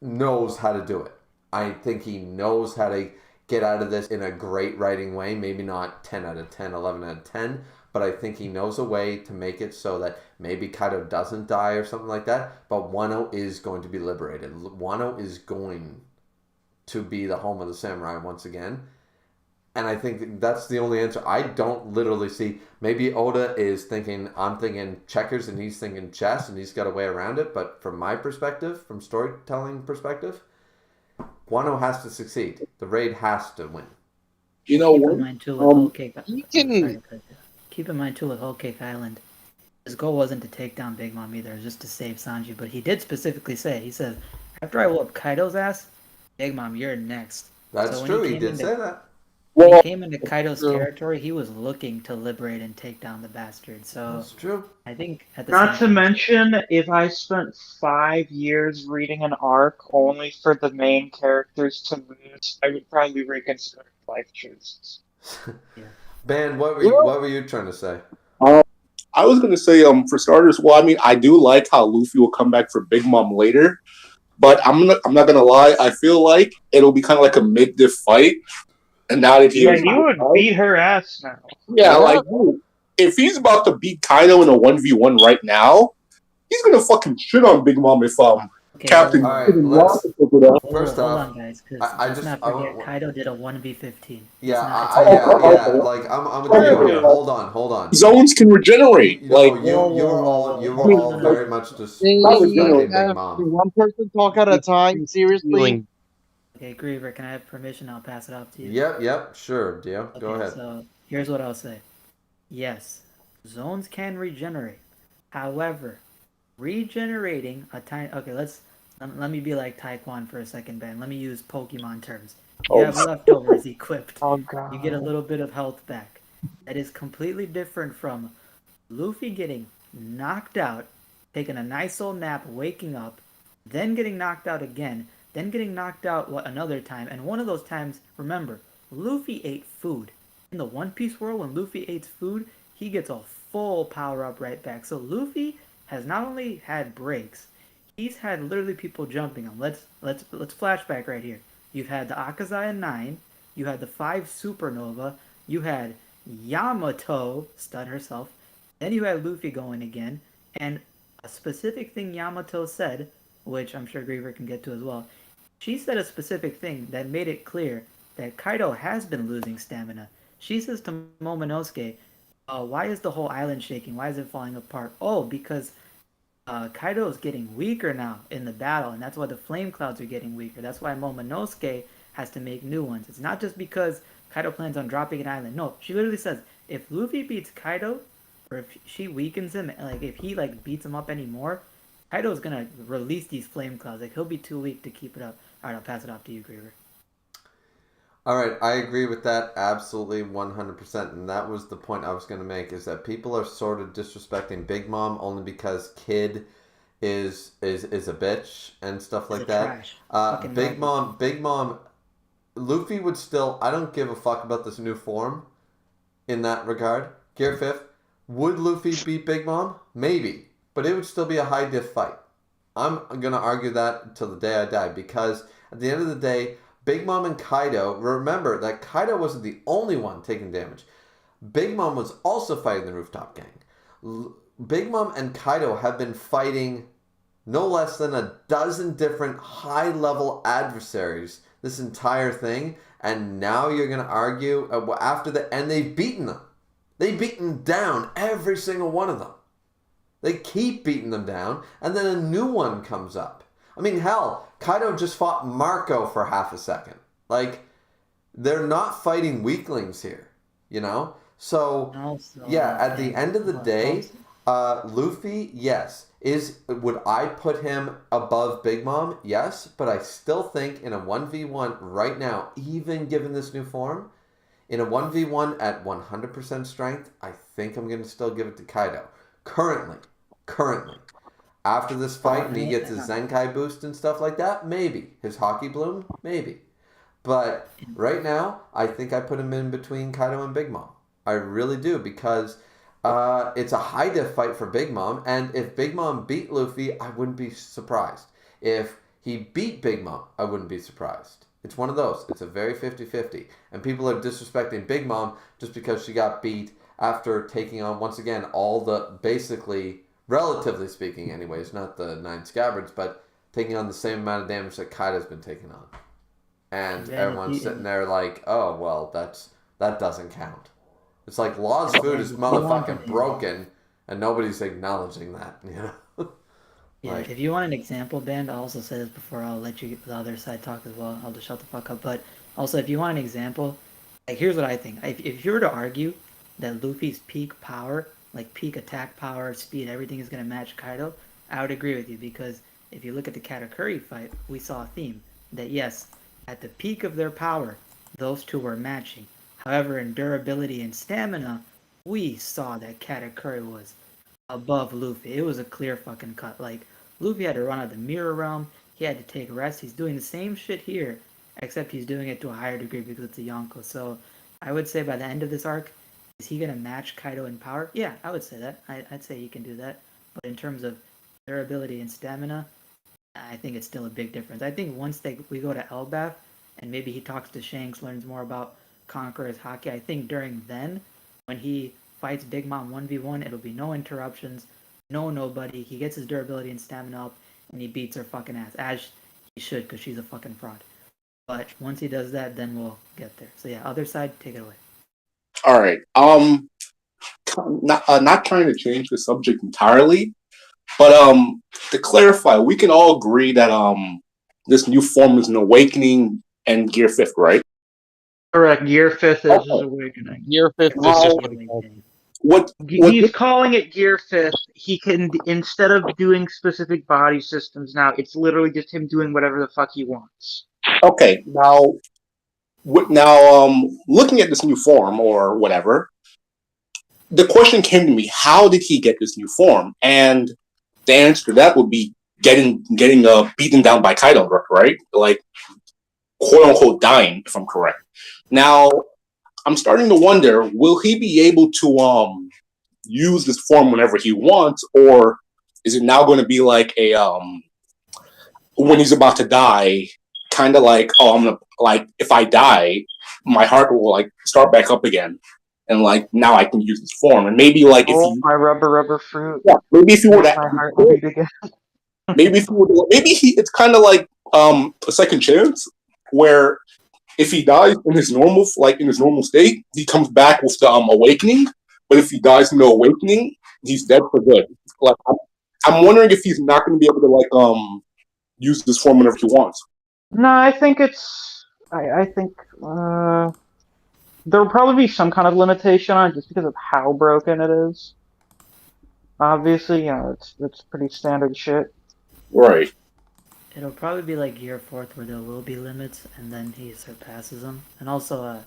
knows how to do it. I think he knows how to get out of this in a great writing way. Maybe not 10 out of 10, 11 out of 10, but I think he knows a way to make it so that maybe Kaido doesn't die or something like that, but Wano is going to be liberated. Wano is going to be the home of the samurai once again. And I think that's the only answer. I don't literally see. Maybe Oda is thinking, I'm thinking checkers and he's thinking chess and he's got a way around it. But from my perspective, from storytelling perspective, Wano has to succeed. The raid has to win. You know keep what? in mind too with Whole Cake. you can- Keep in mind too with Whole Cake Island. His goal wasn't to take down Big Mom either. It was just to save Sanji. But he did specifically say, he said, after I whoop Kaido's ass, Big Mom, you're next. That's So when true. he He came did into- say that. When Well, he came into Kaido's true. territory, he was looking to liberate and take down the bastard. So That's true. I think at the Not to same time, mention, if I spent 5 years reading an arc only for the main characters to lose, I would probably reconsider life choices. Ben, what were you trying to say? I was gonna say, for starters, well, I mean, I do like how Luffy will come back for Big Mom later, but I'm not gonna lie. I feel like it'll be kind of like a mid-diff fight, and now that Yeah, he would beat her ass now. yeah, like dude, if he's about to beat Kaido in a 1v1 right now, he's gonna fucking shit on Big Mom if okay, Captain. All right, let's- First hold off, on, guys, because I let's just- not I forget want- Kaido did a 1v15. Yeah, It's yeah. Like I'm with you. Yeah. Hold on. Zones can regenerate. You like know, you were all very much disrespecting Big Mom. One person talk at a time. Seriously. feeling Okay, Griever, can I have permission? I'll pass it off to you. Yep, sure, Dio. Go ahead. So here's what I'll say. Yes, zones can regenerate. However, regenerating a tiny. Okay, let me be like Taekwon for a second, Ben. Let me use Pokemon terms. You have leftovers equipped. Oh god. You get a little bit of health back. That is completely different from Luffy getting knocked out, taking a nice old nap, waking up, then getting knocked out again, then getting knocked out another time, and one of those times, remember, Luffy ate food. In the One Piece world, when Luffy eats food, he gets a full power up right back. So Luffy has not only had breaks, he's had literally people jumping him. Let's flashback right here. You've had the Akazaya 9, you had the 5 Supernova, you had Yamato stun herself, then you had Luffy going again, and a specific thing Yamato said, which I'm sure Griever can get to as well, she said a specific thing that made it clear that Kaido has been losing stamina. She says to Momonosuke, why is the whole island shaking? Why is it falling apart? Oh, because Kaido is getting weaker now in the battle, and that's why the flame clouds are getting weaker. That's why Momonosuke has to make new ones. It's not just because Kaido plans on dropping an island. No, she literally says, if Luffy beats Kaido, or if she weakens him, like if he beats him up anymore, Kaido's gonna release these flame clouds. Like he'll be too weak to keep it up. All right, I'll pass it off to you, Griever. All right, I agree with that absolutely 100%, and that was the point I was going to make, is that people are sort of disrespecting Big Mom only because Kid is a bitch and stuff He's like a that. trash. Fucking Big Mom, Luffy would still, I don't give a fuck about this new form in that regard. Gear 5th, would Luffy beat Big Mom? Maybe, but it would still be a high diff fight. I'm going to argue that until the day I die, because at the end of the day, Big Mom and Kaido, remember that Kaido wasn't the only one taking damage. Big Mom was also fighting the Rooftop Gang. Big Mom and Kaido have been fighting no less than a dozen different high-level adversaries this entire thing, and now you're going to argue after the... And they've beaten them. They've beaten down every single one of them. They keep beating them down, and then a new one comes up. I mean, hell, Kaido just fought Marco for half a second. Like, they're not fighting weaklings here, you know? So, Also, yeah, at the end of the day, Luffy, yes. Would I put him above Big Mom? Yes, but I still think in a 1v1 right now, even given this new form, in a 1v1 at 100% strength, I think I'm going to still give it to Kaido. Currently. After this fight and he gets his Zenkai boost and stuff like that, maybe. His Hockey Bloom, maybe. But right now, I think I put him in between Kaido and Big Mom. I really do, because it's a high diff fight for Big Mom, and if Big Mom beat Luffy, I wouldn't be surprised. If he beat Big Mom, I wouldn't be surprised. It's one of those. It's a very 50-50. And people are disrespecting Big Mom just because she got beat after taking on, once again, all the, basically, relatively speaking anyways, not the 9 scabbards, but taking on the same amount of damage that Kaido's been taking on. And everyone's sitting there like, oh, well, that doesn't count. It's like Law's food is motherfucking broken, and nobody's acknowledging that, you know? Yeah, Like, if you want an example, Ben, I'll also say this before I'll let you the other side talk as well. I'll just shut the fuck up. But also, if you want an example, like, here's what I think. If you were to argue that Luffy's peak power, like peak attack power, speed, everything is going to match Kaido, I would agree with you, because if you look at the Katakuri fight, we saw a theme that, yes, at the peak of their power, those two were matching. However, in durability and stamina, we saw that Katakuri was above Luffy. It was a clear fucking cut. Like, Luffy had to run out of the mirror realm. He had to take rest. He's doing the same shit here, except he's doing it to a higher degree because it's a Yonko. So I would say by the end of this arc, is he going to match Kaido in power? Yeah, I would say that. I'd say he can do that. But in terms of durability and stamina, I think it's still a big difference. I think once we go to Elbaf, and maybe he talks to Shanks, learns more about Conqueror's Haki, I think during then, when he fights Big Mom 1v1, it'll be no interruptions, nobody. He gets his durability and stamina up, and he beats her fucking ass, as he should, because she's a fucking fraud. But once he does that, then we'll get there. So yeah, other side, take it away. All right. Not trying to change the subject entirely, but to clarify, we can all agree that this new form is an awakening and Gear 5th, right? Correct. Gear 5th is his awakening. Gear 5th is just what he called. He's calling it Gear 5th. He can, instead of doing specific body systems now, it's literally just him doing whatever the fuck he wants. Okay, now looking at this new form or whatever, the question came to me: how did he get this new form? And the answer to that would be getting beaten down by Kaido, right? Like, quote unquote dying, if I'm correct. Now, I'm starting to wonder: will he be able to use this form whenever he wants, or is it now going to be like a when he's about to die, kind of like, oh, I'm gonna, like, if I die, my heart will like start back up again, and like now I can use this form, and maybe like my rubber fruit. Yeah, maybe if you were to, my heart will beat again. maybe if you were to, it's kind of like a second chance, where if he dies in his normal state, he comes back with the awakening. But if he dies in the awakening, he's dead for good. Like, I'm wondering if he's not going to be able to like use this form whenever he wants. No, I think it's. I think there will probably be some kind of limitation on it just because of how broken it is. Obviously, it's pretty standard shit. Right. It'll probably be like year fourth where there will be limits, and then he surpasses them. And also,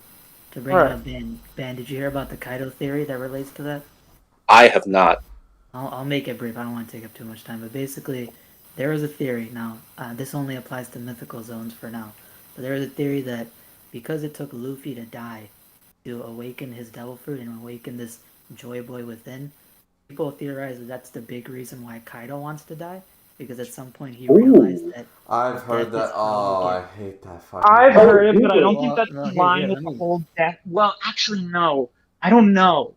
to bring it Right. up, Ben, did you hear about the Kaido theory that relates to that? I have not. I'll make it brief. I don't want to take up too much time, but basically, there is a theory. Now, this only applies to mythical zones for now, but there is a theory that because it took Luffy to die to awaken his devil fruit and awaken this joy boy within, people theorize that that's the big reason why Kaido wants to die, because at some point he realized Ooh. that I've heard death is that. how you Oh, I get. hate that fucking. I've theory. heard it, but I don't think Well, that's well, in line here, with let the me. whole death. Well, actually, no. I don't know.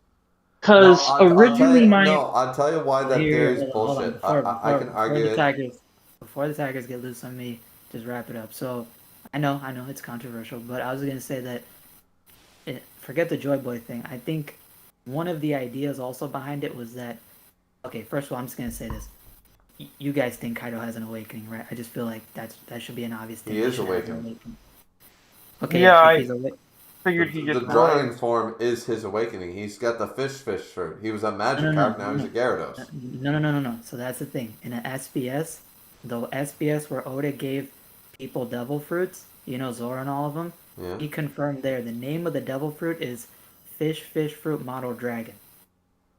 No, Because I'll tell originally you. my. No, I'll tell you why Well, that here, theory is hold on. bullshit. Before I before can before argue the it. Tigers, before the Tigers get loose on me, just wrap it up. So, I know it's controversial, but I was gonna say that forget the Joy Boy thing. I think one of the ideas also behind it was that okay. First of all, I'm just gonna say this. You guys think Kaido has an awakening, right? I just feel like that should be an obvious thing. He is should have an awakened. awakening. Okay, Yeah, yeah, if I he's awake. figured he The just dragon was. form is his awakening. He's got the fish fruit. He was a No, magic no, carp. no, Now no, he's a Gyarados. no. So that's the thing. In an SBS, though SBS where Oda gave people devil fruits, Zoro and all of them, Yeah. he confirmed there the name of the devil fruit is fish fruit model dragon.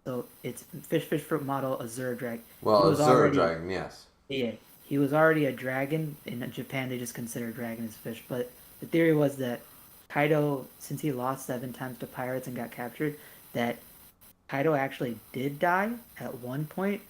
So it's fish fruit model Azure dragon. He Well, was Azure already dragon. Yes. yeah, he was already a dragon. In Japan, they just consider a dragon as fish. But the theory was that Kaido, since he lost 7 times to pirates and got captured, that Kaido actually did die at one point,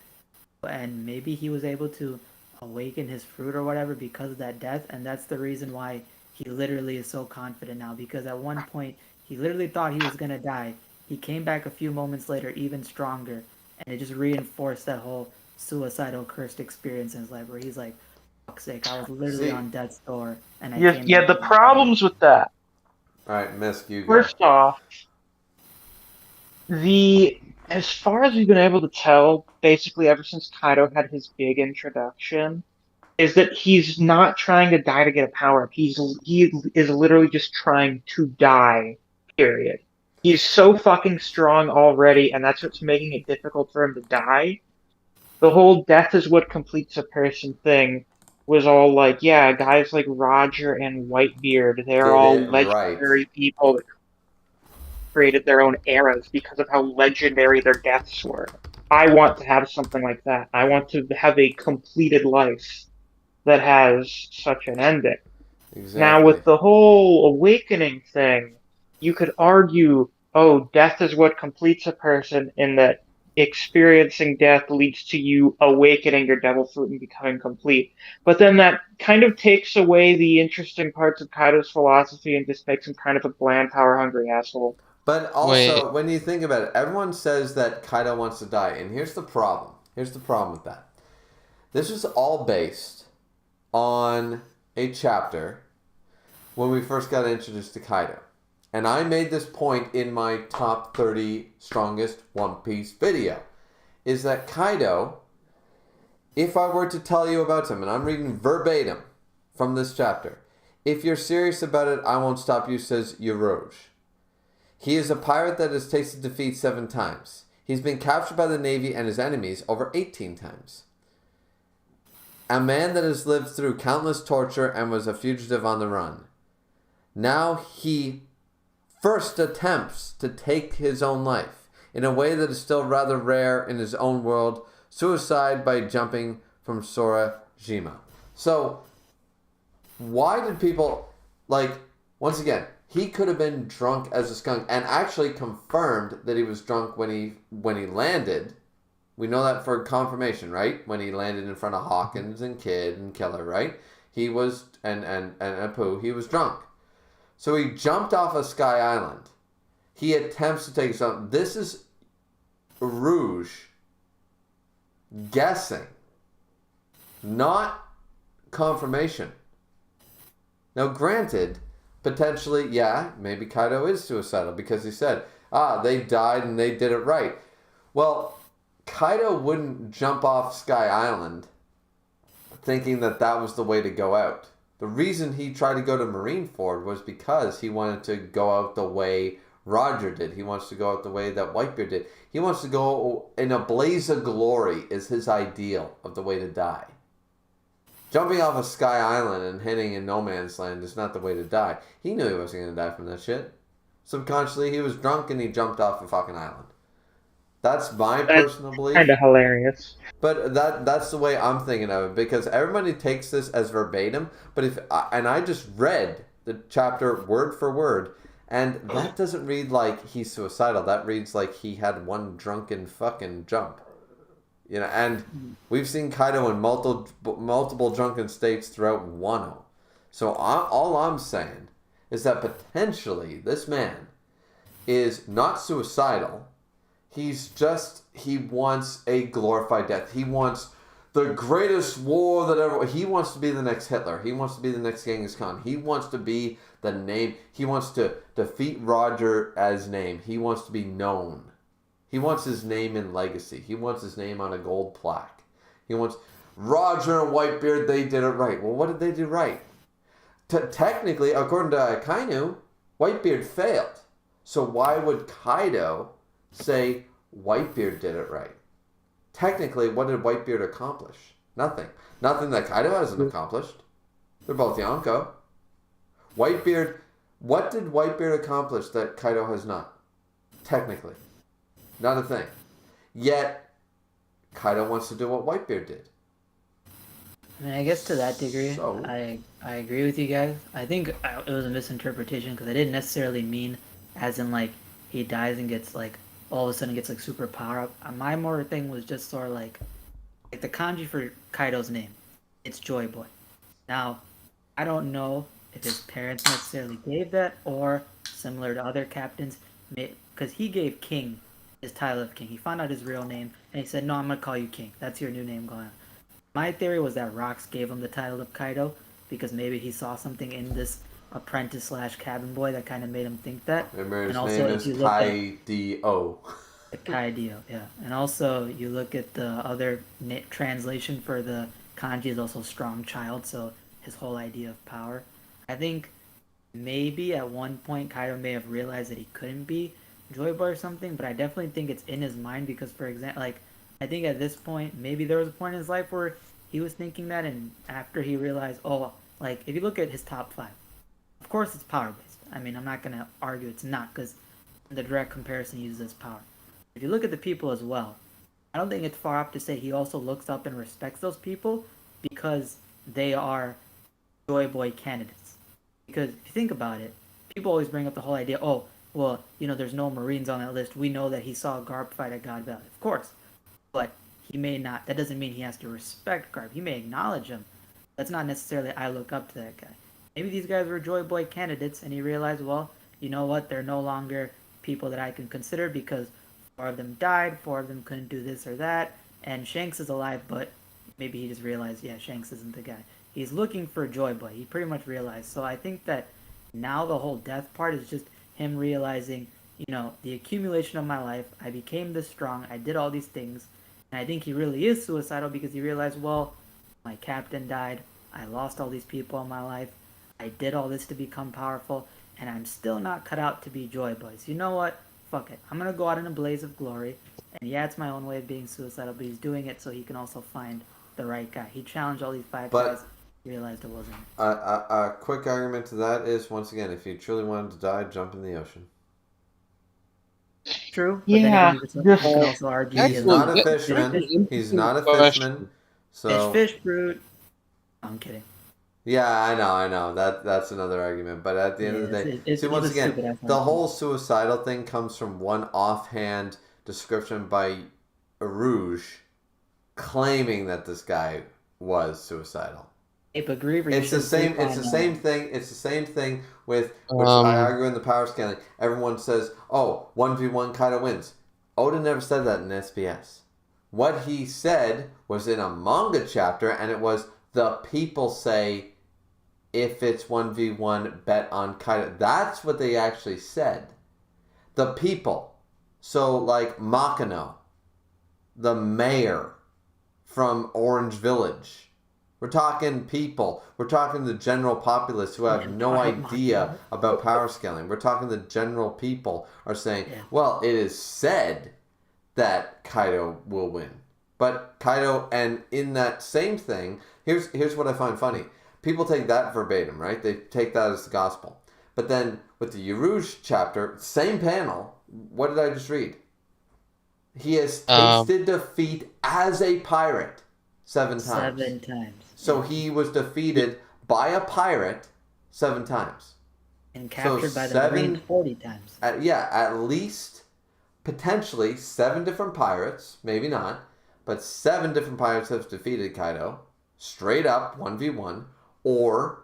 and maybe he was able to awaken his fruit or whatever because of that death, and that's the reason why he literally is so confident now. Because at one point he literally thought he was gonna die. He came back a few moments later, even stronger, and it just reinforced that whole suicidal, cursed experience in his life, where he's like, "Fuck's sake, I was literally See. on death's door, and I Yeah, came yeah. back." The problems with that. All right, Misk, you go. First off, the as far as we've been able to tell, basically ever since Kaido had his big introduction, is that he's not trying to die to get a power up. He is literally just trying to die. Period. He's so fucking strong already, and that's what's making it difficult for him to die. The whole death is what completes a person thing was all like, yeah, guys like Roger and Whitebeard, they're Did all it right. legendary people that created their own eras because of how legendary their deaths were. I want to have something like that. I want to have a completed life that has such an ending. Now, Exactly. with the whole awakening thing, you could argue, oh, death is what completes a person, in that experiencing death leads to you awakening your devil fruit and becoming complete. But then that kind of takes away the interesting parts of Kaido's philosophy and just makes him kind of a bland, power hungry asshole. But Wait, also, when you think about it, everyone says that Kaido wants to die, and here's the problem. Here's the problem with that. This is all based on a chapter when we first got introduced to Kaido. And I made this point in my top 30 strongest One Piece video. Is that Kaido, if I were to tell you about him, and I'm reading verbatim from this chapter, if you're serious about it, I won't stop you, says Yoruge. He is a pirate that has tasted defeat 7 times. He's been captured by the Navy and his enemies over 18 times. A man that has lived through countless torture and was a fugitive on the run. Now he first attempts to take his own life in a way that is still rather rare in his own world, suicide by jumping from Sorajima. So, why did people, once again, he could have been drunk as a skunk and actually confirmed that he was drunk when he landed. We know that for confirmation, right? When he landed in front of Hawkins and Kid and Killer, right? He was, and Apu, he was drunk. So he jumped off of Sky Island. He attempts to take something. This is Rouge guessing, not confirmation. Now, granted, potentially, yeah, maybe Kaido is suicidal because he said, they died and they did it right. Well, Kaido wouldn't jump off Sky Island thinking that that was the way to go out. The reason he tried to go to Marineford was because he wanted to go out the way Roger did. He wants to go out the way that Whitebeard did. He wants to go in a blaze of glory is his ideal of the way to die. Jumping off a Sky Island and hitting in no man's land is not the way to die. He knew he wasn't going to die from that shit. Subconsciously, he was drunk and he jumped off a fucking island. That's my personal belief. Kind of hilarious. But that's the way I'm thinking of it, because everybody takes this as verbatim. But I just read the chapter word for word, and that doesn't read like he's suicidal. That reads like he had one drunken fucking jump. You know, and we've seen Kaido in multiple drunken states throughout Wano. So all I'm saying is that potentially this man is not suicidal. He wants a glorified death. He wants the greatest war that ever. He wants to be the next Hitler. He wants to be the next Genghis Khan. He wants to be the name. He wants to defeat Roger as name. He wants to be known. He wants his name in legacy. He wants his name on a gold plaque. He wants Roger and Whitebeard. They did it right. Well, what did they do right? Technically, according to Akainu, Whitebeard failed. So why would Kaido say Whitebeard did it right? Technically, what did Whitebeard accomplish? Nothing. Nothing that Kaido hasn't accomplished. They're both Yonko. Whitebeard, what did Whitebeard accomplish that Kaido has not? Technically. Not a thing. Yet, Kaido wants to do what Whitebeard did. I mean, I guess to that degree, So- I agree with you guys. I think it was a misinterpretation because I didn't necessarily mean as in like he dies and gets like all of a sudden gets like super power up. My more thing was just sort of like the kanji for Kaido's name. It's Joy Boy. Now, I don't know if his parents necessarily gave that or similar to other captains, because he gave King his title of King. He found out his real name and he said, "No, I'm gonna call you King. That's your new name going on." My theory was that Rox gave him the title of Kaido because maybe he saw something in this apprentice slash cabin boy that kind of made him think that. Remember, his And also, name if is you look at- Kaido. Kaidio, yeah. And also, you look at the other translation for the kanji is also strong child, so his whole idea of power. I think maybe at one point Kaido may have realized that he couldn't be Joy Boy or something, but I definitely think it's in his mind because, for example, like, I think at this point, maybe there was a point in his life where he was thinking that, and after he realized, oh, like, if you look at his top 5, of course it's power-based. I mean, I'm not going to argue it's not, because the direct comparison uses power. If you look at the people as well, I don't think it's far off to say he also looks up and respects those people because they are Joy Boy candidates. Because if you think about it, people always bring up the whole idea, oh, well, you know, there's no Marines on that list. We know that he saw Garp fight at God Valley. Of course. But he may not, that doesn't mean he has to respect Garp. He may acknowledge him. That's not necessarily I look up to that guy. Maybe these guys were Joy Boy candidates and he realized, well, you know what, they're no longer people that I can consider because 4 of them died, 4 of them couldn't do this or that, and Shanks is alive, but maybe he just realized, yeah, Shanks isn't the guy. He's looking for Joy Boy. He pretty much realized. So I think that now the whole death part is just him realizing, you know, the accumulation of my life, I became this strong, I did all these things, and I think he really is suicidal because he realized, well, my captain died, I lost all these people in my life, I did all this to become powerful, and I'm still not cut out to be Joy Boy. So you know what? Fuck it. I'm gonna go out in a blaze of glory, and yeah, it's my own way of being suicidal, but he's doing it so he can also find the right guy. He challenged all these 5 guys, realized it wasn't. A quick argument to that is, once again, if you truly wanted to die, jump in the ocean. True, but Yeah, then you can also argue He's Actually, not a that- fisherman. He's not a Question. fishman. So fish fruit. I'm kidding. yeah, I know. That's another argument. But at the end of the day, it's see, once a stupid again, ass the argument. whole suicidal thing comes from one offhand description by Rouge claiming that this guy was suicidal. Hey, but Griever, It's the same. It's the same thing. It's the same thing with which Um, I argue in the power scaling. Everyone says, "Oh, 1v1 Kaido wins." Oda never said that in SBS. What he said was in a manga chapter, and it was the people say, "If it's 1v1, bet on Kaido." That's what they actually said. The people. So like Makino, the mayor from Orange Village. We're talking people. We're talking the general populace who have no idea about power scaling. We're talking the general people are saying, well, it is said that Kaido will win. But Kaido, and in that same thing, Here's what I find funny. People take that verbatim, right? They take that as the gospel. But then with the Uruj chapter, same panel, what did I just read? He has tasted defeat as a pirate 7 times. 7 times. So he was defeated by a pirate 7 times. And captured by the 7 Marine 40 times. At least, potentially, 7 different pirates, maybe not, but 7 different pirates have defeated Kaido, straight up, 1v1, or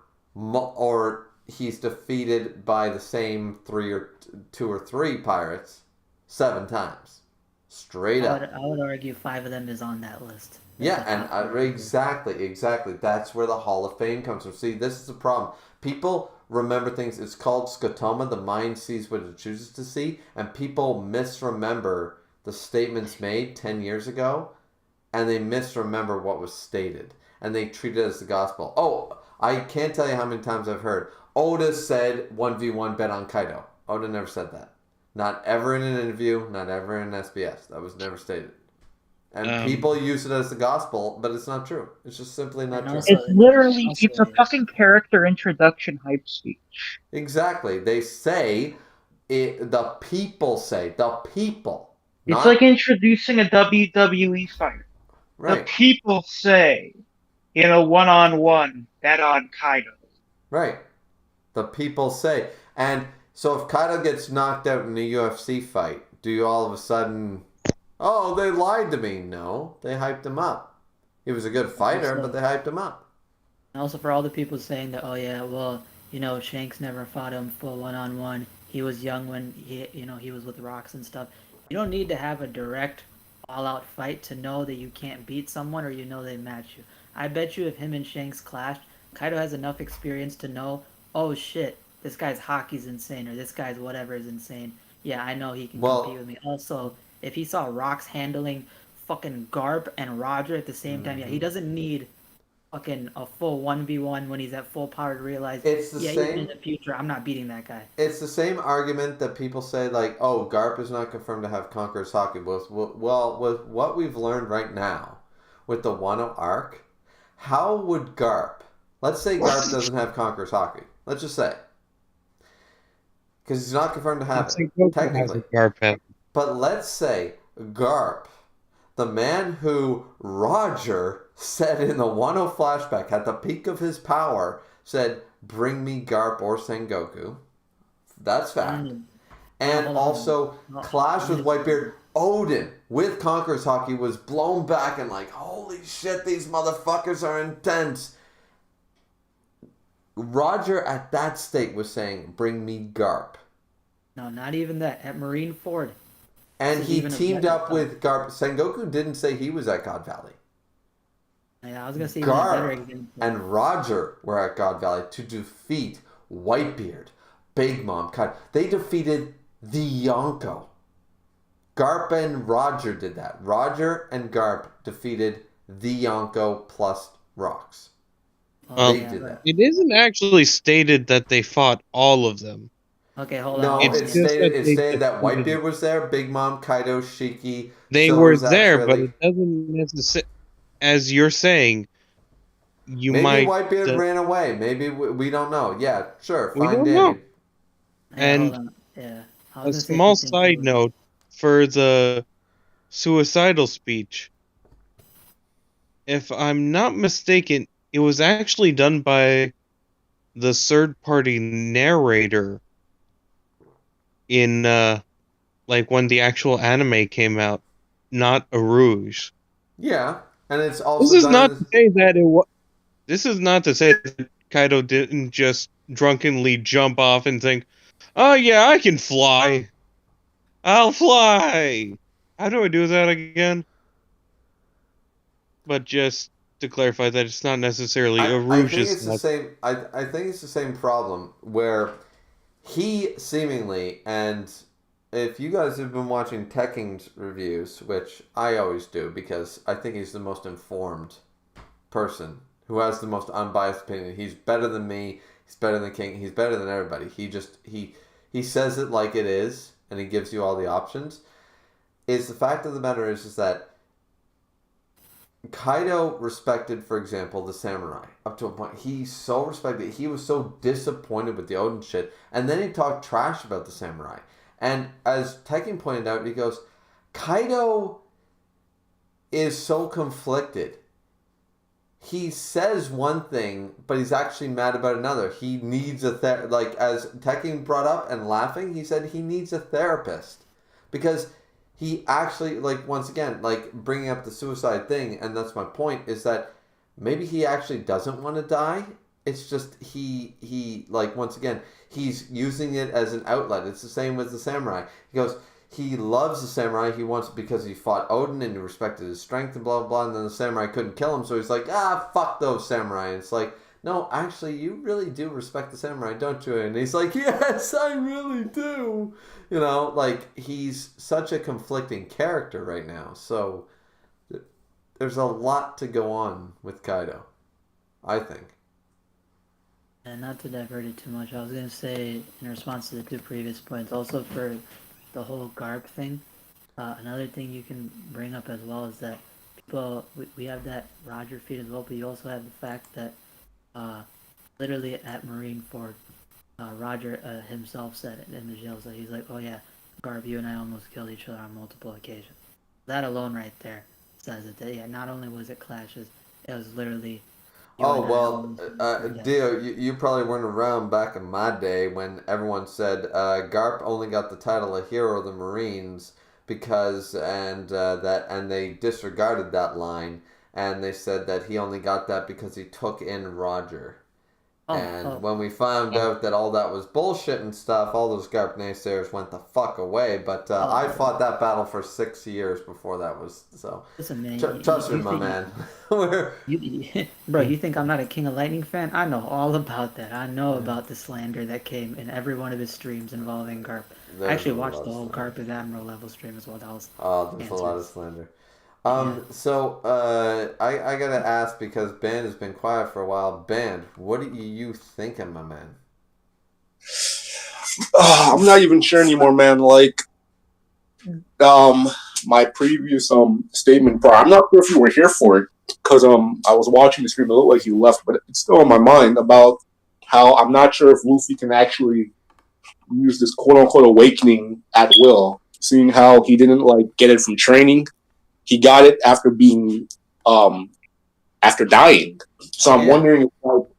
he's defeated by the same 2 or 3 pirates 7 times. Straight up. I would argue 5 of them is on that list. Yeah, and exactly. That's where the Hall of Fame comes from. See, this is the problem. People remember things. It's called scotoma. The mind sees what it chooses to see, and people misremember the statements made 10 years ago, and they misremember what was stated, and they treat it as the gospel. Oh, I can't tell you how many times I've heard Oda said 1v1 bet on Kaido. Oda never said that. Not ever in an interview, not ever in SBS. That was never stated. And people use it as the gospel, but it's not true. It's just simply not true. It's literally, it's a fucking character introduction hype speech. Exactly. They say, the people say, the people. It's like introducing a WWE fighter. Right. The people say, in a one-on-one, bet on Kaido. Right. The people say. And so if Kaido gets knocked out in a UFC fight, do you all of a sudden... Oh, they lied to me. No, they hyped him up. He was a good fighter, but they hyped him up. And also for all the people saying that, oh yeah, well, Shanks never fought him full one-on-one. He was young when he was with Rocks and stuff. You don't need to have a direct, all-out fight to know that you can't beat someone or they match you. I bet you if him and Shanks clashed, Kaido has enough experience to know, oh shit, this guy's hockey's insane or this guy's whatever is insane. Yeah, I know he can compete with me. Also, if he saw Rocks handling fucking Garp and Roger at the same time, yeah, he doesn't need fucking a full 1v1 when he's at full power to realize, even in the future, I'm not beating that guy. It's the same argument that people say, like, oh, Garp is not confirmed to have Conqueror's Haki. Well, with what we've learned right now, with the Wano arc, how would Garp, let's say Garp doesn't have Conqueror's Haki. Let's just say. Because he's not confirmed to have it, technically. But let's say Garp, the man who Roger said in the Wano flashback at the peak of his power, said, bring me Garp or Sengoku. That's fact. And also clash with Whitebeard. Odin with Conqueror's Haki was blown back and like, holy shit, these motherfuckers are intense. Roger at that state was saying, bring me Garp. No, not even that. At Marine Ford. And he teamed up with Garp. Sengoku didn't say he was at God Valley. Yeah, I was going to say Garp and Roger were at God Valley to defeat Whitebeard, Big Mom. They defeated the Yonko. Garp and Roger did that. Roger and Garp defeated the Yonko plus Rocks. They did that. It isn't actually stated that they fought all of them. Okay, hold on. No, it stated that Whitebeard was there, Big Mom, Kaido, Shiki. They were there, but it doesn't necessarily... As you're saying, maybe Whitebeard ran away. Maybe we don't know. Yeah, sure. Fine, Danny. And a small side note for the suicidal speech. If I'm not mistaken, it was actually done by the third-party narrator in when the actual anime came out, not Arouge. Yeah, and it's also This is not to say that Kaido didn't just drunkenly jump off and think, "Oh yeah, I can fly. I'll fly." How do I do that again? But just to clarify that it's not necessarily Arouge's. I think it's the same problem where he seemingly, and if you guys have been watching Tekking's reviews, which I always do because I think he's the most informed person who has the most unbiased opinion. He's better than me. He's better than King. He's better than everybody. He says it like it is, and he gives you all the options. The fact of the matter is that Kaido respected, for example, the samurai up to a point. He so respected. He was so disappointed with the Odin shit, and then he talked trash about the samurai. And as Tekken pointed out, he goes, Kaido is so conflicted. He says one thing, but he's actually mad about another. He needs like as Tekken brought up and laughing, he said he needs a therapist because he actually, like, once again, like bringing up the suicide thing, and that's my point, is that maybe he actually doesn't want to die. It's just he like, once again, he's using it as an outlet. It's the same with the samurai. He goes, he loves the samurai. He wants it because he fought Odin and he respected his strength and blah, blah, blah. And then the samurai couldn't kill him. So he's like, fuck those samurai. And it's like, no, actually, you really do respect the samurai, don't you? And he's like, yes, I really do. You know, like, he's such a conflicting character right now. So there's a lot to go on with Kaido, I think. And not to divert it too much, I was going to say, in response to the two previous points, also for the whole Garp thing, another thing you can bring up as well is that we have that Roger feed as well, but you also have the fact that literally at Marineford, Roger himself said it in the jail, so he's like, oh yeah, Garp, you and I almost killed each other on multiple occasions. That alone right there says it. That, yeah, not only was it clashes, it was literally... Oh, well, Dio, you probably weren't around back in my day when everyone said Garp only got the title of Hero of the Marines because, and they disregarded that line, and they said that he only got that because he took in Roger. When we found out that all that was bullshit and stuff, all those Garp naysayers went the fuck away. But I fought that battle for 6 years before that was so. Listen, man, trust me, my man. Bro, you think I'm not a King of Lightning fan? I know all about that. I know about the slander that came in every one of his streams involving Garp. I actually watched the whole Garp is Admiral level stream as well. That was there's a lot of slander. So I gotta ask because Band has been quiet for a while. Band, what are you thinking, my man? I'm not even sure anymore, man. Like, my previous statement, I'm not sure if you were here for it because I was watching the stream. It looked like you left, but it's still on my mind about how I'm not sure if Luffy can actually use this quote unquote awakening at will, seeing how he didn't like get it from training. He got it after being, after dying. So I'm wondering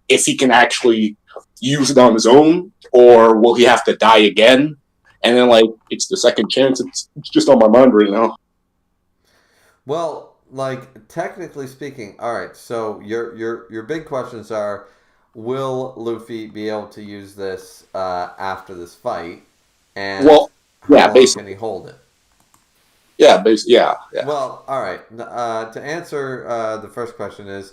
if he can actually use it on his own, or will he have to die again? And then, like, it's the second chance. It's just on my mind right now. Well, like, technically speaking, all right. So your big questions are: will Luffy be able to use this after this fight? And how long can he hold it? Yeah, basically, yeah. Well, all right. To answer the first question is,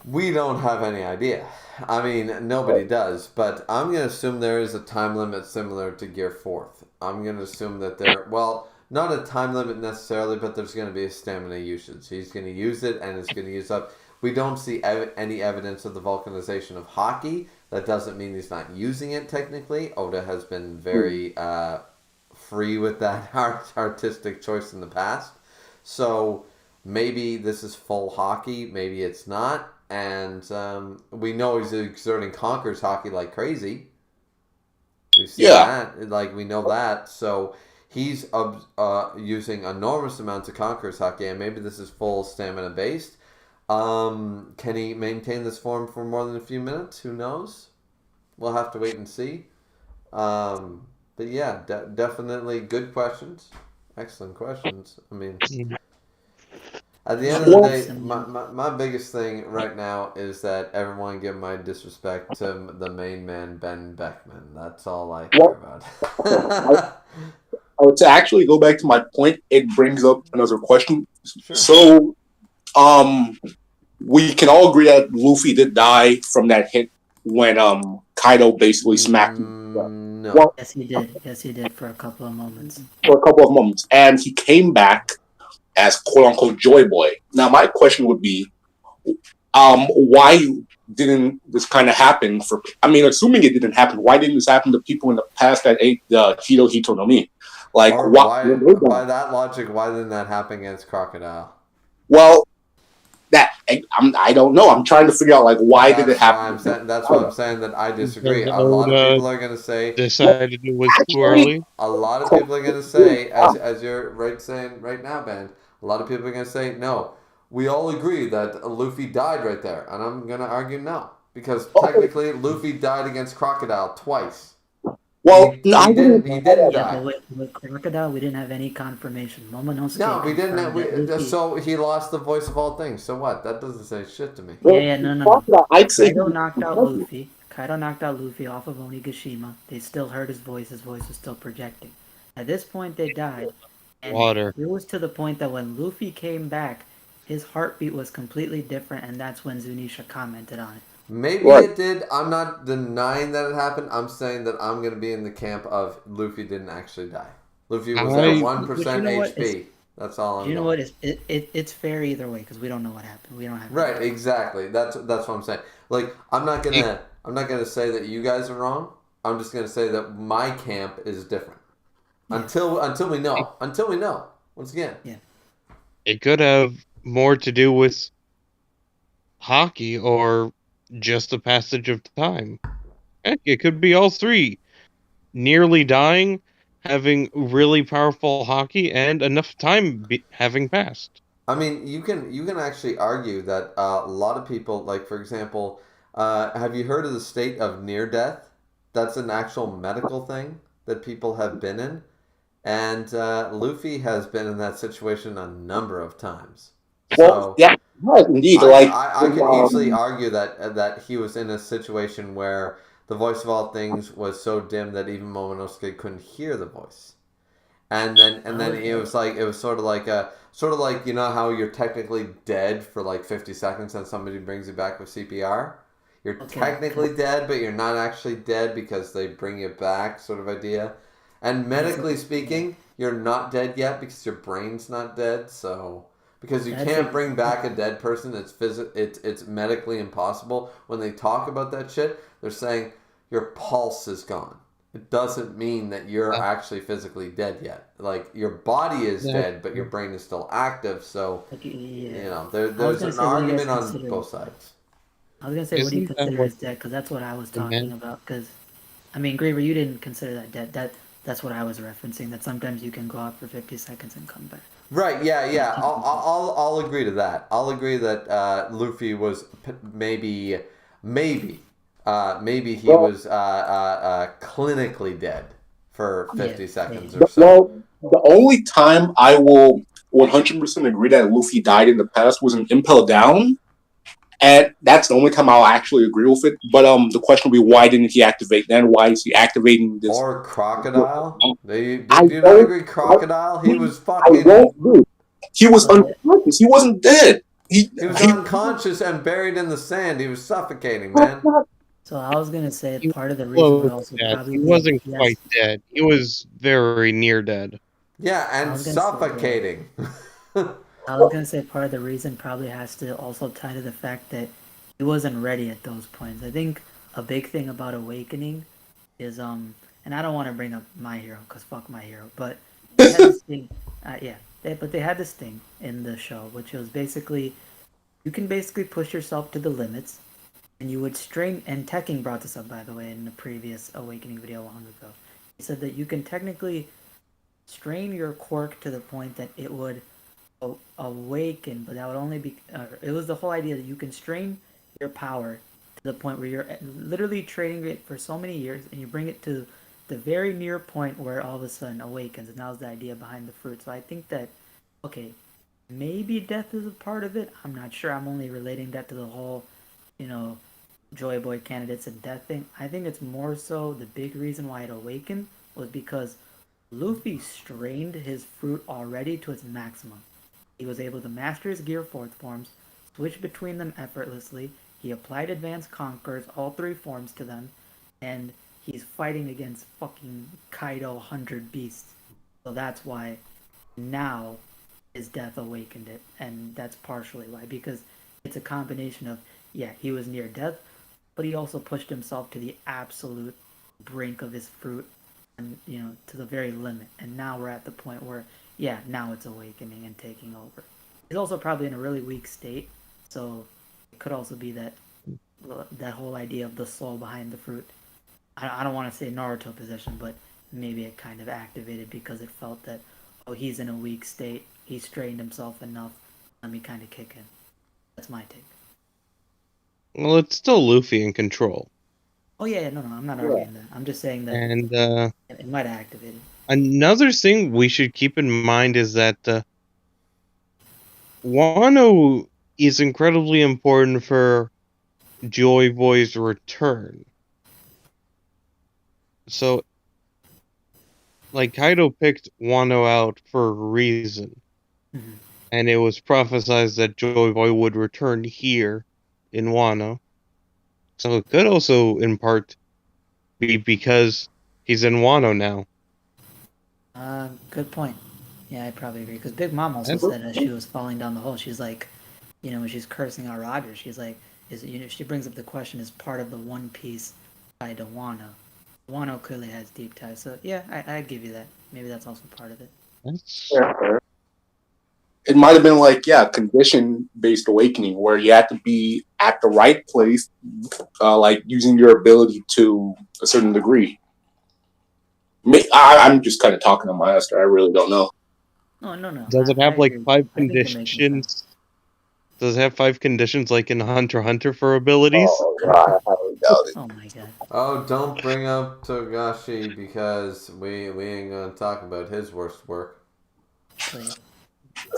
we don't have any idea. I mean, nobody does. But I'm going to assume there is a time limit similar to Gear 4th. I'm going to assume that not a time limit necessarily, but there's going to be a stamina usage. He's going to use it, and it's going to use up. We don't see any evidence of the vulcanization of Haki. That doesn't mean he's not using it technically. Oda has been very... free with that artistic choice in the past. So maybe this is full Haki, maybe it's not. And we know he's exerting Conqueror's Haki like crazy. We've seen that. Like, we know that. So he's using enormous amounts of Conqueror's Haki, and maybe this is full stamina based. Can he maintain this form for more than a few minutes? Who knows? We'll have to wait and see. But yeah, definitely good questions. Excellent questions. I mean, at the end of the day, my biggest thing right now is that everyone give my disrespect to the main man, Ben Beckman. That's all I care about. To actually go back to my point, it brings up another question. Sure. So, we can all agree that Luffy did die from that hit when Kaido basically smacked him. No. Well, Yes, he did. Yes, he did for a couple of moments. And he came back as quote unquote Joy Boy. Now, my question would be, why didn't this kind of happen assuming it didn't happen, why didn't this happen to people in the past that ate the Hito no Mi? Like, by that logic, why didn't that happen against Crocodile? Well, I don't know. I'm trying to figure out like why did it happen? That's why I'm saying that I disagree. Because A lot of Oda people are going to say decided it was too Actually, early. a lot of people are going to say, as you're saying right now, Ben. A lot of people are going to say no. We all agree that Luffy died right there, and I'm going to argue no because technically Luffy died against Crocodile twice. well, no, I He didn't. didn't Yeah, die. but with Crocodile, we didn't have any confirmation. Momonosuke No, we didn't. confirmed that Luffy. So he lost the voice of all things. So what? That doesn't say shit to me. Yeah, no. I'd say Kaido knocked out Luffy. Kaido knocked out Luffy off of Onigashima. They still heard his voice. His voice was still projecting. At this point, they died. And Water. it was to the point that when Luffy came back, his heartbeat was completely different, and that's when Zunisha commented on it. Maybe Right. it did. I'm not denying that it happened. I'm saying that I'm going to be in the camp of Luffy didn't actually die. Luffy was at 1% you know what? HP. That's all I'm You know going. what? It's fair either way because we don't know what happened. We don't have Right, exactly. That's what I'm saying. Like I'm not gonna say that you guys are wrong. I'm just gonna say that my camp is different. Yeah. Until we know. Until we know. Once again. Yeah. It could have more to do with hockey or just the passage of time. Heck, it could be all three. Nearly dying, having really powerful hockey, and enough time having passed. I mean, you can actually argue that a lot of people, like for example, have you heard of the state of near death? That's an actual medical thing that people have been in, and Luffy has been in that situation a number of times. Well, So yeah, indeed. I can easily argue that he was in a situation where the voice of all things was so dim that even Momonosuke couldn't hear the voice. And then it was sort of like you know how you're technically dead for like 50 seconds and somebody brings you back with CPR. You're technically dead, but you're not actually dead because they bring you back, sort of idea. And medically speaking, you're not dead yet because your brain's not dead. So because you can't bring back a dead person, it's medically impossible. When they talk about that shit, they're saying your pulse is gone. It doesn't mean that you're actually physically dead yet. Like your body is dead, but your brain is still active. So you know, there's an argument on both sides. I was gonna say, what do you consider as dead? Because that's what I was talking about. Because I mean, Griever, you didn't consider that dead. That's what I was referencing. That sometimes you can go out for 50 seconds and come back. Right? Yeah. I'll agree to that. I'll agree that Luffy was maybe he was clinically dead for 50 seconds or so. Well, the only time I will 100% agree that Luffy died in the past was in Impel Down, and that's the only time I'll actually agree with it. But the question will be, why didn't he activate then? Why is he activating this? Or Crocodile? Do you not agree? Crocodile? He was fucking. He was unconscious. He wasn't dead. He was unconscious and buried in the sand. He was suffocating, man. So I was gonna say part of the reason would also probably he wasn't quite dead. He was very near dead. Yeah, and suffocating. I was gonna say part of the reason probably has to also tie to the fact that he wasn't ready at those points. I think a big thing about Awakening is and I don't want to bring up My Hero because fuck My Hero, but they had this thing, but they had this thing in the show which was basically you can basically push yourself to the limits, and you would strain. And Tekking brought this up, by the way, in the previous Awakening video long ago. He said that you can technically strain your quirk to the point that it would awaken, but that would only be. It was the whole idea that you can strain your power to the point where you're literally training it for so many years, and you bring it to the very near point where it all of a sudden awakens, and that was the idea behind the fruit. So I think that, okay, maybe death is a part of it. I'm not sure. I'm only relating that to the whole, Joy Boy candidates and death thing. I think it's more so the big reason why it awakened was because Luffy strained his fruit already to its maximum. He was able to master his Gear 4th forms, switch between them effortlessly. He applied Advanced Conquers, all three forms to them, and he's fighting against fucking Kaido 100 beasts. So that's why now his death awakened it, and that's partially why, because it's a combination of, he was near death, but he also pushed himself to the absolute brink of his fruit, and to the very limit, and now we're at the point where now it's awakening and taking over. He's also probably in a really weak state, so it could also be that whole idea of the soul behind the fruit. I don't want to say Naruto position, but maybe it kind of activated because it felt that, oh, he's in a weak state. He strained himself enough. Let me kind of kick in. That's my take. Well, it's still Luffy in control. Oh yeah, no, I'm not arguing that. I'm just saying that And it might have activated. another thing we should keep in mind is that Wano is incredibly important for Joy Boy's return. So, like, Kaido picked Wano out for a reason. Mhm. And it was prophesized that Joy Boy would return here in Wano. So it could also, in part, be because he's in Wano now. Good point. Yeah, I probably agree. Because Big Mom also That's- said as she was falling down the hole, she's like, when she's cursing out Roger, she's like, she brings up the question, is part of the One Piece tied to Wano? Wano clearly has deep ties, so yeah, I'd give you that. Maybe that's also part of it. That's It might have been like, condition-based awakening, where you had to be at the right place, like using your ability to a certain degree. I'm just kind of talking on my ass there. I really don't know. No. Does it I have like agree. 5 I think you're making sense. conditions? Does it have 5 conditions like in Hunter x Hunter for abilities? Oh, God, I highly doubt it. Oh my god. Oh, don't bring up Togashi because we ain't gonna talk about his worst work. Please.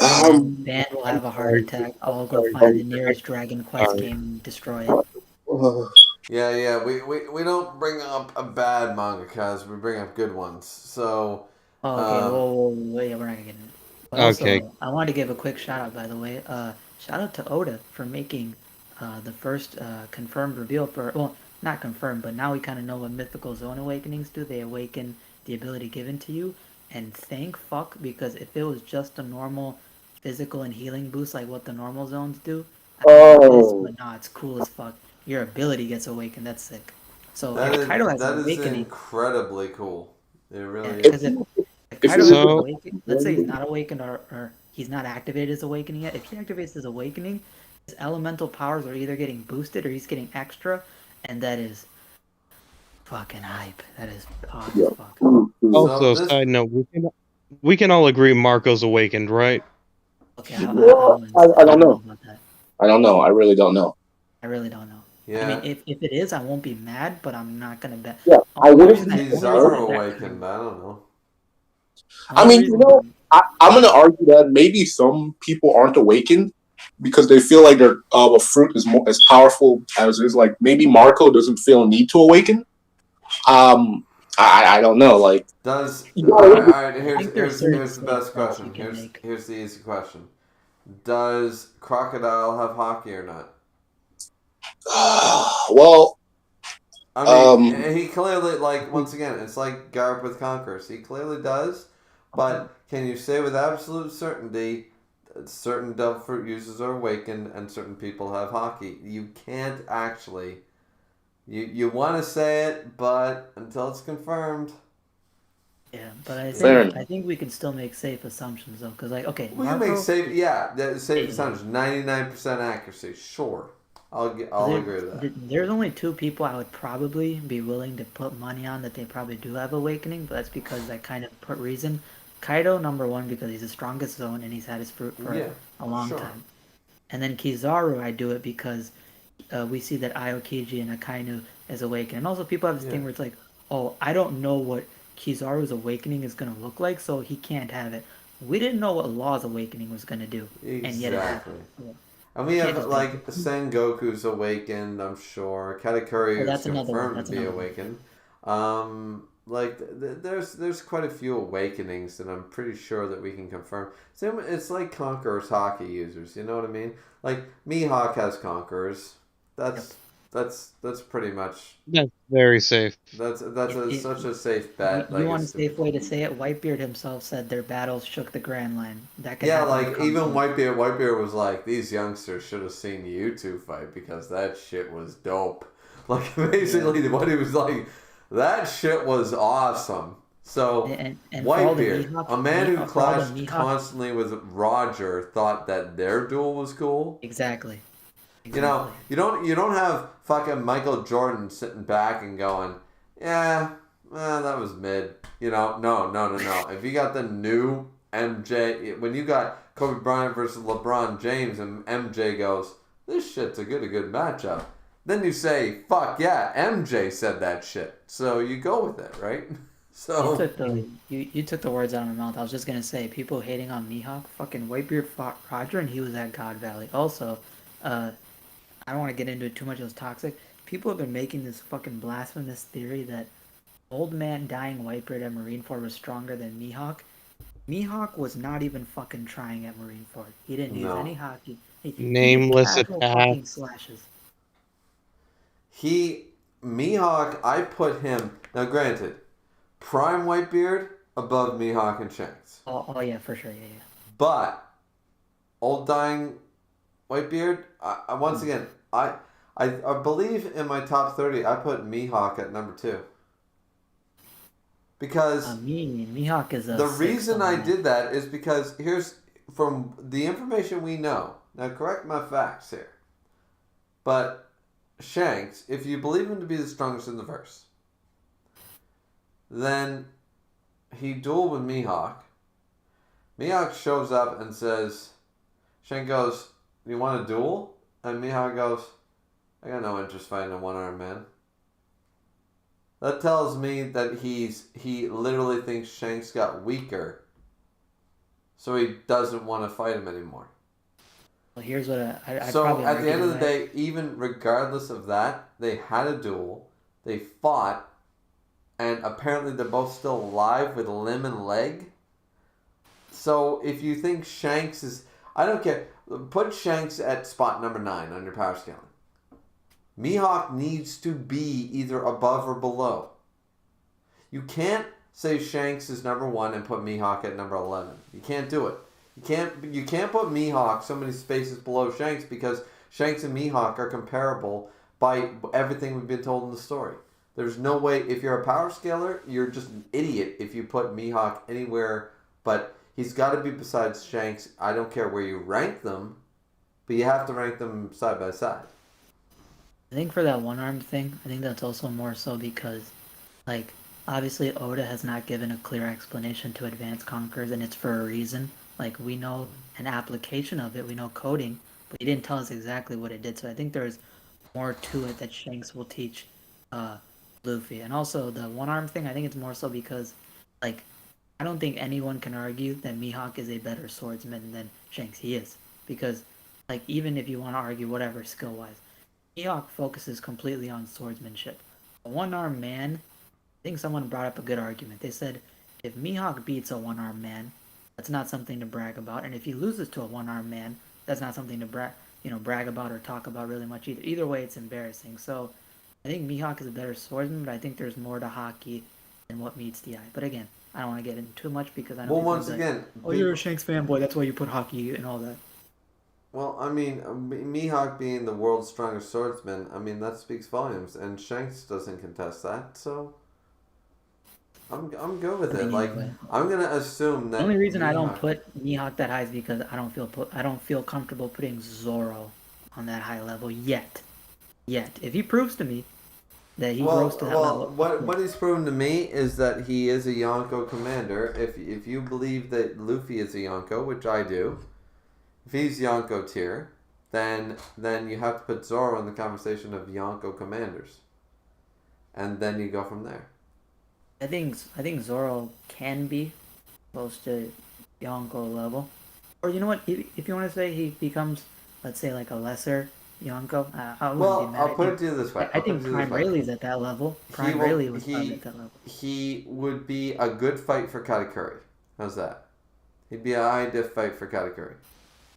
Um, Band will have a heart sorry. attack. I'll go find the nearest Dragon Quest game and destroy it. Yeah, we don't bring up a bad mangakas, we bring up good ones. So, Oh, okay, whoa, yeah, we're not gonna get into it. But also, Okay. I wanted to give a quick shout out, by the way. Shout out to Oda for making the first confirmed reveal for, well, not confirmed, but now we kind of know what mythical zone awakenings do. They awaken the ability given to you, and thank fuck, because if it was just a normal physical and healing boost like what the normal zones do, I would be pissed, but nah, it's cool as fuck. Your ability gets awakened, that's sick. So if Kaido has an that is awakening, incredibly cool. It really because is. if If Kaido you- hasn't awakened, let's say he's not awakened or he's not activated his awakening yet. If he activates his awakening, his elemental powers are either getting boosted or he's getting extra, and that is fucking hype. That is hot as fuck. Also, this- side note, we can all agree Marco's awakened, right? Okay, I don't know. about that. I don't know. I really don't know. I really don't know. Yeah. I mean, if it is, I won't be mad, but I'm not gonna bet. Yeah, I Only wouldn't reason He's only reason Zoro that- awakened, I don't know. I only mean, reason- I'm going to argue that maybe some people aren't awakened because they feel like their a fruit is more as powerful as is. Like maybe Marco doesn't feel a need to awaken. I don't know. Like Does You all gotta- right, I think there's here's the certain best statements question. you can make. Here's the easy question. Does Crocodile have hockey or not? well, I mean, he clearly, like, once again, it's like Garp with Conquerors. He clearly does, but can you say with absolute certainty that certain devil fruit users are awakened and certain people have hockey? You can't actually. You want to say it, but until it's confirmed. Yeah, but I Fair think we can still make safe assumptions though, because like okay, We can Marco, make safe, safe Yeah. assumptions, 99% accuracy, sure. I'll agree with that. There's only 2 people I would probably be willing to put money on that they probably do have awakening, but that's because that kind of put reason. Kaido, number 1, because he's the strongest zone and he's had his fruit for Yeah, a long sure. time. And then Kizaru, I do it because we see that Aokiji and Akainu is awakened. And also people have this thing Yeah. where it's like, oh, I don't know what Kizaru's awakening is going to look like, so he can't have it. We didn't know what Law's awakening was going to do, and yet it Exactly. happened. Yeah. And we Can't have just like Sengoku's awakened, I'm sure. Katakuri Oh, is that's another one, confirmed that's to be another one. awakened. Like there's quite a few awakenings that I'm pretty sure that we can confirm. Same, it's like Conqueror's hockey users. You know what I mean? Like Mihawk has Conquerors. That's pretty much That's very safe. such a safe bet. You want a safe way to say it? Whitebeard himself said their battles shook the Grand Line. That could Yeah, happen like with even Conqueror. Whitebeard was like, these youngsters should have seen you two fight because that shit was dope. Like basically, what he was like, that shit was awesome. So And for all the Whitebeard, Mihawk, a man who for all the clashed Mihawk, constantly with Roger, thought that their duel was cool. exactly. You know, you don't have fucking Michael Jordan sitting back and going, yeah, that was mid. You know, no. If you got the new MJ, when you got Kobe Bryant versus LeBron James and MJ goes, this shit's a good matchup. Then you say, fuck yeah, MJ said that shit. So you go with it, right? So You took the words out of my mouth. I was just gonna say, people hating on Mihawk, fucking Whitebeard fought Roger and he was at God Valley. Also, I don't want to get into it too much. It was toxic. People have been making this fucking blasphemous theory that old man dying Whitebeard at Marineford was stronger than Mihawk. Mihawk was not even fucking trying at Marineford. He didn't use any hockey. He did Nameless casual attack. fucking slashes. Mihawk, I put him, now granted, prime Whitebeard above Mihawk and Shanks. Oh yeah, for sure, yeah. But old dying Whitebeard, I once again, I believe in my top 30, I put Mihawk at number 2. Because Mihawk is the reason I did that is because here's from the information we know. Now correct my facts here. But Shanks, if you believe him to be the strongest in the verse, then he dueled with Mihawk. Mihawk shows up and says, Shanks goes, you want a duel? And Mihawk goes, I got no interest fighting a one-armed man. That tells me that he literally thinks Shanks got weaker, so he doesn't want to fight him anymore. Well, here's what I so probably at the end of the argue day, even regardless of that, they had a duel, they fought, and apparently they're both still alive with limb and leg. So if you think Shanks is, I don't care, put Shanks at spot number 9 on your power scaling. Mihawk needs to be either above or below. You can't say Shanks is number 1 and put Mihawk at number 11. You can't do it. You can't put Mihawk so many spaces below Shanks because Shanks and Mihawk are comparable by everything we've been told in the story. There's no way, if you're a power scaler, you're just an idiot if you put Mihawk anywhere, but he's got to be besides Shanks. I don't care where you rank them, but you have to rank them side by side. I think for that one-armed thing, I think that's also more so because, like, obviously Oda has not given a clear explanation to Advanced Conquerors, and it's for a reason. Like, we know an application of it, we know coding, but he didn't tell us exactly what it did, so I think there's more to it that Shanks will teach Luffy. And also, the one-arm thing, I think it's more so because, like, I don't think anyone can argue that Mihawk is a better swordsman than Shanks. He is. Because, like, even if you want to argue whatever skill-wise, Mihawk focuses completely on swordsmanship. A one-armed man, I think someone brought up a good argument. They said, if Mihawk beats a one-armed man, that's not something to brag about. And if he loses to a one-armed man, that's not something to brag about or talk about really much either. Either way, it's embarrassing. So I think Mihawk is a better swordsman, but I think there's more to hockey than what meets the eye. But again, I don't want to get into too much because I know. Well, once again, you're a Shanks fanboy. That's why you put hockey and all that. Well, I mean, Mihawk being the world's strongest swordsman, I mean, that speaks volumes, and Shanks doesn't contest that, so I'm good with it. Like, I'm gonna assume that the only reason Mihawk... I don't put Mihawk that high is because I don't feel comfortable putting Zoro on that high level yet. If he proves to me that he rose to that level. What he's proven to me is that he is a Yonko commander. If you believe that Luffy is a Yonko, which I do. If he's Yonko tier, then you have to put Zoro in the conversation of Yonko commanders, and then you go from there. I think Zoro can be close to Yonko level, or you know what? If you want to say he becomes, let's say, like a lesser Yonko, I wouldn't be mad. I'll put it to you this way. I think Prime Rayleigh's at that level. Prime Rayleigh was probably at that level. He would be a good fight for Katakuri. How's that? He'd be a high diff fight for Katakuri.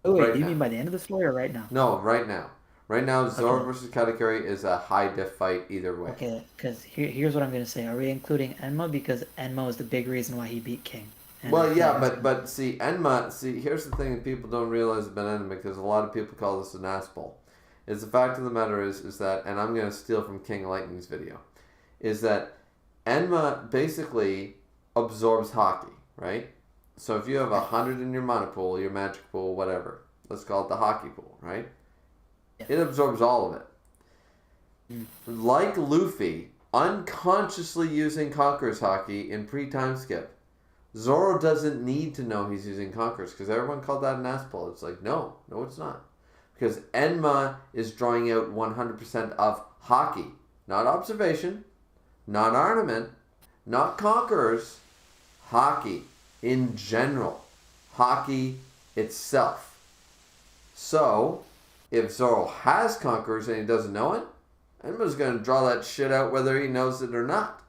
Oh wait, do you mean by the end of the story or right now? No, right now. Right now, Zoro versus Katakuri is a high diff fight either way. Okay, because here's what I'm going to say. Are we including Enma? Because Enma is the big reason why he beat King. Well, yeah, but see, Enma, here's the thing that people don't realize about Enma, because a lot of people call this an ass bowl. Is the fact of the matter is that, and I'm going to steal from King Lightning's video, is that Enma basically absorbs Haki, right? So if you have 100 in your mana pool, your magic pool, whatever, let's call it the Haki pool, right? Yeah. It absorbs all of it. Mm. Like Luffy, unconsciously using Conqueror's Haki in pre-time skip, Zoro doesn't need to know he's using Conqueror's because everyone called that an ass pull. It's like, no, it's not. Because Enma is drawing out 100% of Haki, not observation, not ornament, not Conquerors, Haki in general. Haki itself. So, if Zoro has Conquerors and he doesn't know it, Enma's going to draw that shit out whether he knows it or not.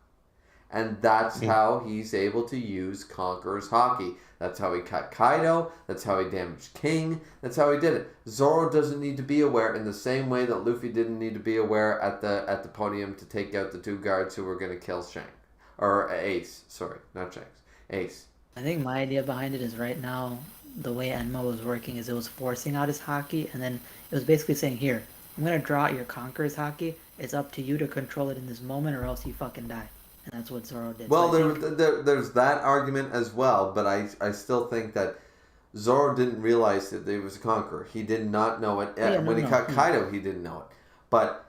And that's how he's able to use Conqueror's Haki. That's how he cut Kaido. That's how he damaged King. That's how he did it. Zoro doesn't need to be aware in the same way that Luffy didn't need to be aware at the podium to take out the 2 guards who were going to kill Shanks. Or Ace. Sorry, not Shanks. Ace. I think my idea behind it is right now, the way Enma was working is it was forcing out his Haki, and then it was basically saying, here, I'm going to draw out your Conqueror's Haki. It's up to you to control it in this moment or else you fucking die. And that's what Zoro did. Well, So there's that argument as well, but I still think that Zoro didn't realize that he was a conqueror. He did not know it. When he cut Kaido, he didn't know it. But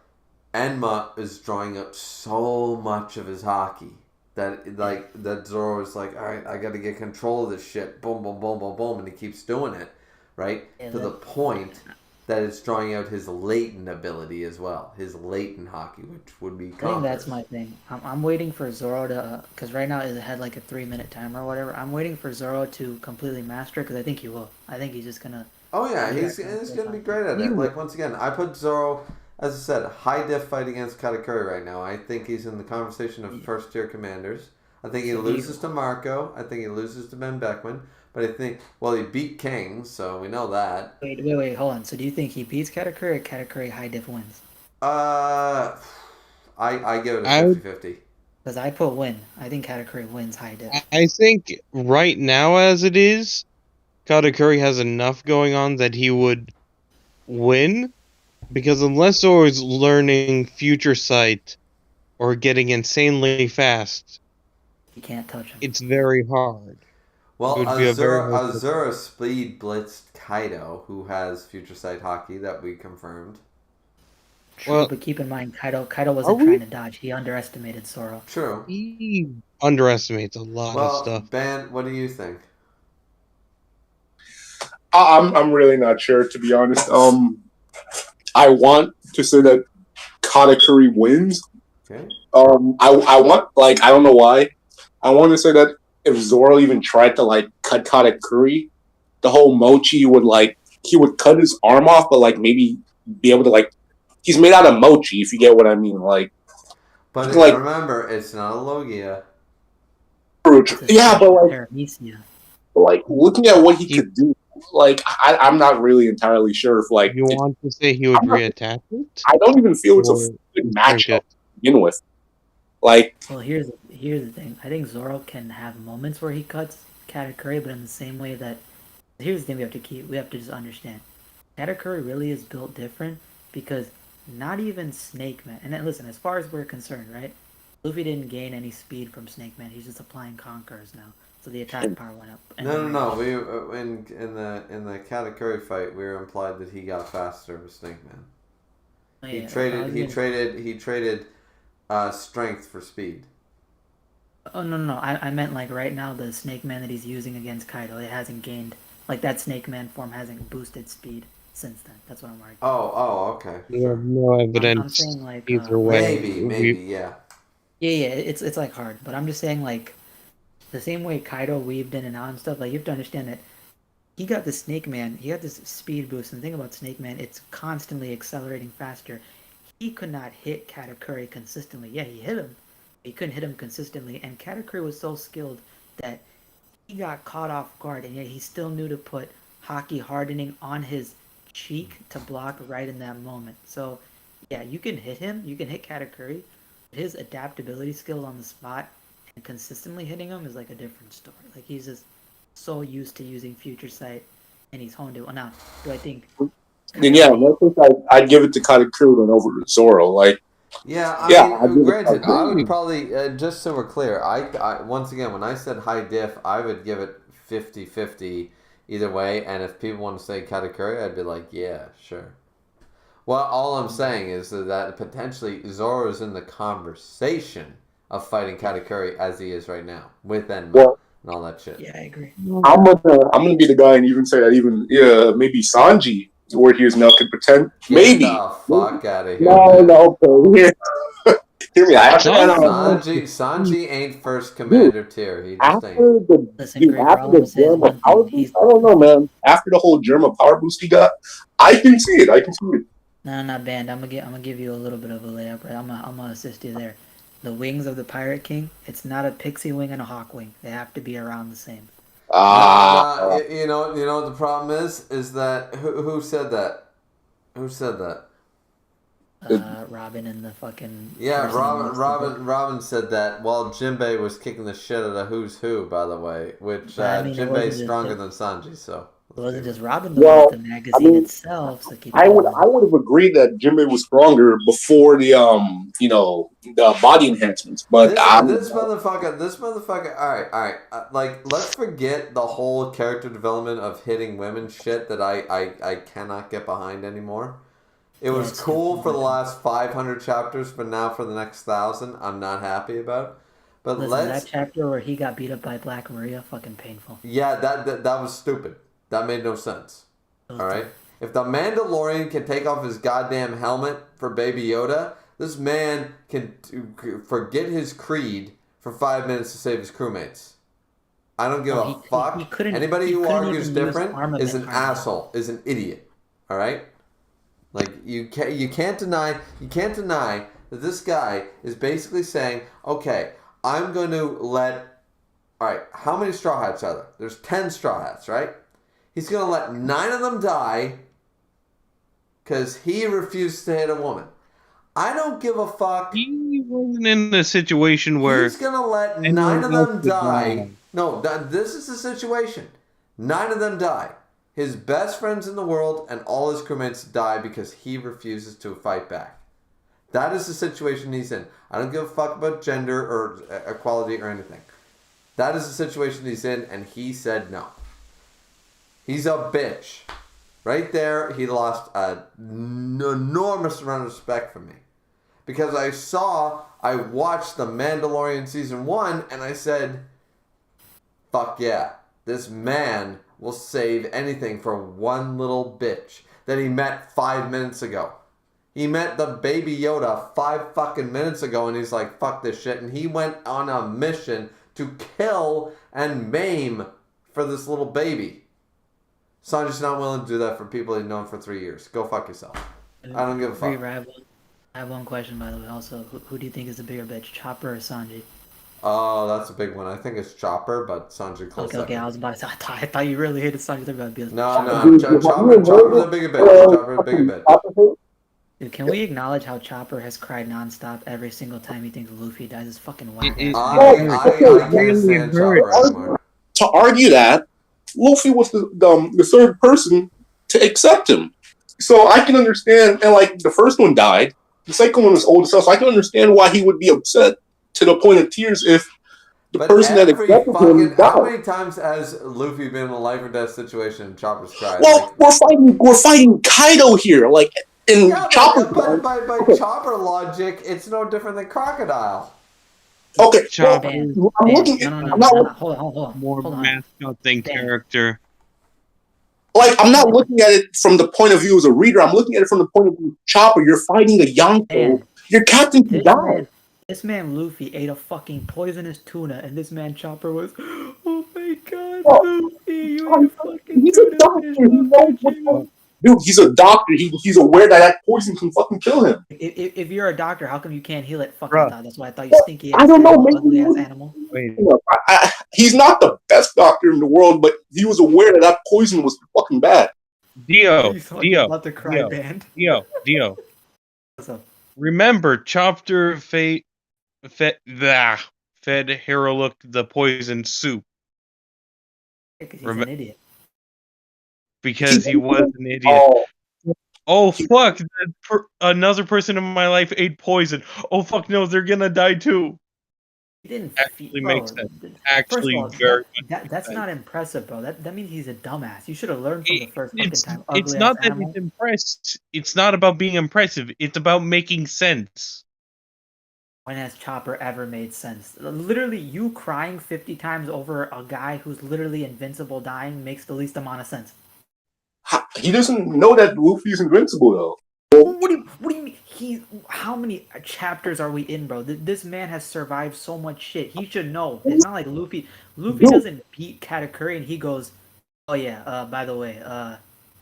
Enma is drawing out so much of his Haki that Zoro is like, all right, I got to get control of this shit. Boom, boom, boom, boom, boom, and he keeps doing it, right? Yeah, to the point that it's drawing out his latent ability as well, his latent Haki, which would be I think Conquerors. that's my thing. I'm waiting for Zoro to, because right now it had like a 3-minute timer or whatever. I'm waiting for Zoro to completely master it because I think he will. I think he's just gonna. Oh yeah, he's gonna be great at it. Like once again, I put Zoro, as I said, high diff fight against Katakuri right now. I think he's in the conversation of first tier commanders. I think he loses to Marco. I think he loses to Ben Beckman. But I think, well, he beat King, so we know that. Wait, hold on. So do you think he beats Katakuri or Katakuri high diff wins? I give it a 50-50. Because I put win. I think Katakuri wins high diff. I think right now, as it is, Katakuri has enough going on that he would win. Because unless Zoro's learning Future Sight or getting insanely fast, You can't touch him. it's very hard. Well, It would be a very hard Azura speed blitzed Kaido, who has Future Sight Haki that we confirmed. True, Well, but keep in mind, Kaido wasn't trying to dodge. He underestimated Zoro. True. He underestimates a lot of Well, stuff. Ben, what do you think? I'm really not sure, to be honest. I want to say that Katakuri wins. Okay. I want, like, I don't know why. I want to say that if Zoro even tried to, like, cut Katakuri, the whole mochi would, like, he would cut his arm off, but, like, maybe be able to, like, he's made out of mochi, if you get what I mean. Like, But like, remember, it's not a Logia. yeah, but, like, Paramecia. looking at what he could do, like, I'm not really entirely sure if, like, You want to say he would reattach it? I don't even feel it's a Or good matchup it? to begin with. Like, Well, here's the thing. I think Zoro can have moments where he cuts Katakuri, but in the same way that here's the thing we have to just understand. Katakuri really is built different because not even Snake Man. And then, listen, as far as we're concerned, right? Luffy didn't gain any speed from Snake Man. He's just applying Conquerors now, so the attack power went up. No. We in the Katakuri fight, we were implied that he got faster with Snake Man. Oh, He yeah, traded strength for speed. Oh no! I meant like right now the Snake Man that he's using against Kaido, it hasn't gained like that Snake Man form hasn't boosted speed since then. That's what I'm arguing. Oh, okay. We have no evidence I'm saying like either way. Maybe, yeah. Yeah, it's like hard, but I'm just saying like the same way Kaido weaved in and out and stuff. Like you have to understand that he got the Snake Man, he got this speed boost, and the thing about Snake Man, it's constantly accelerating faster. He could not hit Katakuri consistently. Yeah, he hit him. He couldn't hit him consistently, and Katakuri was so skilled that he got caught off guard, and yet he still knew to put Haki hardening on his cheek to block right in that moment. So, yeah, you can hit him, you can hit Katakuri. His adaptability skill on the spot and consistently hitting him is like a different story. Like he's just so used to using Future Sight, and he's honed it. Well, now, do I think? then yeah, in that case, I'd give it to Katakuri and over to Zoro. Like, Yeah, Yeah, I I mean, give it granted, I would agree. probably, just so we're clear, once again, when I said high diff, I would give it 50-50 either way, and if people want to say Katakuri, I'd be like, yeah, sure. Well, all I'm saying is that potentially Zoro is in the conversation of fighting Katakuri as he is right now, with Enma Well, and all that shit. Yeah, I agree. I'm gonna be the guy and even say that even maybe Sanji, where he is now, could pretend Get maybe. the fuck out of here, No, man. no, okay. Hear me. Sanji ain't first Dude, commander tier. He just ain't. after the Listen, dude, Griever, after all I'm the gonna say is Germa one power thing. boost, I don't know, man. After the whole Germa power boost he got, I can see it. I can see it. No, not banned. I'm gonna give you a little bit of a layup. Right? I'm gonna assist you there. The wings of the Pirate King. It's not a pixie wing and a hawk wing. They have to be around the same. No, Ah, no. You know what the problem is that who said that? Who said that? Robin and the fucking Yeah, person that makes the book. Robin said that while Jinbei was kicking the shit out of Who's Who, by the way, which But I mean, it wasn't Jinbei's just stronger than Sanji, so. it wasn't just Robin though. It was well, the I magazine mean, itself. So keep I in would mind. I would have agreed that Jinbei was stronger before the the body enhancements, but This motherfucker. All right. Like, let's forget the whole character development of hitting women shit that I cannot get behind anymore. It Yeah, was it's cool stupid. for the last 500 chapters, but now for the next 1,000, I'm not happy about. But Listen, that let's. chapter where he got beat up by Black Maria, fucking painful. Yeah, that was stupid. That made no sense. It was All right. dumb. If the Mandalorian can take off his goddamn helmet for Baby Yoda, this man can forget his creed for 5 minutes to save his crewmates. I don't give Oh, a fuck. he couldn't. Anybody He who couldn't argues even use different is armament an hardly. asshole, is an idiot. All right. Like you can't deny that this guy is basically saying, okay, I'm going to let. All right, how many straw hats are there? There's 10 straw hats, right? He's going to let 9 of them die because he refused to hit a woman. I don't give a fuck. He wasn't in a situation where He's going to let 9 anyone of else them would die. die. No, this is the situation. 9 of them die. His best friends in the world and all his crewmates die because he refuses to fight back. That is the situation he's in. I don't give a fuck about gender or equality or anything. That is the situation he's in, and he said no. He's a bitch. Right there, he lost an enormous amount of respect from me. Because I watched The Mandalorian Season 1, and I said, fuck yeah, this man will save anything for one little bitch that he met 5 minutes ago. He met the Baby Yoda 5 fucking minutes ago, and he's like, fuck this shit. And he went on a mission to kill and maim for this little baby. Sanji's not willing to do that for people he's known for 3 years. Go fuck yourself. I don't give a fuck. Griever, I have one question, by the way. Also, who do you think is the bigger bitch, Chopper or Sanji? Oh, that's a big one. I think it's Chopper, but Sanji close Okay, second. I was about to say, I thought you really hated Sanji. They're about to be like, No, Chopper's a bigger bitch. Chopper's a bigger bitch. Dude, can we acknowledge how Chopper has cried nonstop every single time he thinks Luffy dies? His fucking whack It- ass. I can't stand Chopper anymore. to argue that Luffy was the third person to accept him, so I can understand. And like the first one died, the second one was old as hell, so I can understand why he would be upset to the point of tears if the person that accepted him died. how many times has Luffy been in a life or death situation and Chopper's cried? Well, we're fighting Kaido here, like in Yeah, Chopper. but by Chopper logic, it's no different than Crocodile. Okay, well, Chopper Dan, I'm looking. no, I'm not hold on. more Hold on. mascot than Dan. character. like I'm not looking at it from the point of view as a reader. I'm looking at it from the point of view of Chopper. You're fighting a Yonko. Dan, Your captain can die. this man Luffy ate a fucking poisonous tuna, and this man Chopper was, oh my god, Well, Luffy, you ate a fucking he's a tuna doctor. fish. He knows what. Dude, he's a doctor. He's aware that poison can fucking kill him. If you're a doctor, how come you can't heal it? Fucking Bruh. thought. That's why I thought you stinky ass I don't know. animal, Maybe ugly ass animal. Wait, he's not the best doctor in the world, but he was aware that poison was fucking bad. Dio, He's fucking Dio, about to cry, Dio, band. Dio. What's up? Remember, Chopper fed Heroluk the poison soup Because he's an idiot. because he was an idiot. Oh, Oh fuck! Another person in my life ate poison. Oh fuck! No, they're gonna die too. He didn't Actually bro. makes sense. First of Actually, all, very much that's sense. not impressive, bro. That means he's a dumbass. You should have learned from the first fucking It's time. it's Ugly ass not that animal. it's impressed. It's not about being impressive. It's about making sense. When has Chopper ever made sense? Literally, you crying 50 times over a guy who's literally invincible dying makes the least amount of sense. He doesn't know that Luffy's invincible, though. What do you mean? How many chapters are we in, bro? This man has survived so much shit. He should know. It's not like Luffy. Luffy doesn't beat Katakuri and he goes, "Oh yeah, by the way,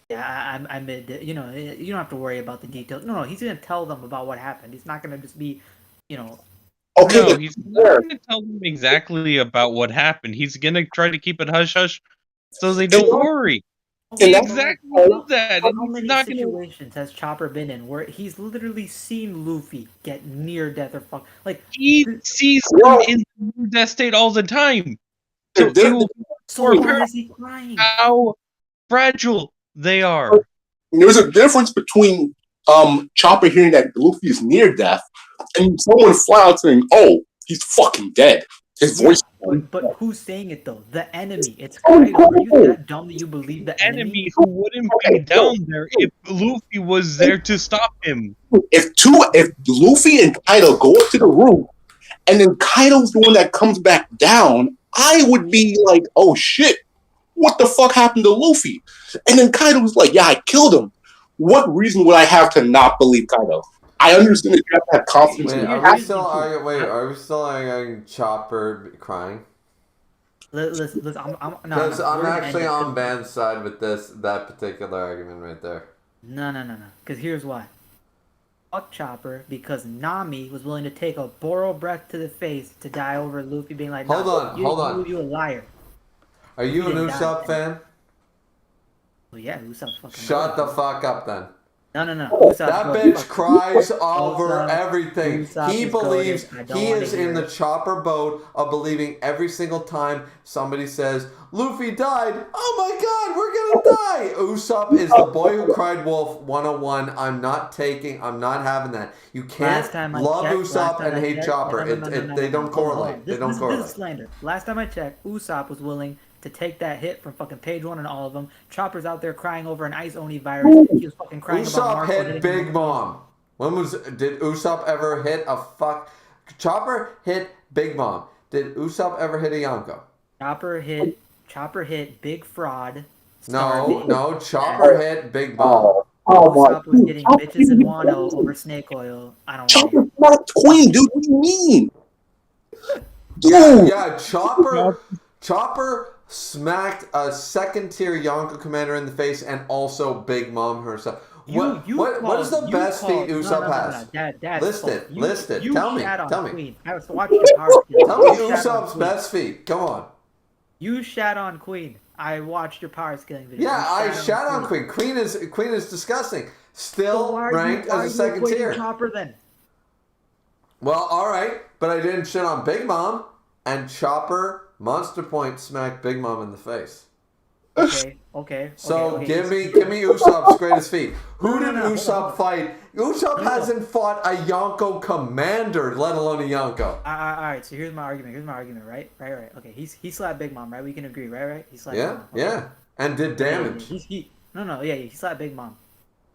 yeah, I made it. You know, you don't have to worry about the details." No, he's gonna tell them about what happened. He's not gonna just be, you know. Okay, No, he's not going to tell them exactly about what happened. He's going to try to keep it hush hush so they don't worry. And He that's exactly How does that. And how he's many not going to. situations has Chopper been in where he's literally seen Luffy get near death or fuck? Like He sees them in the death state all the time. So it will be so more why apparent is he crying? how fragile they are. there's a difference between Chopper hearing that Luffy is near death and someone flat out saying, "Oh, he's fucking dead." His Yeah, voice. but who's saying it though? The enemy. It's Kaido. Are you that dumb that you believe the enemy? Enemy who wouldn't be down there if Luffy was there to stop him. If Luffy and Kaido go up to the roof, and then Kaido's the one that comes back down, I would be like, "Oh shit, what the fuck happened to Luffy?" And then Kaido's like, "Yeah, I killed him." What reason would I have to not believe Kaido? I understand that you have to have confidence Wait, in are your we still arguing Chopper crying? Listen, I'm Because I'm we're gonna actually end it. on Ban's side with that particular argument right there. No. Because here's why. Fuck Chopper because Nami was willing to take a Boro breath to the face to die over Luffy being like, Hold on. You a liar. Are you He an didn't die Usopp then. fan? Well, yeah, Usopp's fucking. Shut the goated. fuck up then. No. Usopp's That goated. bitch cries over Usopp- everything. Usopp He is believes goated. I don't he wanna is in hear the it. Chopper boat of believing every single time somebody says, Luffy died. Oh my god, we're gonna die. Usopp is the boy who cried wolf 101. I'm not having that. You can't Last time I love checked- Usopp and hate Chopper. They don't Hold correlate. on. They don't This correlate. is slander. Last time I checked, Usopp was willing to take that hit from fucking page 1 and all of them. Chopper's out there crying over an ice oni virus. He was fucking crying about Usopp Marco hit hitting Big him. Mom. Did Usopp ever hit a fuck? Chopper hit Big Mom. Did Usopp ever hit a Yonko? Chopper hit Big Fraud. No, Chopper hit Big Mom. Usopp was hitting bitches in Wano over snake oil. I don't want to hear. Chopper's not Queen, dude. What do you mean? Yeah, Chopper smacked a second tier Yonko commander in the face and also Big Mom herself. What is the best feat Usopp has? List it. Tell me. Queen. I was watching your power skills. Tell me Usopp's best feat. Come on. You shat on Queen. I watched your power scaling video. Yeah, I shat on Queen. Queen is disgusting. Still ranked as a second tier. Chopper then. Well, all right, but I didn't shit on Big Mom, and Chopper Monster Point smacked Big Mom in the face. Okay. So give me Usopp's greatest feat. Who did Usopp fight? Usopp hasn't fought a Yonko commander, let alone a Yonko. Alright, so here's my argument, right? Okay, he slapped Big Mom, right? We can agree, right? He slapped Yeah, Big Mom. Okay. yeah. And did damage. He slapped Big Mom.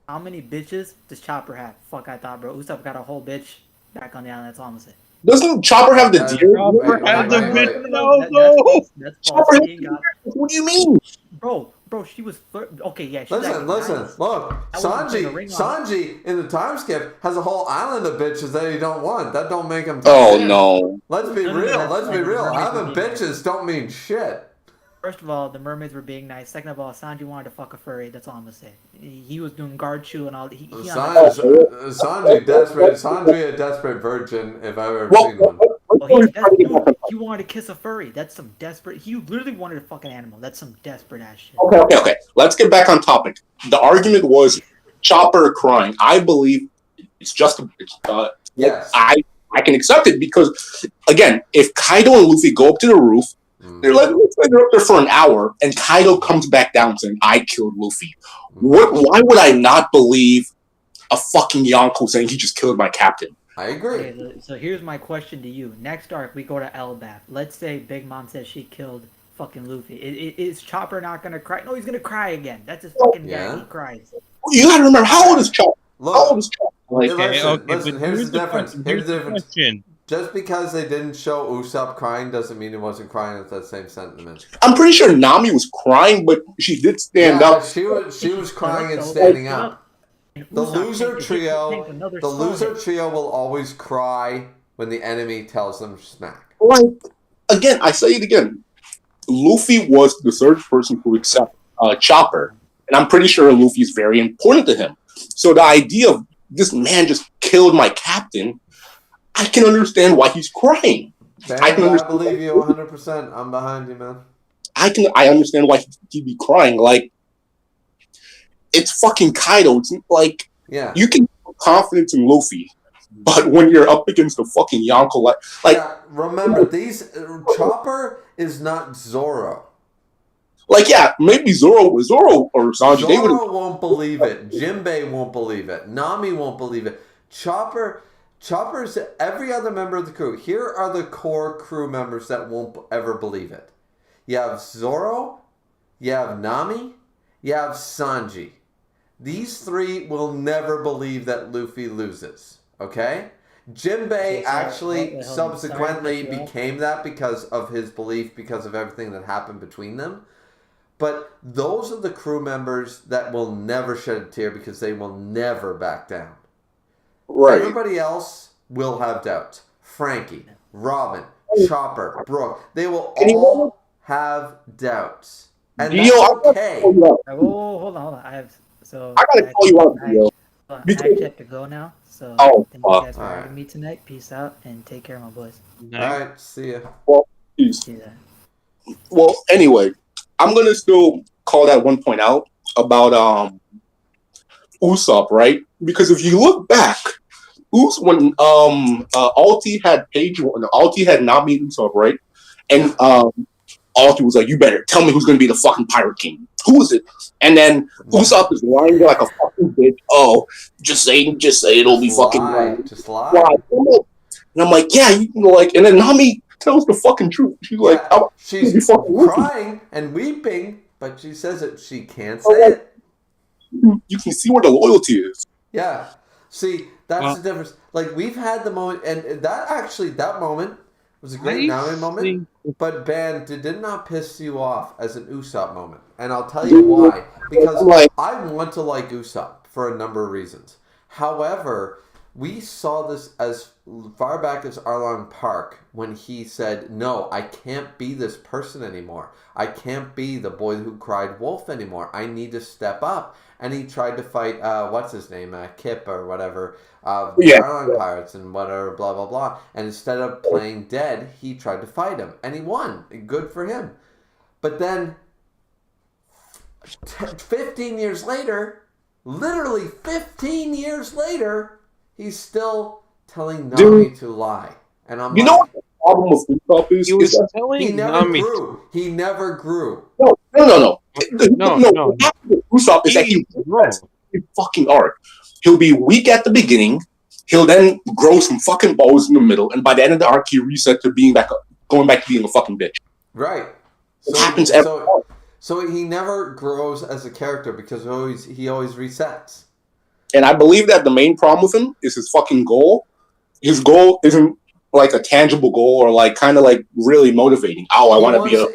How many bitches does Chopper have? Fuck, I thought, bro. Usopp got a whole bitch back on the island, that's all I'm gonna say. Doesn't Chopper have the deer? Chopper had the bitch. That's false. He ain't got- What do you mean? Bro, she was okay, yeah. She's Listen, nice. look, I wasn't putting a ring on Sanji in the time skip has a whole island of bitches that he don't want. That don't make him. Oh no. Let's be No, real. that's Let's be fine. real. Mermaids Having would be bitches don't mean shit. First of all, the mermaids were being nice. Second of all, Sanji wanted to fuck a furry. That's all I'm gonna say. He was doing guard shoe and all. Sanji desperate. Sanji a desperate virgin if I've ever seen one. He wanted to kiss a furry. That's some desperate. He literally wanted a fucking animal. That's some desperate ass shit. Okay. Let's get back on topic. The argument was Chopper crying. I believe it's just Yes. I can accept it because, again, if Kaido and Luffy go up to the roof, They're like, let's say they're up there for an hour, and Kaido comes back down saying, "I killed Luffy." What? Why would I not believe a fucking Yonko saying he just killed my captain? I agree. Okay, so here's my question to you. Next arc, we go to Elbaf. Let's say Big Mom says she killed fucking Luffy. Is Chopper not gonna cry? No, he's gonna cry again. That's his fucking Yeah. guy. He cries. You gotta remember, how old is Chopper? Look, How old is Chopper? Like, listen, here's the difference. Here's the difference. question. Just because they didn't show Usopp crying doesn't mean he wasn't crying at that same sentiment. I'm pretty sure Nami was crying, but she did stand up. She was crying and standing up. The Usopp loser tank trio will always cry when the enemy tells them smack. Like, again, I say it again. Luffy was the third person to accept Chopper, and I'm pretty sure Luffy is very important to him. So the idea of this man just killed my captain, I can understand why he's crying. I believe you 100%. I'm behind you, man. I understand why he'd be crying. Like, it's fucking Kaido. It's like, you can have confidence in Luffy, but when you're up against a fucking Yonko, remember, Chopper is not Zoro. Like, yeah, maybe Zoro or Sanji, they would. Zoro won't believe it. Jinbei won't believe it. Nami won't believe it. Chopper's every other member of the crew. Here are the core crew members that won't ever believe it. You have Zoro, you have Nami, you have Sanji. These three will never believe that Luffy loses. Okay? Jinbei actually subsequently became that because of his belief, because of everything that happened between them. But those are the crew members that will never shed a tear because they will never back down. Right. Everybody else will have doubts. Frankie, Robin, Chopper, Brooke. They will all have doubts. And that's okay. Oh, hold on. I gotta call you out, Theo. I actually have to go now. So thank you guys for having me tonight. Peace out and take care of my boys. Alright, see ya. Well, peace. See ya. Well, anyway, I'm gonna still call that one point out about Usopp, right? Because if you look back, when Alti had Alti had Nami and Usopp, right? And Alti was like, "You better tell me who's gonna be the fucking Pirate King. Who is it?" And then Usopp is lying there like a fucking bitch. "Oh, just say it'll be fucking right. Just lie." And I'm like, "Yeah, and then Nami tells the fucking truth. She's like, she's crying and weeping, but she says it. She can't say it. You can see where the loyalty is. Yeah. See, that's the difference. Like, we've had the moment, and that moment was a great Nami moment. But Ben, did it not piss you off as an Usopp moment? And I'll tell you why. Because I want to like Usopp for a number of reasons. However, we saw this as far back as Arlong Park when he said, "No, I can't be this person anymore. I can't be the boy who cried wolf anymore. I need to step up." And he tried to fight, what's his name, Kip or whatever, Arlong Pirates and whatever, blah, blah, blah. And instead of playing dead, he tried to fight him. And he won. Good for him. But then, 15 years later, literally 15 years later, he's still telling Nami to lie. And I'm what the problem with Usopp is? He never grew. He never grew. No. What happened with Usopp is that he fucking arc. He'll be weak at the beginning. He'll then grow some fucking balls in the middle, and by the end of the arc, he reset to going back to being a fucking bitch. Right. It happens every arc. So he never grows as a character because he always resets. And I believe that the main problem with him is his fucking goal. His goal isn't like a tangible goal or like kind of like really motivating. Oh, I want to be a...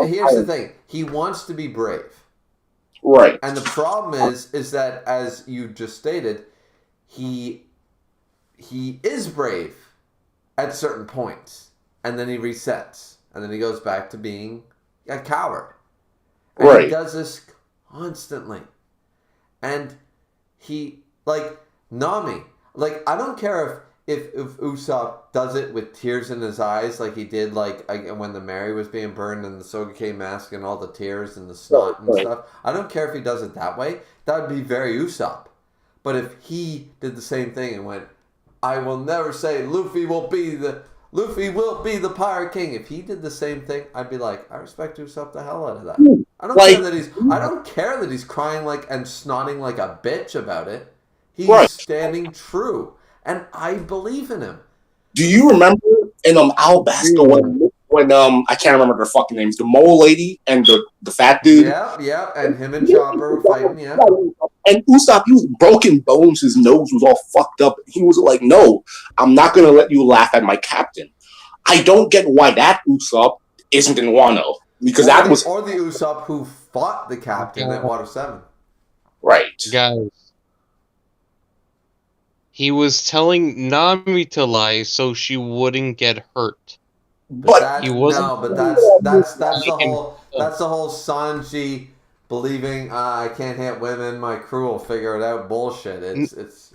Here's the thing. He wants to be brave. Right. And the problem is that, as you just stated, he is brave at certain points. And then he resets. And then he goes back to being a coward. And he does this constantly. And he, like, Nami, like, I don't care if Usopp does it with tears in his eyes like he did like when the Mary was being burned and the Sogeking mask and all the tears and the snot and stuff. I don't care if he does it that way. That would be very Usopp. But if he did the same thing and went, "I will never say Luffy will be the Luffy will be the Pirate King. If he did the same thing, I'd be like, I respect Usopp the hell out of that. I don't care that he's crying like and snotting like a bitch about it. He's standing true, and I believe in him. Do you remember in Alabasta when I can't remember their fucking names, the mole lady and the fat dude? Yeah, and him and Chopper were fighting, yeah. And Usopp, he was broken bones, his nose was all fucked up. He was like, no, I'm not gonna let you laugh at my captain. I don't get why that Usopp isn't in Wano. Because or the Usopp who fought the captain at Water 7. Right. Guys. He was telling Nami to lie so she wouldn't get hurt. That's the whole Sanji believing I can't hit women, my crew will figure it out bullshit. It's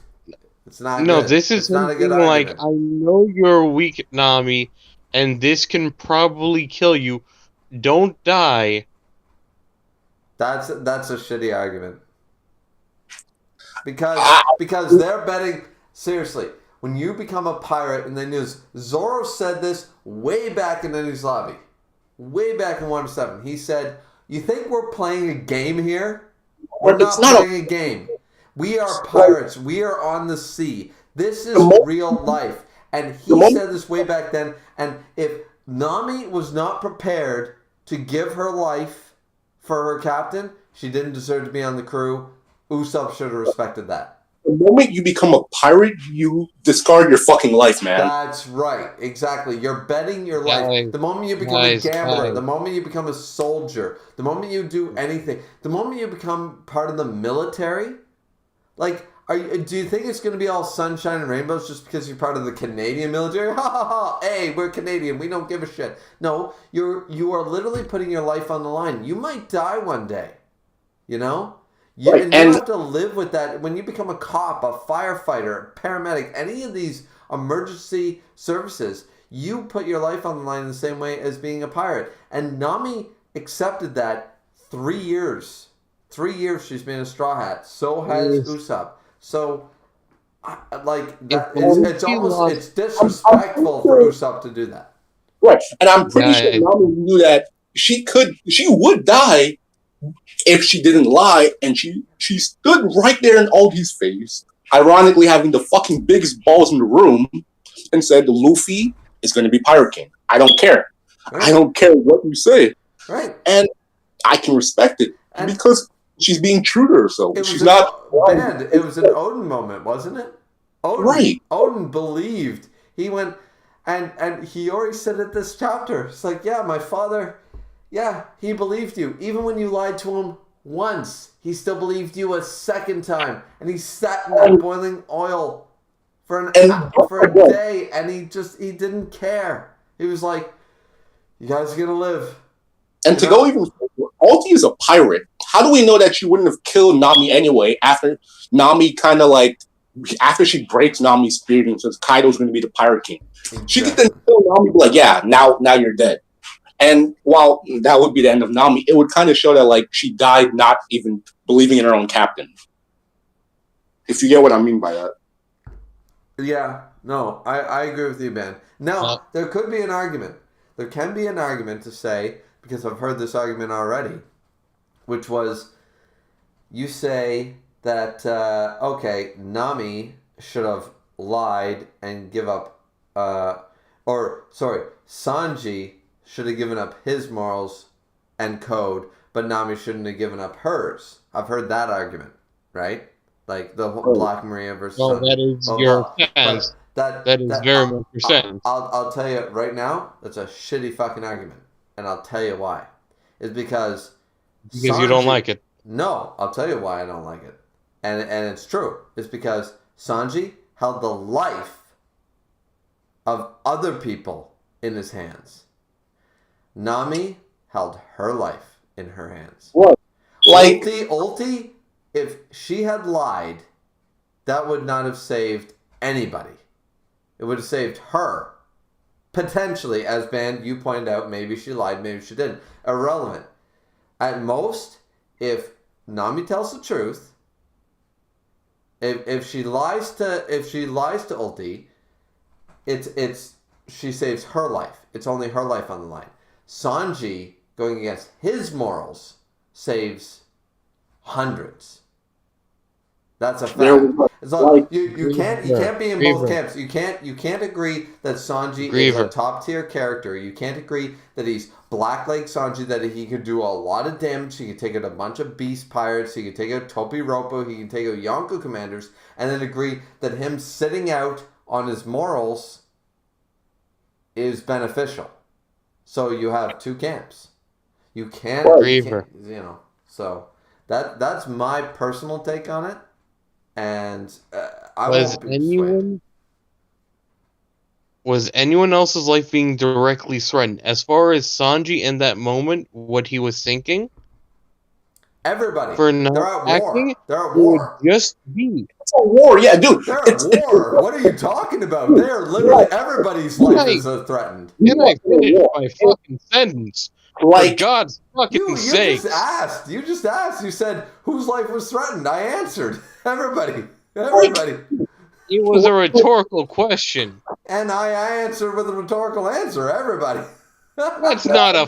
not no, good. This is it's not a good like, argument. I know you're weak, Nami, and this can probably kill you. Don't die. That's a shitty argument. Because they're betting seriously. When you become a pirate, and then Zoro said this way back in Enies Lobby, way back in 1-7. He said, "You think we're playing a game here? We're not playing a game. We are pirates. We are on the sea. This is real life." And he said this way back then. And if Nami was not prepared to give her life for her captain, she didn't deserve to be on the crew. Usopp should have respected that. The moment you become a pirate, you discard your fucking life, man. That's right. Exactly. You're betting your life. The moment you become a gambler, the moment you become a soldier, the moment you do anything, the moment you become part of the military, like, do you think it's going to be all sunshine and rainbows just because you're part of the Canadian military? Ha ha ha! Hey, we're Canadian. We don't give a shit. No, you are literally putting your life on the line. You might die one day. You know? And you have to live with that. When you become a cop, a firefighter, a paramedic, any of these emergency services, you put your life on the line in the same way as being a pirate. And Nami accepted that 3 years. 3 years she's been a Straw Hat. So has Usopp. So, it's disrespectful for Usopp to do that. Right. And I'm pretty sure Nami knew that she would die if she didn't lie, and she stood right there in Aldi's face, ironically having the fucking biggest balls in the room, and said, Luffy is going to be Pirate King. I don't care. Right. I don't care what you say. Right. And I can respect it because she's being true to herself. She's not... It was an Odin moment, wasn't it? Odin believed. He went, and Hiyori said at this chapter, it's like, yeah, my father... Yeah, he believed you. Even when you lied to him once, he still believed you a second time. And he sat in that boiling oil for a day, and he didn't care. He was like, you guys are going to live. And to go even further, Alti is a pirate. How do we know that she wouldn't have killed Nami anyway after Nami after she breaks Nami's spirit and says Kaido's going to be the Pirate King? Exactly. She could then kill Nami, be like, yeah, now you're dead. And while that would be the end of Nami, it would kind of show that, like, she died not even believing in her own captain. If you get what I mean by that. Yeah, no, I agree with you, Ben. Now, there could be an argument. There can be an argument to say, because I've heard this argument already, which was, you say that, Nami should have lied and give up, Sanji should have given up his morals and code, but Nami shouldn't have given up hers. I've heard that argument, right? Like the whole Black Maria versus... Well, that is your sense. That is very much your sense. I'll tell you right now, that's a shitty fucking argument. And I'll tell you why. It's because you don't like it. No, I'll tell you why I don't like it. And it's true. It's because Sanji held the life of other people in his hands. Nami held her life in her hands. What? Like Ulti, if she had lied, that would not have saved anybody. It would have saved her. Potentially, as Ben, you pointed out, maybe she lied, maybe she didn't. Irrelevant. At most, if Nami tells the truth, if she lies to Ulti, it's she saves her life. It's only her life on the line. Sanji, going against his morals, saves hundreds. That's a There fact. we go. It's like Like, you can't be in both camps. You can't agree that Sanji is a Griever. top tier character. You can't agree that he's Blackleg Sanji, that he could do a lot of damage. He could take out a bunch of beast pirates. He could take out Topi Roppo. He can take out Yonko commanders, and then agree that him sitting out on his morals is beneficial. So you have two camps. You can't, Griever. So that's my personal take on it. And I Was won't be swayed. anyone else's life being directly threatened? As far as Sanji in that moment, what he was thinking Everybody. for not They're at acting, war. They're at it would war. just be. it's a war, yeah, dude. They're at war. What are you talking about? They're literally everybody's life is threatened. Can I finish my fucking sentence? For Like, God's fucking You sake! just asked. You just asked. You said whose life was threatened. I answered. Everybody. Everybody. It was a rhetorical question. And I answered with a rhetorical answer. Everybody. That's not a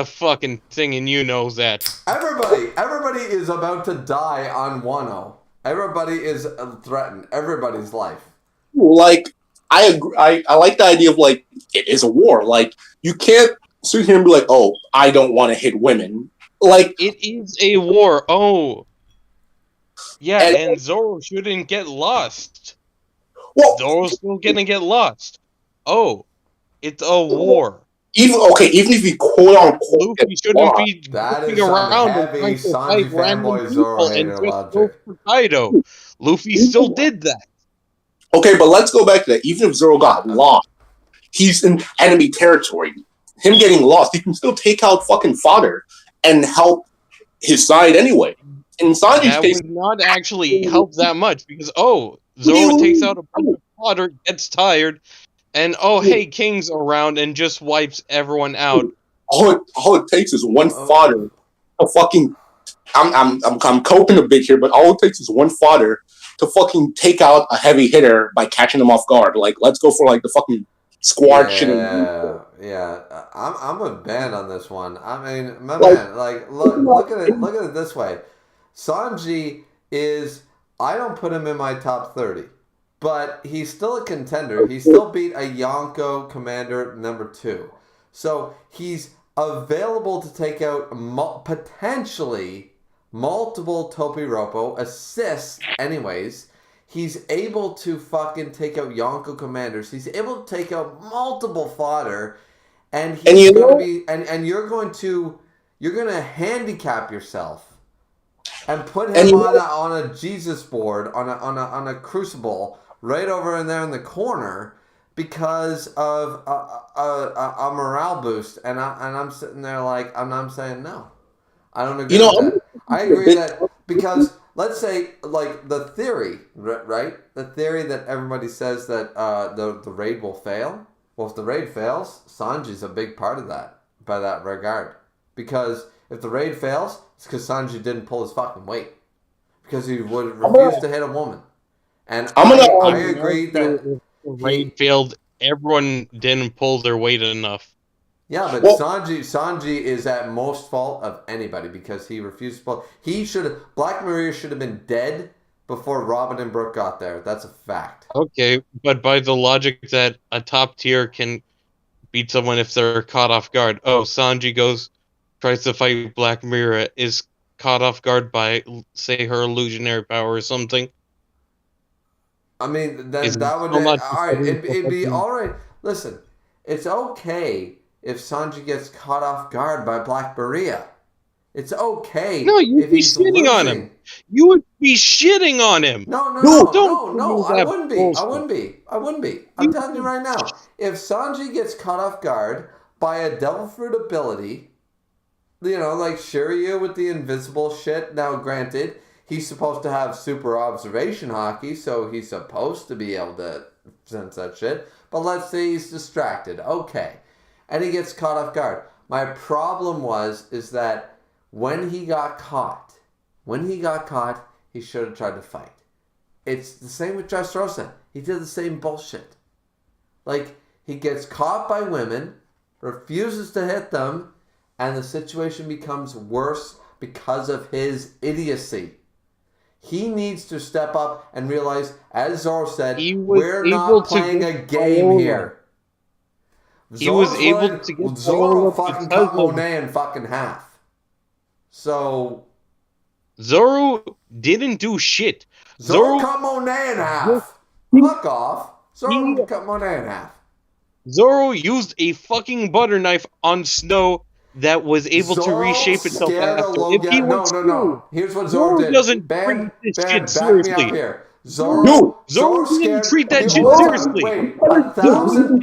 fucking thing, and you know that. Everybody is about to die on Wano. Everybody is threatened. Everybody's life. like, I agree. I like the idea of, like, it is a war. Like, you can't sit here and be like, oh, I don't want to hit women. Like, It is a war. Oh. Yeah, And- and Zoro shouldn't get lost. well, Zoro's still gonna get lost. Oh, it's a war. even if you quote unquote Luffy get shouldn't lost, be That looking is some around and heavy trying to Sanji fight random fanboy Zoro people and hater just go logic. for Kaido. Luffy still did that. okay, but let's go back to that. Even if Zoro got lost, he's in enemy territory. Him getting lost, he can still take out fucking fodder and help his side anyway. In Sanji's That case, would not actually help that much because Zoro takes out a bunch of fodder, gets tired, and hey, King's around and just wipes everyone out. all it takes is one fodder to fucking. I'm coping a bit here, but all it takes is one fodder to fucking take out a heavy hitter by catching them off guard. Like, let's go for like the fucking squad shit. Yeah. I'm a ban on this one. I mean, my man, like look at it this way. Sanji is, I don't put him in my top 30, but he's still a contender. He still beat a Yonko commander number 2. So he's available to take out potentially multiple Topi Roppo assists anyways. He's able to fucking take out Yonko commanders. He's able to take out multiple fodder, and he's going to be and you're going to handicap yourself and put him on a Jesus board, on a crucible right over in there in the corner because of a morale boost, and I'm sitting there like I'm saying no, I don't agree with that. I agree that because let's say like the theory, right? The theory that everybody says that the raid will fail. Well, if the raid fails, Sanji's a big part of that by that regard, because if the raid fails, it's because Sanji didn't pull his fucking weight. Because he would refuse to hit a woman. And I agree that if the raid failed, everyone didn't pull their weight enough. Yeah, but Sanji is at most fault of anybody because he refused to pull. Black Maria should have been dead before Robin and Brooke got there. That's a fact. Okay, but by the logic that a top tier can beat someone if they're caught off guard. Oh, Sanji tries to fight Black Mirror, is caught off guard by, say, her illusionary power or something. I mean, then It's that would... so much All right, it'd be all right. Listen, it's okay if Sanji gets caught off guard by Black Maria. It's okay. No, you'd if be he's shitting on losing. him. You would be shitting on him. No, Don't I that wouldn't be. bullshit. I wouldn't be. I'm telling you right now. If Sanji gets caught off guard by a devil fruit ability, like Shiryu with the invisible shit. Now, granted, he's supposed to have super observation hockey, so he's supposed to be able to sense that shit. But let's say he's distracted. Okay. And he gets caught off guard. My problem is that when he got caught, he should have tried to fight. It's the same with Dressrosa. He did the same bullshit. Like, he gets caught by women, refuses to hit them, and the situation becomes worse because of his idiocy. He needs to step up and realize, as Zoro said, He was we're able not to playing a get game Viola. here. He was Zoro's able willing- to get Zoro Viola fucking because cut of Monet in fucking half. So Zoro didn't do shit. Zoro Zoro cut Monet in half. Zoro- Fuck off. he- Zoro cut Monet in half. Zoro used a fucking butter knife on snow that was able to Zoro reshape itself scared a after. If he Logia. was No. Here's what Zoro did. doesn't Ben, treat this Ben, shit back me up seriously. here. Zoro Zoro didn't scared. treat that shit hold on, seriously. wait, Zoro didn't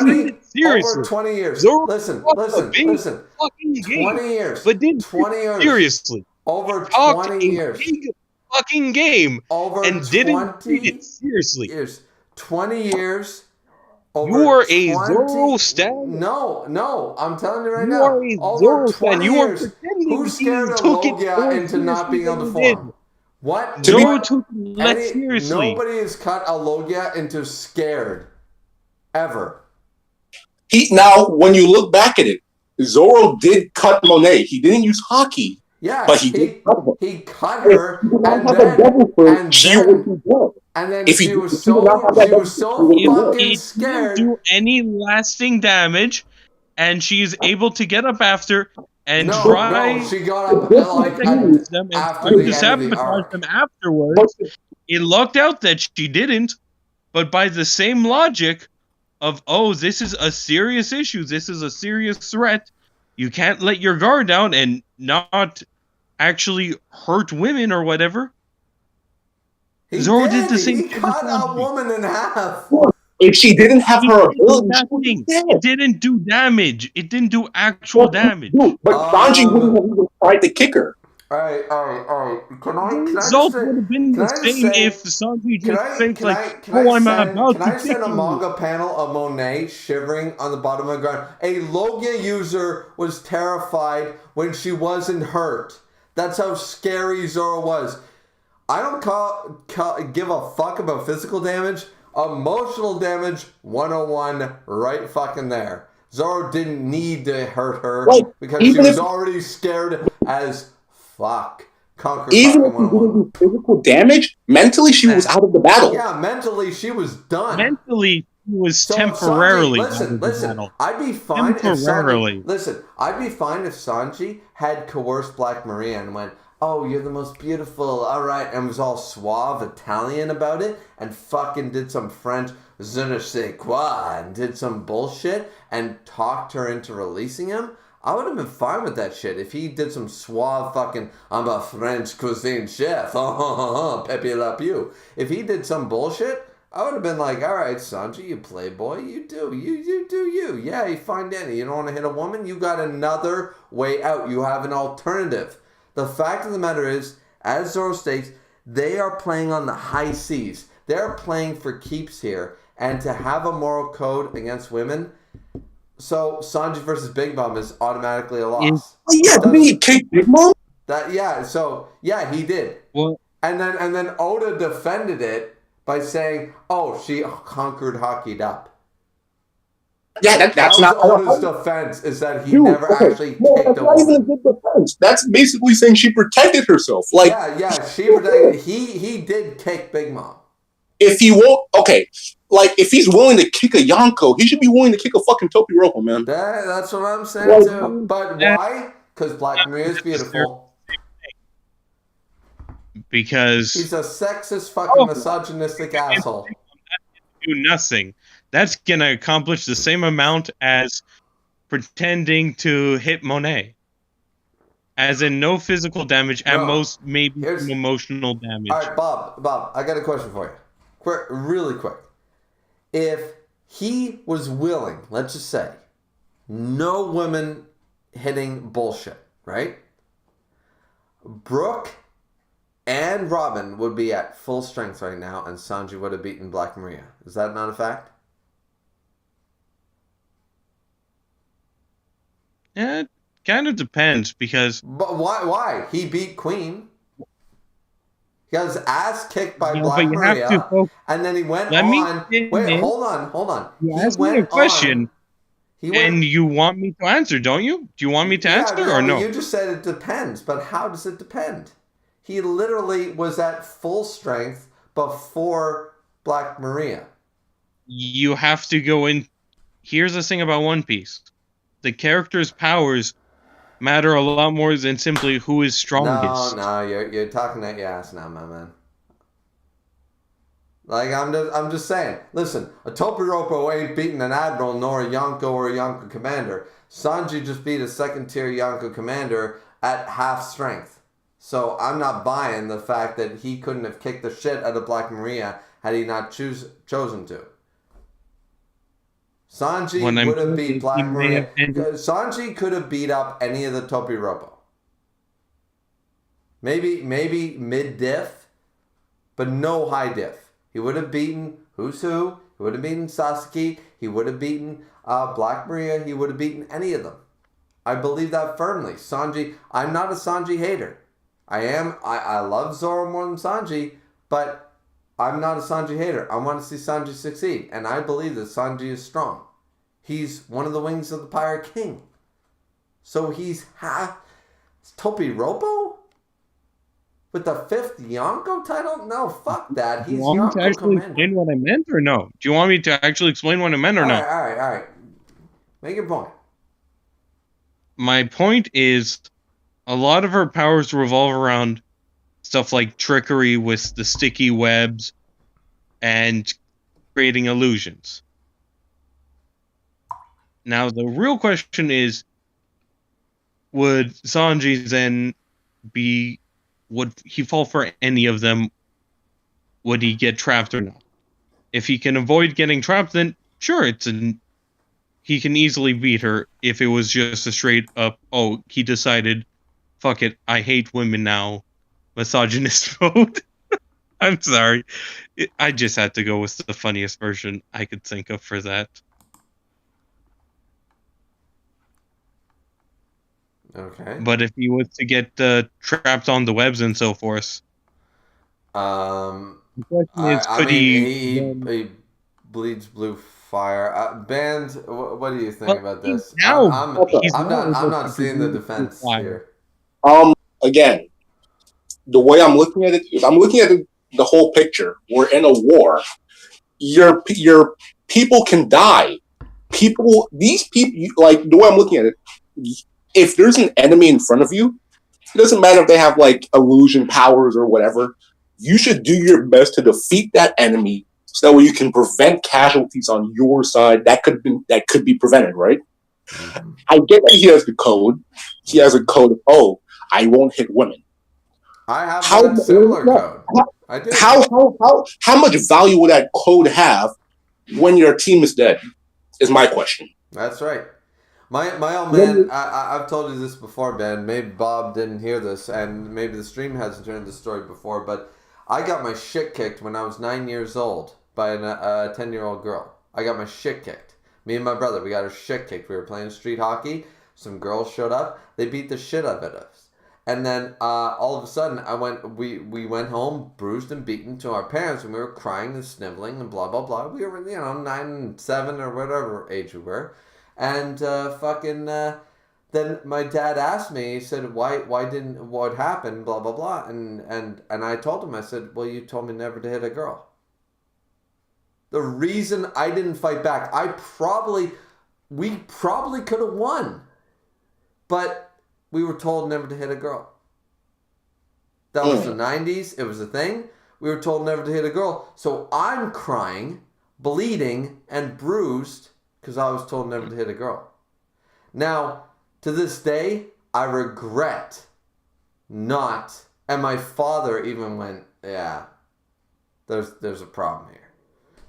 treat it seriously. over 20 years. Zoro Listen. talked a big fucking 20 game, years. but didn't 20 treat it years. seriously. Over Talked 20 a years. big fucking game Over and didn't 20 treat it seriously. years. 20 years. You are a Zoro stan. No, I'm telling you right You now. are a Over Zoro stan. 20 You are years. pretending Who scared he a took it Logia more into not seriously being able than to he did. form? What? Zoro took it less seriously. Nobody has cut a Logia into scared. Ever. Now, when you look back at it, Zoro did cut Monet. He didn't use hockey, Yeah, but he did cut her. he cut her, If he did not and have a double fruit, she would be dead. then If he she did- was if he did not have that double fruit, she so would be dead. fucking It scared. didn't do any lasting damage, and she's able to get up after and try No, she got up like against them and after try the to end of the sabotage arc. them afterwards. It lucked out that she didn't, but by the same logic of, oh, this is a serious issue, this is a serious threat, you can't let your guard down and not actually hurt women or whatever. Zoro did the same He thing. cut a woman in half. If she didn't have her It did ability, she would be nothing. dead. It didn't do damage. It didn't do actual damage. Dude, but Sanji wouldn't have even tried to kick her. All right. Can I The just result say, would have been the can I same say- if Sanji can just I think can like, I can oh, I I'm send about can to I kick send a you. manga panel of Monet shivering on the bottom of the ground? A Logia user was terrified when she wasn't hurt. That's how scary Zoro was. I don't give a fuck about physical damage. Emotional damage 101 right fucking there. Zoro didn't need to hurt her Like, because she even was if- already scared as fuck. Conquer Even fucking if she 101. didn't do physical damage, mentally she was out of the battle. Yeah, mentally she was done. Mentally, he was So, temporarily. Sanji, out of the listen. battle. I'd be fine if Temporarily. Sanji had coerced Black Maria and went, "Oh, you're the most beautiful. All right," and was all suave Italian about it, and fucking did some French je ne sais quoi, and did some bullshit and talked her into releasing him. I would have been fine with that shit if he did some suave fucking I'm a French cuisine chef, Pepe Le Pew. If he did some bullshit, I would have been like, all right, Sanji, you playboy, you do you. Yeah, you find Danny. You don't want to hit a woman? You got another way out. You have an alternative. The fact of the matter is, as Zoro states, they are playing on the high seas. They're playing for keeps here. And to have a moral code against women, so Sanji versus Big Mom is automatically a loss. Oh, yeah, didn't he kick Big Mom? He did. Well, And then Oda defended it by saying, "Oh, she conquered hockeyed up." Yeah, that's That was not Oda's defense, is that he Dude, never okay. actually No, kicked that's a not even a woman. good defense. That's basically saying she protected herself. Like, Yeah, she protected. He did kick Big Mom. if he won't, okay, like if he's willing to kick a Yonko, he should be willing to kick a fucking Topiropo, man. That's what I'm saying Well, too. But why? Because Black Maria is beautiful. because He's a sexist, fucking misogynistic asshole. do nothing. That's gonna accomplish the same amount as pretending to hit Monet. As in no physical damage, at No. most maybe Here's- some emotional damage. All right, Bob, I got a question for you. Really quick. If he was willing, let's just say, no women hitting bullshit, right? Brooke and Robin would be at full strength right now, and Sanji would have beaten Black Maria. Is that not a fact? Yeah, it kind of depends because But why? He beat Queen. He got his ass kicked by Yeah, Black but you have to Maria, focus. and then he went Let me on. Wait, finish. hold on. You He asked me a went question, on. He and went. you want me to answer, don't you? Do you want me to Yeah, answer or no? you just said it depends, but how does it depend? He literally was at full strength before Black Maria. You have to go in. Here's the thing about One Piece: the character's powers matter a lot more than simply who is strongest. No, you're talking at your ass now, my man. Like I'm just saying. Listen, a Topiropo ain't beating an admiral nor a Yonko or a Yonko commander. Sanji just beat a second tier Yonko commander at half strength. So I'm not buying the fact that he couldn't have kicked the shit out of Black Maria had he not chosen to. Sanji would have beat Black Maria. Sanji could have beat up any of the Topiropo. Maybe mid diff, but no high diff. He would have beaten Who's Who. He would have beaten Sasuke. He would have beaten Black Maria. He would have beaten any of them. I believe that firmly. Sanji, I'm not a Sanji hater. I love Zoro more than Sanji, but I'm not a Sanji hater. I want to see Sanji succeed, and I believe that Sanji is strong. He's one of the wings of the Pirate King. So he's half Topiropo? With the 5th Yonko title? No, fuck that. He's Do you want me to Yonko actually commander. explain what I meant or no? Do you want me to actually explain what I meant or not? All right. Make your point. My point is, a lot of her powers revolve around stuff like trickery with the sticky webs and creating illusions. Now, the real question is, would Sanji then would he fall for any of them? Would he get trapped or not? If he can avoid getting trapped, then sure, he can easily beat her. If it was just a straight up, oh, he decided, fuck it, I hate women now, misogynist mode. I'm sorry. I just had to go with the funniest version I could think of for that. Okay. But if he was to get trapped on the webs and so forth, The question is, could he bleeds blue fire. Band, what do you think about this? I'm not seeing the defense here. Again, the way I'm looking at it is I'm looking at the whole picture. We're in a war. Your people can die. These people, like the way I'm looking at it, if there's an enemy in front of you, it doesn't matter if they have like illusion powers or whatever. You should do your best to defeat that enemy, so that way you can prevent casualties on your side. That could be prevented, right? Mm-hmm. I get that he has the code. He has a code of, oh, I won't hit women. I have a similar code. I do. How much value will that code have when your team is dead? Is my question. That's right. My old man, I've told you this before, Ben. Maybe Bob didn't hear this, and maybe the stream hasn't heard this story before, but I got my shit kicked when I was 9 years old by a 10-year-old girl. I got my shit kicked. Me and my brother, we got our shit kicked. We were playing street hockey. Some girls showed up. They beat the shit out of us. And then all of a sudden, we went home, bruised and beaten to our parents, and we were crying and sniveling and blah, blah, blah. We were, 9 and 7 or whatever age we were. And then my dad asked me, he said, what happened, blah, blah, blah. And I told him, I said, well, you told me never to hit a girl. The reason I didn't fight back, we probably could have won. But we were told never to hit a girl. That was the 90s. It was a thing. We were told never to hit a girl. So I'm crying, bleeding, and bruised because I was told never to hit a girl. Now, to this day, I regret not. And my father even went, yeah, there's a problem here.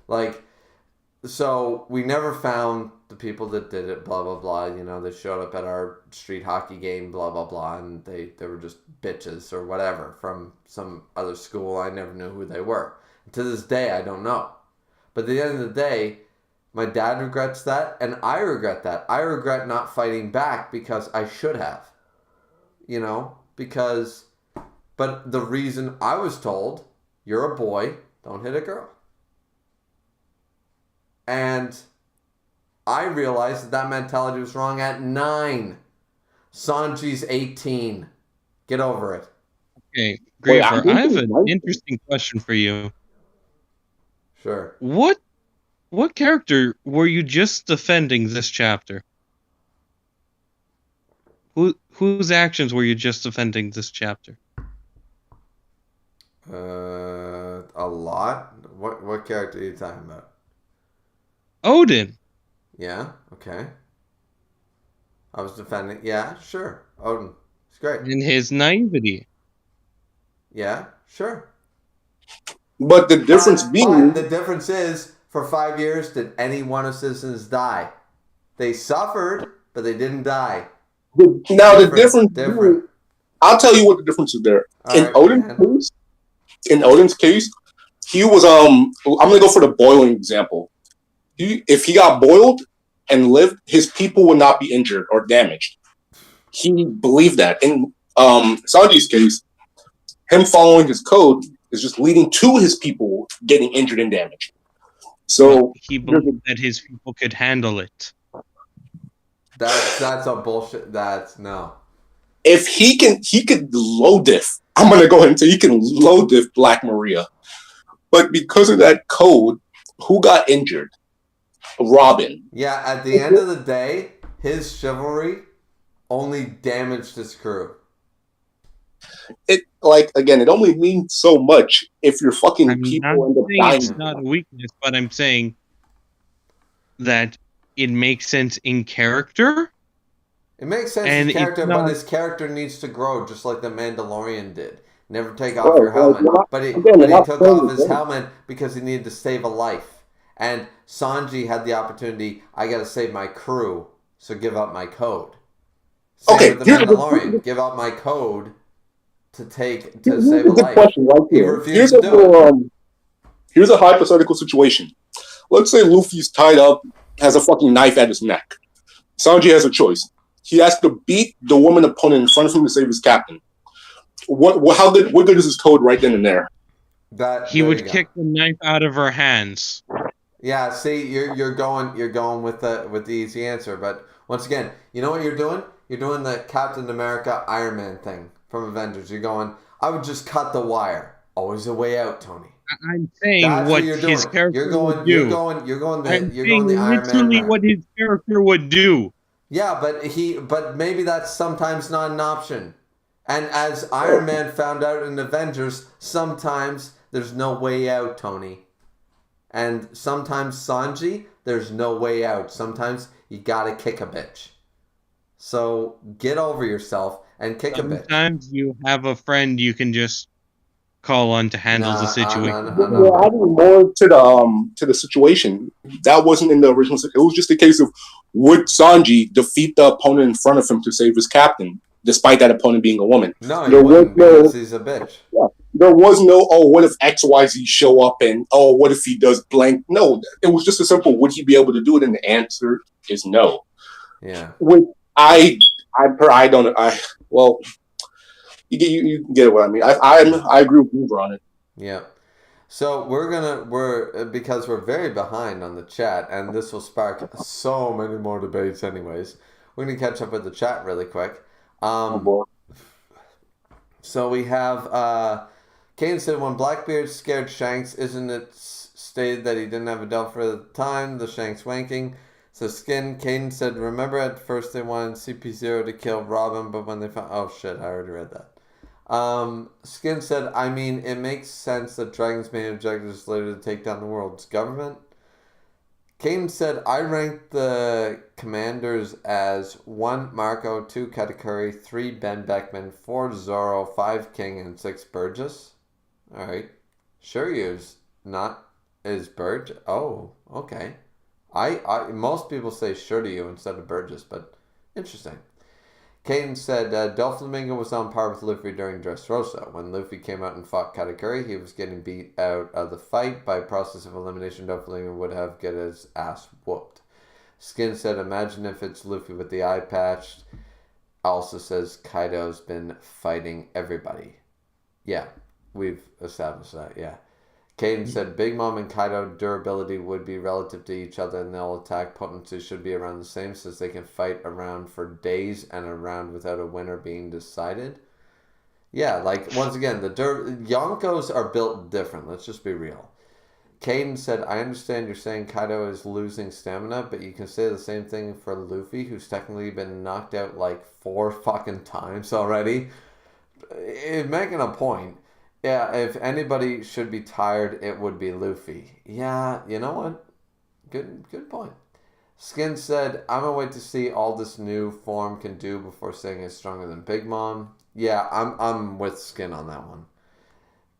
Like, so we never found the people that did it, blah, blah, blah. They showed up at our street hockey game, blah, blah, blah. And they were just bitches or whatever from some other school. I never knew who they were. And to this day, I don't know. But at the end of the day, my dad regrets that, and I regret that. I regret not fighting back because I should have. Because But the reason I was told, you're a boy, don't hit a girl. And I realized that mentality was wrong at 9. Sanji's 18. Get over it. Okay, Wait, Griever, I'm I have thinking, an right? interesting question for you. Sure. What character were you just defending this chapter? Whose actions were you just defending this chapter? A lot? What character are you talking about? Odin. Yeah, okay. I was defending. Yeah, sure. Odin. It's great. And his naivety. Yeah, sure. But the difference being, But the difference is, for 5 years, did any one of citizens die? They suffered, but they didn't die. now the Different. difference being, I'll tell you what the difference is there. All In right, Odin's man. case, he was I'm gonna go for the boiling example. If he got boiled and lived, his people would not be injured or damaged. He believed that. In Sanji's case, him following his code is just leading to his people getting injured and damaged. So he believed that his people could handle it. That's a bullshit. That's no. if he could low diff. I'm gonna go ahead and say he can low diff Black Maria, but because of that code, who got injured? Robin. Yeah, at the end of the day, his chivalry only damaged his crew. It it only means so much if your fucking I'm people not end up saying dying. it's not a weakness, but I'm saying that it makes sense in character. It makes sense And his character, it's but not- his character needs to grow, just like the Mandalorian did. Never take off Right, your helmet. we're not- But he again, we're not took saying off his it's helmet because he needed to save a life. And Sanji had the opportunity, I gotta save my crew, so give up my code. Same Okay, with the here's a good- Mandalorian. Give up my code to save Here's a a good life. question right He here. refused to do it. Here's a hypothetical situation. Let's say Luffy's tied up, has a fucking knife at his neck. Sanji has a choice. He has to beat the woman opponent in front of him to save his captain. What good is his code right then and there? He There would you go. kick the knife out of her hands. Yeah, see, you're going with the easy answer, but once again, you know what you're doing? You're doing the Captain America Iron Man thing from Avengers. You're going, I would just cut the wire. Always a way out, Tony. I'm saying That's what you're his doing. character You're going would do. you're going I'm the saying Iron Man literally route. what his character would do. Yeah, but maybe that's sometimes not an option. And as Iron Man found out in Avengers, sometimes there's no way out, Tony. And sometimes Sanji, there's no way out. Sometimes you gotta kick a bitch. So get over yourself and kick a bitch. Sometimes you have a friend you can just call on to handle the situation. We're adding more to the situation. That wasn't in the original. It was just a case of would Sanji defeat the opponent in front of him to save his captain, despite that opponent being a woman? No, he wouldn't because he's a bitch. Yeah, there was no, oh, what if XYZ show up and, oh, what if he does blank? No, it was just a simple, would he be able to do it? And the answer is no. Yeah. Which well, you get what I mean. I agree with Griever on it. Yeah. So because we're very behind on the chat, and this will spark so many more debates anyways. We're gonna catch up with the chat really quick. So we have Kane said, when Blackbeard scared Shanks, isn't it stated that he didn't have a doubt for the time, the Shanks wanking? So Skin, Kane said, remember at first they wanted CP0 to kill Robin, but when they found... Oh shit, I already read that. Skin said, I mean, it makes sense that Dragon's main objective is later to take down the world's government. Kane said, I ranked the commanders as 1 Marco, 2 Katakuri, 3 Ben Beckman, 4 Zoro, 5 King, and 6 Burgess. Alright. Shiryu's not... Is Burgess... Oh, okay. Most people say Shiryu instead of Burgess, but interesting. Caden said, Doflamingo was on par with Luffy during Dressrosa. When Luffy came out and fought Katakuri, he was getting beat out of the fight. By process of elimination, Doflamingo would have get his ass whooped. Skin said, imagine if it's Luffy with the eye patch. Also says, Kaido's been fighting everybody. Yeah, we've established that, yeah. Caden said Big Mom and Kaido durability would be relative to each other and their attack potency should be around the same since they can fight around for days and around without a winner being decided. Yeah, like, once again, the Yonkos are built different. Let's just be real. Caden said, I understand you're saying Kaido is losing stamina, but you can say the same thing for Luffy, who's technically been knocked out like 4 fucking times already. Making a point. Yeah, if anybody should be tired, it would be Luffy. Yeah, you know what? Good point. Skin said, I'm gonna wait to see all this new form can do before saying it's stronger than Big Mom. Yeah, I'm with Skin on that one.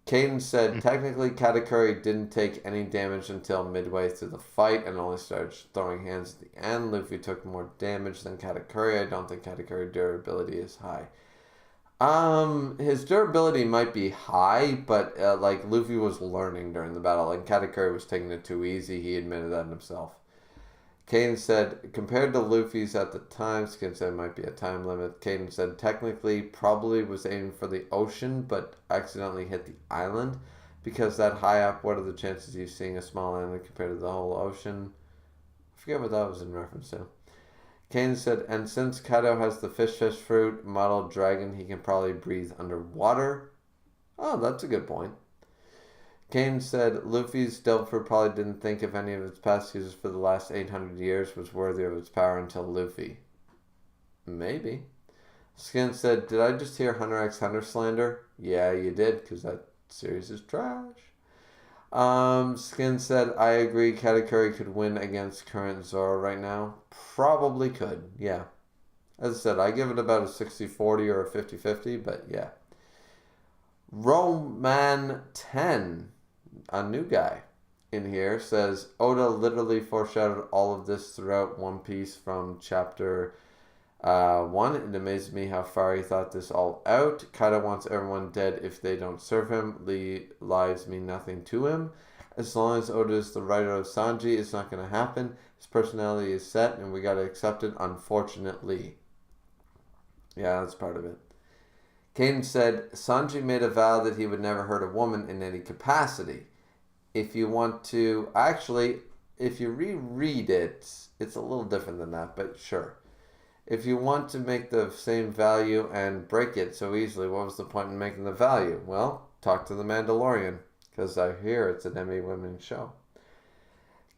Caden said, technically Katakuri didn't take any damage until midway through the fight and only started throwing hands at the end. Luffy took more damage than Katakuri. I don't think Katakuri durability is high. His durability might be high, but like Luffy was learning during the battle, and Katakuri was taking it too easy. He admitted that himself. Caden said, compared to Luffy's at the time, Skin said it might be a time limit. Caden said, technically, probably was aiming for the ocean, but accidentally hit the island. Because that high up, what are the chances of you seeing a small island compared to the whole ocean? I forget what that was in reference to. Caden said, and since Kaido has the fish fruit, model dragon, he can probably breathe underwater. Oh, that's a good point. Kane said, Luffy's devil fruit probably didn't think if any of its past users for the last 800 years was worthy of its power until Luffy. Maybe. Skin said, did I just hear Hunter x Hunter slander? Yeah, you did, because that series is trash. Skin said, I agree Katakuri could win against current Zoro right now. Probably could, yeah. As I said, I give it about a 60-40 or a 50-50, but yeah. Roman 10, a new guy in here, says, Oda literally foreshadowed all of this throughout One Piece from chapter 1. It amazed me how far he thought this all out. Kaido wants everyone dead if they don't serve him. Lives mean nothing to him. As long as Oda is the writer of Sanji, it's not going to happen. His personality is set, and we got to accept it, unfortunately. Yeah, that's part of it. Caden said, Sanji made a vow that he would never hurt a woman in any capacity. If you want to... Actually, if you reread it, it's a little different than that, but sure. If you want to make the same value and break it so easily, what was the point in making the value? Well, talk to the Mandalorian, because I hear it's an Emmy Women show.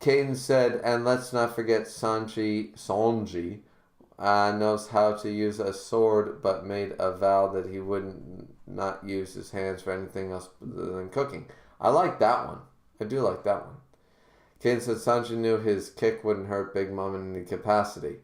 Caden said, and let's not forget Sanji knows how to use a sword, but made a vow that he wouldn't not use his hands for anything else other than cooking. I like that one. I do like that one. Caden said Sanji knew his kick wouldn't hurt Big Mom in any capacity.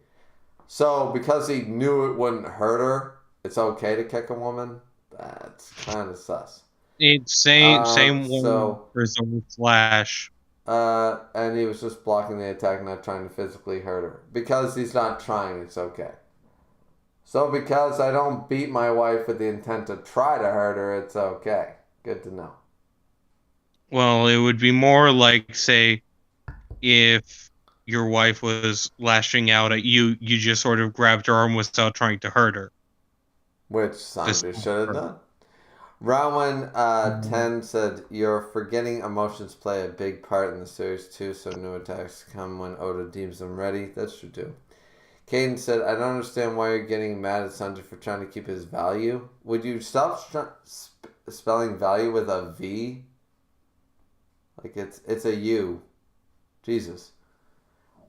So, because he knew it wouldn't hurt her, it's okay to kick a woman? That's kind of sus. It's same so, for Zoro Flash. And he was just blocking the attack, not trying to physically hurt her. Because he's not trying, it's okay. So because I don't beat my wife with the intent to try to hurt her, it's okay. Good to know. Well, it would be more like, say, if your wife was lashing out at you, you just sort of grabbed her arm without trying to hurt her. Which Sanji should have done. Rowan 10 said, you're forgetting emotions play a big part in the series too, so new attacks come when Oda deems them ready. That's true too. Caden said, I don't understand why you're getting mad at Sanji for trying to keep his value. Would you stop spelling value with a V? Like it's a U. Jesus.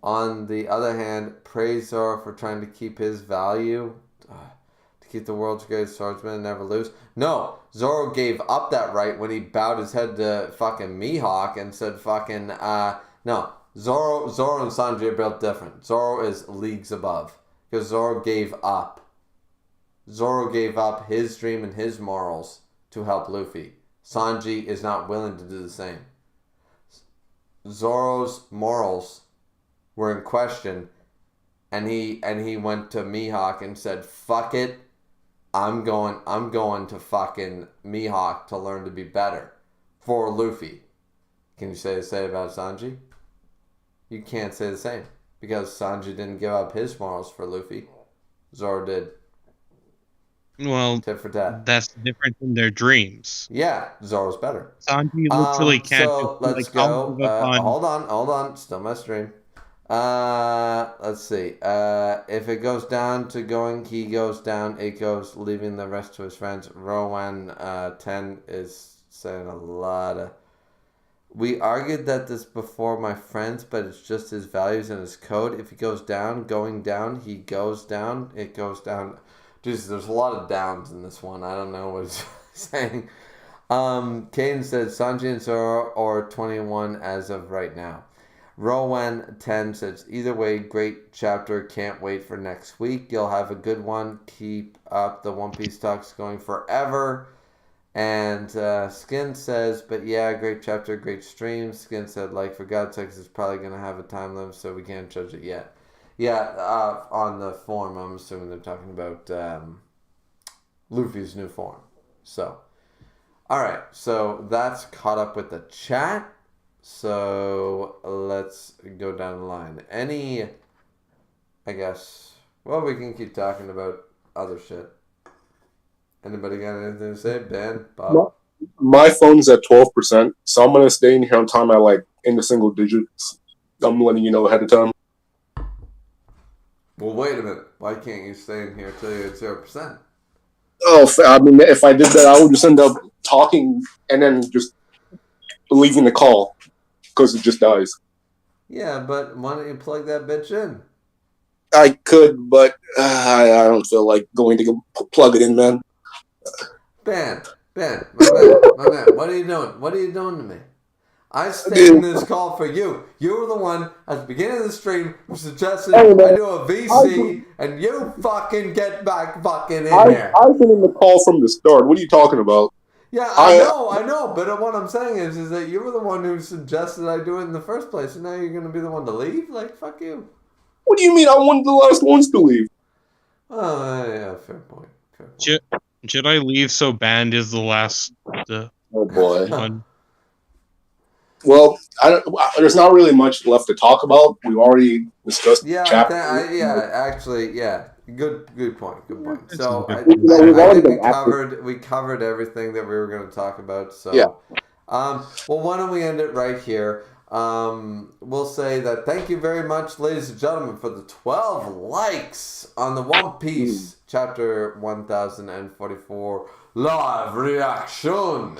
On the other hand, praise Zoro for trying to keep his value. To keep the world's greatest swordsman and never lose. No, Zoro gave up that right when he bowed his head to fucking Mihawk and said fucking, no. Zoro and Sanji are built different. Zoro is leagues above. Because Zoro gave up. Zoro gave up his dream and his morals to help Luffy. Sanji is not willing to do the same. Zoro's morals were in question, and he went to Mihawk and said, fuck it, I'm going to fucking Mihawk to learn to be better for Luffy. Can you say the same about Sanji? You can't say the same, because Sanji didn't give up his morals for Luffy. Zoro did. Well, Tit for tat. that's different in their dreams. Yeah, Zoro's better. Sanji literally can't So just, let's like, I'll go. give up on. Hold on. Still my stream. Let's see. If it goes down to going, he goes down. It goes, leaving the rest to his friends. Rowan 10 is saying a lot of. We argued that this before, my friends, but it's just his values and his code. If he goes down, going down, he goes down. It goes down. Jesus, there's a lot of downs in this one. I don't know what it's saying. Caden said Sanji and Zoro are 21 as of right now. Rowan 10 says, either way, great chapter. Can't wait for next week. You'll have a good one. Keep up the One Piece talks going forever. And Skin says, but yeah, great chapter, great stream. Skin said, like, for God's sakes, it's probably going to have a time limit, so we can't judge it yet. Yeah, on the form, I'm assuming they're talking about Luffy's new form. So, alright, so that's caught up with the chat. So, let's go down the line. Any, I guess, well, we can keep talking about other shit. Anybody got anything to say? Ben? Bob? My phone's at 12%, so I'm going to stay in here on time at, like, in the single digits. I'm letting you know ahead of time. Well, wait a minute. Why can't you stay in here till you're at 0%? Oh, I mean, if I did that, I would just end up talking and then just leaving the call because it just dies. Yeah, but why don't you plug that bitch in? I could, but I don't feel like going to plug it in, man. Ben, my man, what are you doing? What are you doing to me? I stayed in this call for you. You were the one at the beginning of the stream who suggested I do a VC, and you fucking get back fucking in there. I've been in the call from the start. What are you talking about? Yeah, I know, but what I'm saying is that you were the one who suggested I do it in the first place, and now you're going to be the one to leave? Like, fuck you. What do you mean I'm one of the last ones to leave? Oh, yeah, fair point. Fair point. Should I leave so Band is the last Oh, boy. one? Well, there's not really much left to talk about. We've already discussed the chapter. Good point. It's So good. I think we covered everything that we were going to talk about. So, yeah. Well, why don't we end it right here? We'll say that thank you very much, ladies and gentlemen, for the 12 likes on the One Piece chapter 1044 live reaction.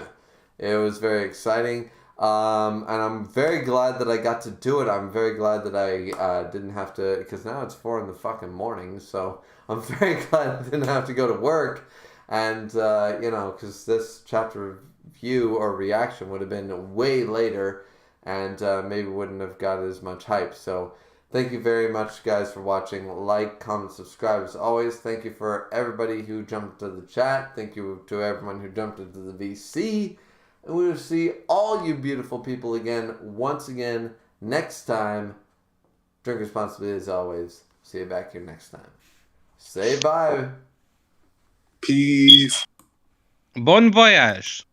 It was very exciting. And I'm very glad that I got to do it. I'm very glad that I didn't have to, because now it's 4 in the fucking morning, so I'm very glad I didn't have to go to work. And, because this chapter review or reaction would have been way later, and maybe wouldn't have got as much hype. So thank you very much, guys, for watching. Like, comment, subscribe as always. Thank you for everybody who jumped into the chat. Thank you to everyone who jumped into the VC. And we will see all you beautiful people again, once again, next time. Drink responsibly as always. See you back here next time. Say bye. Peace. Bon voyage.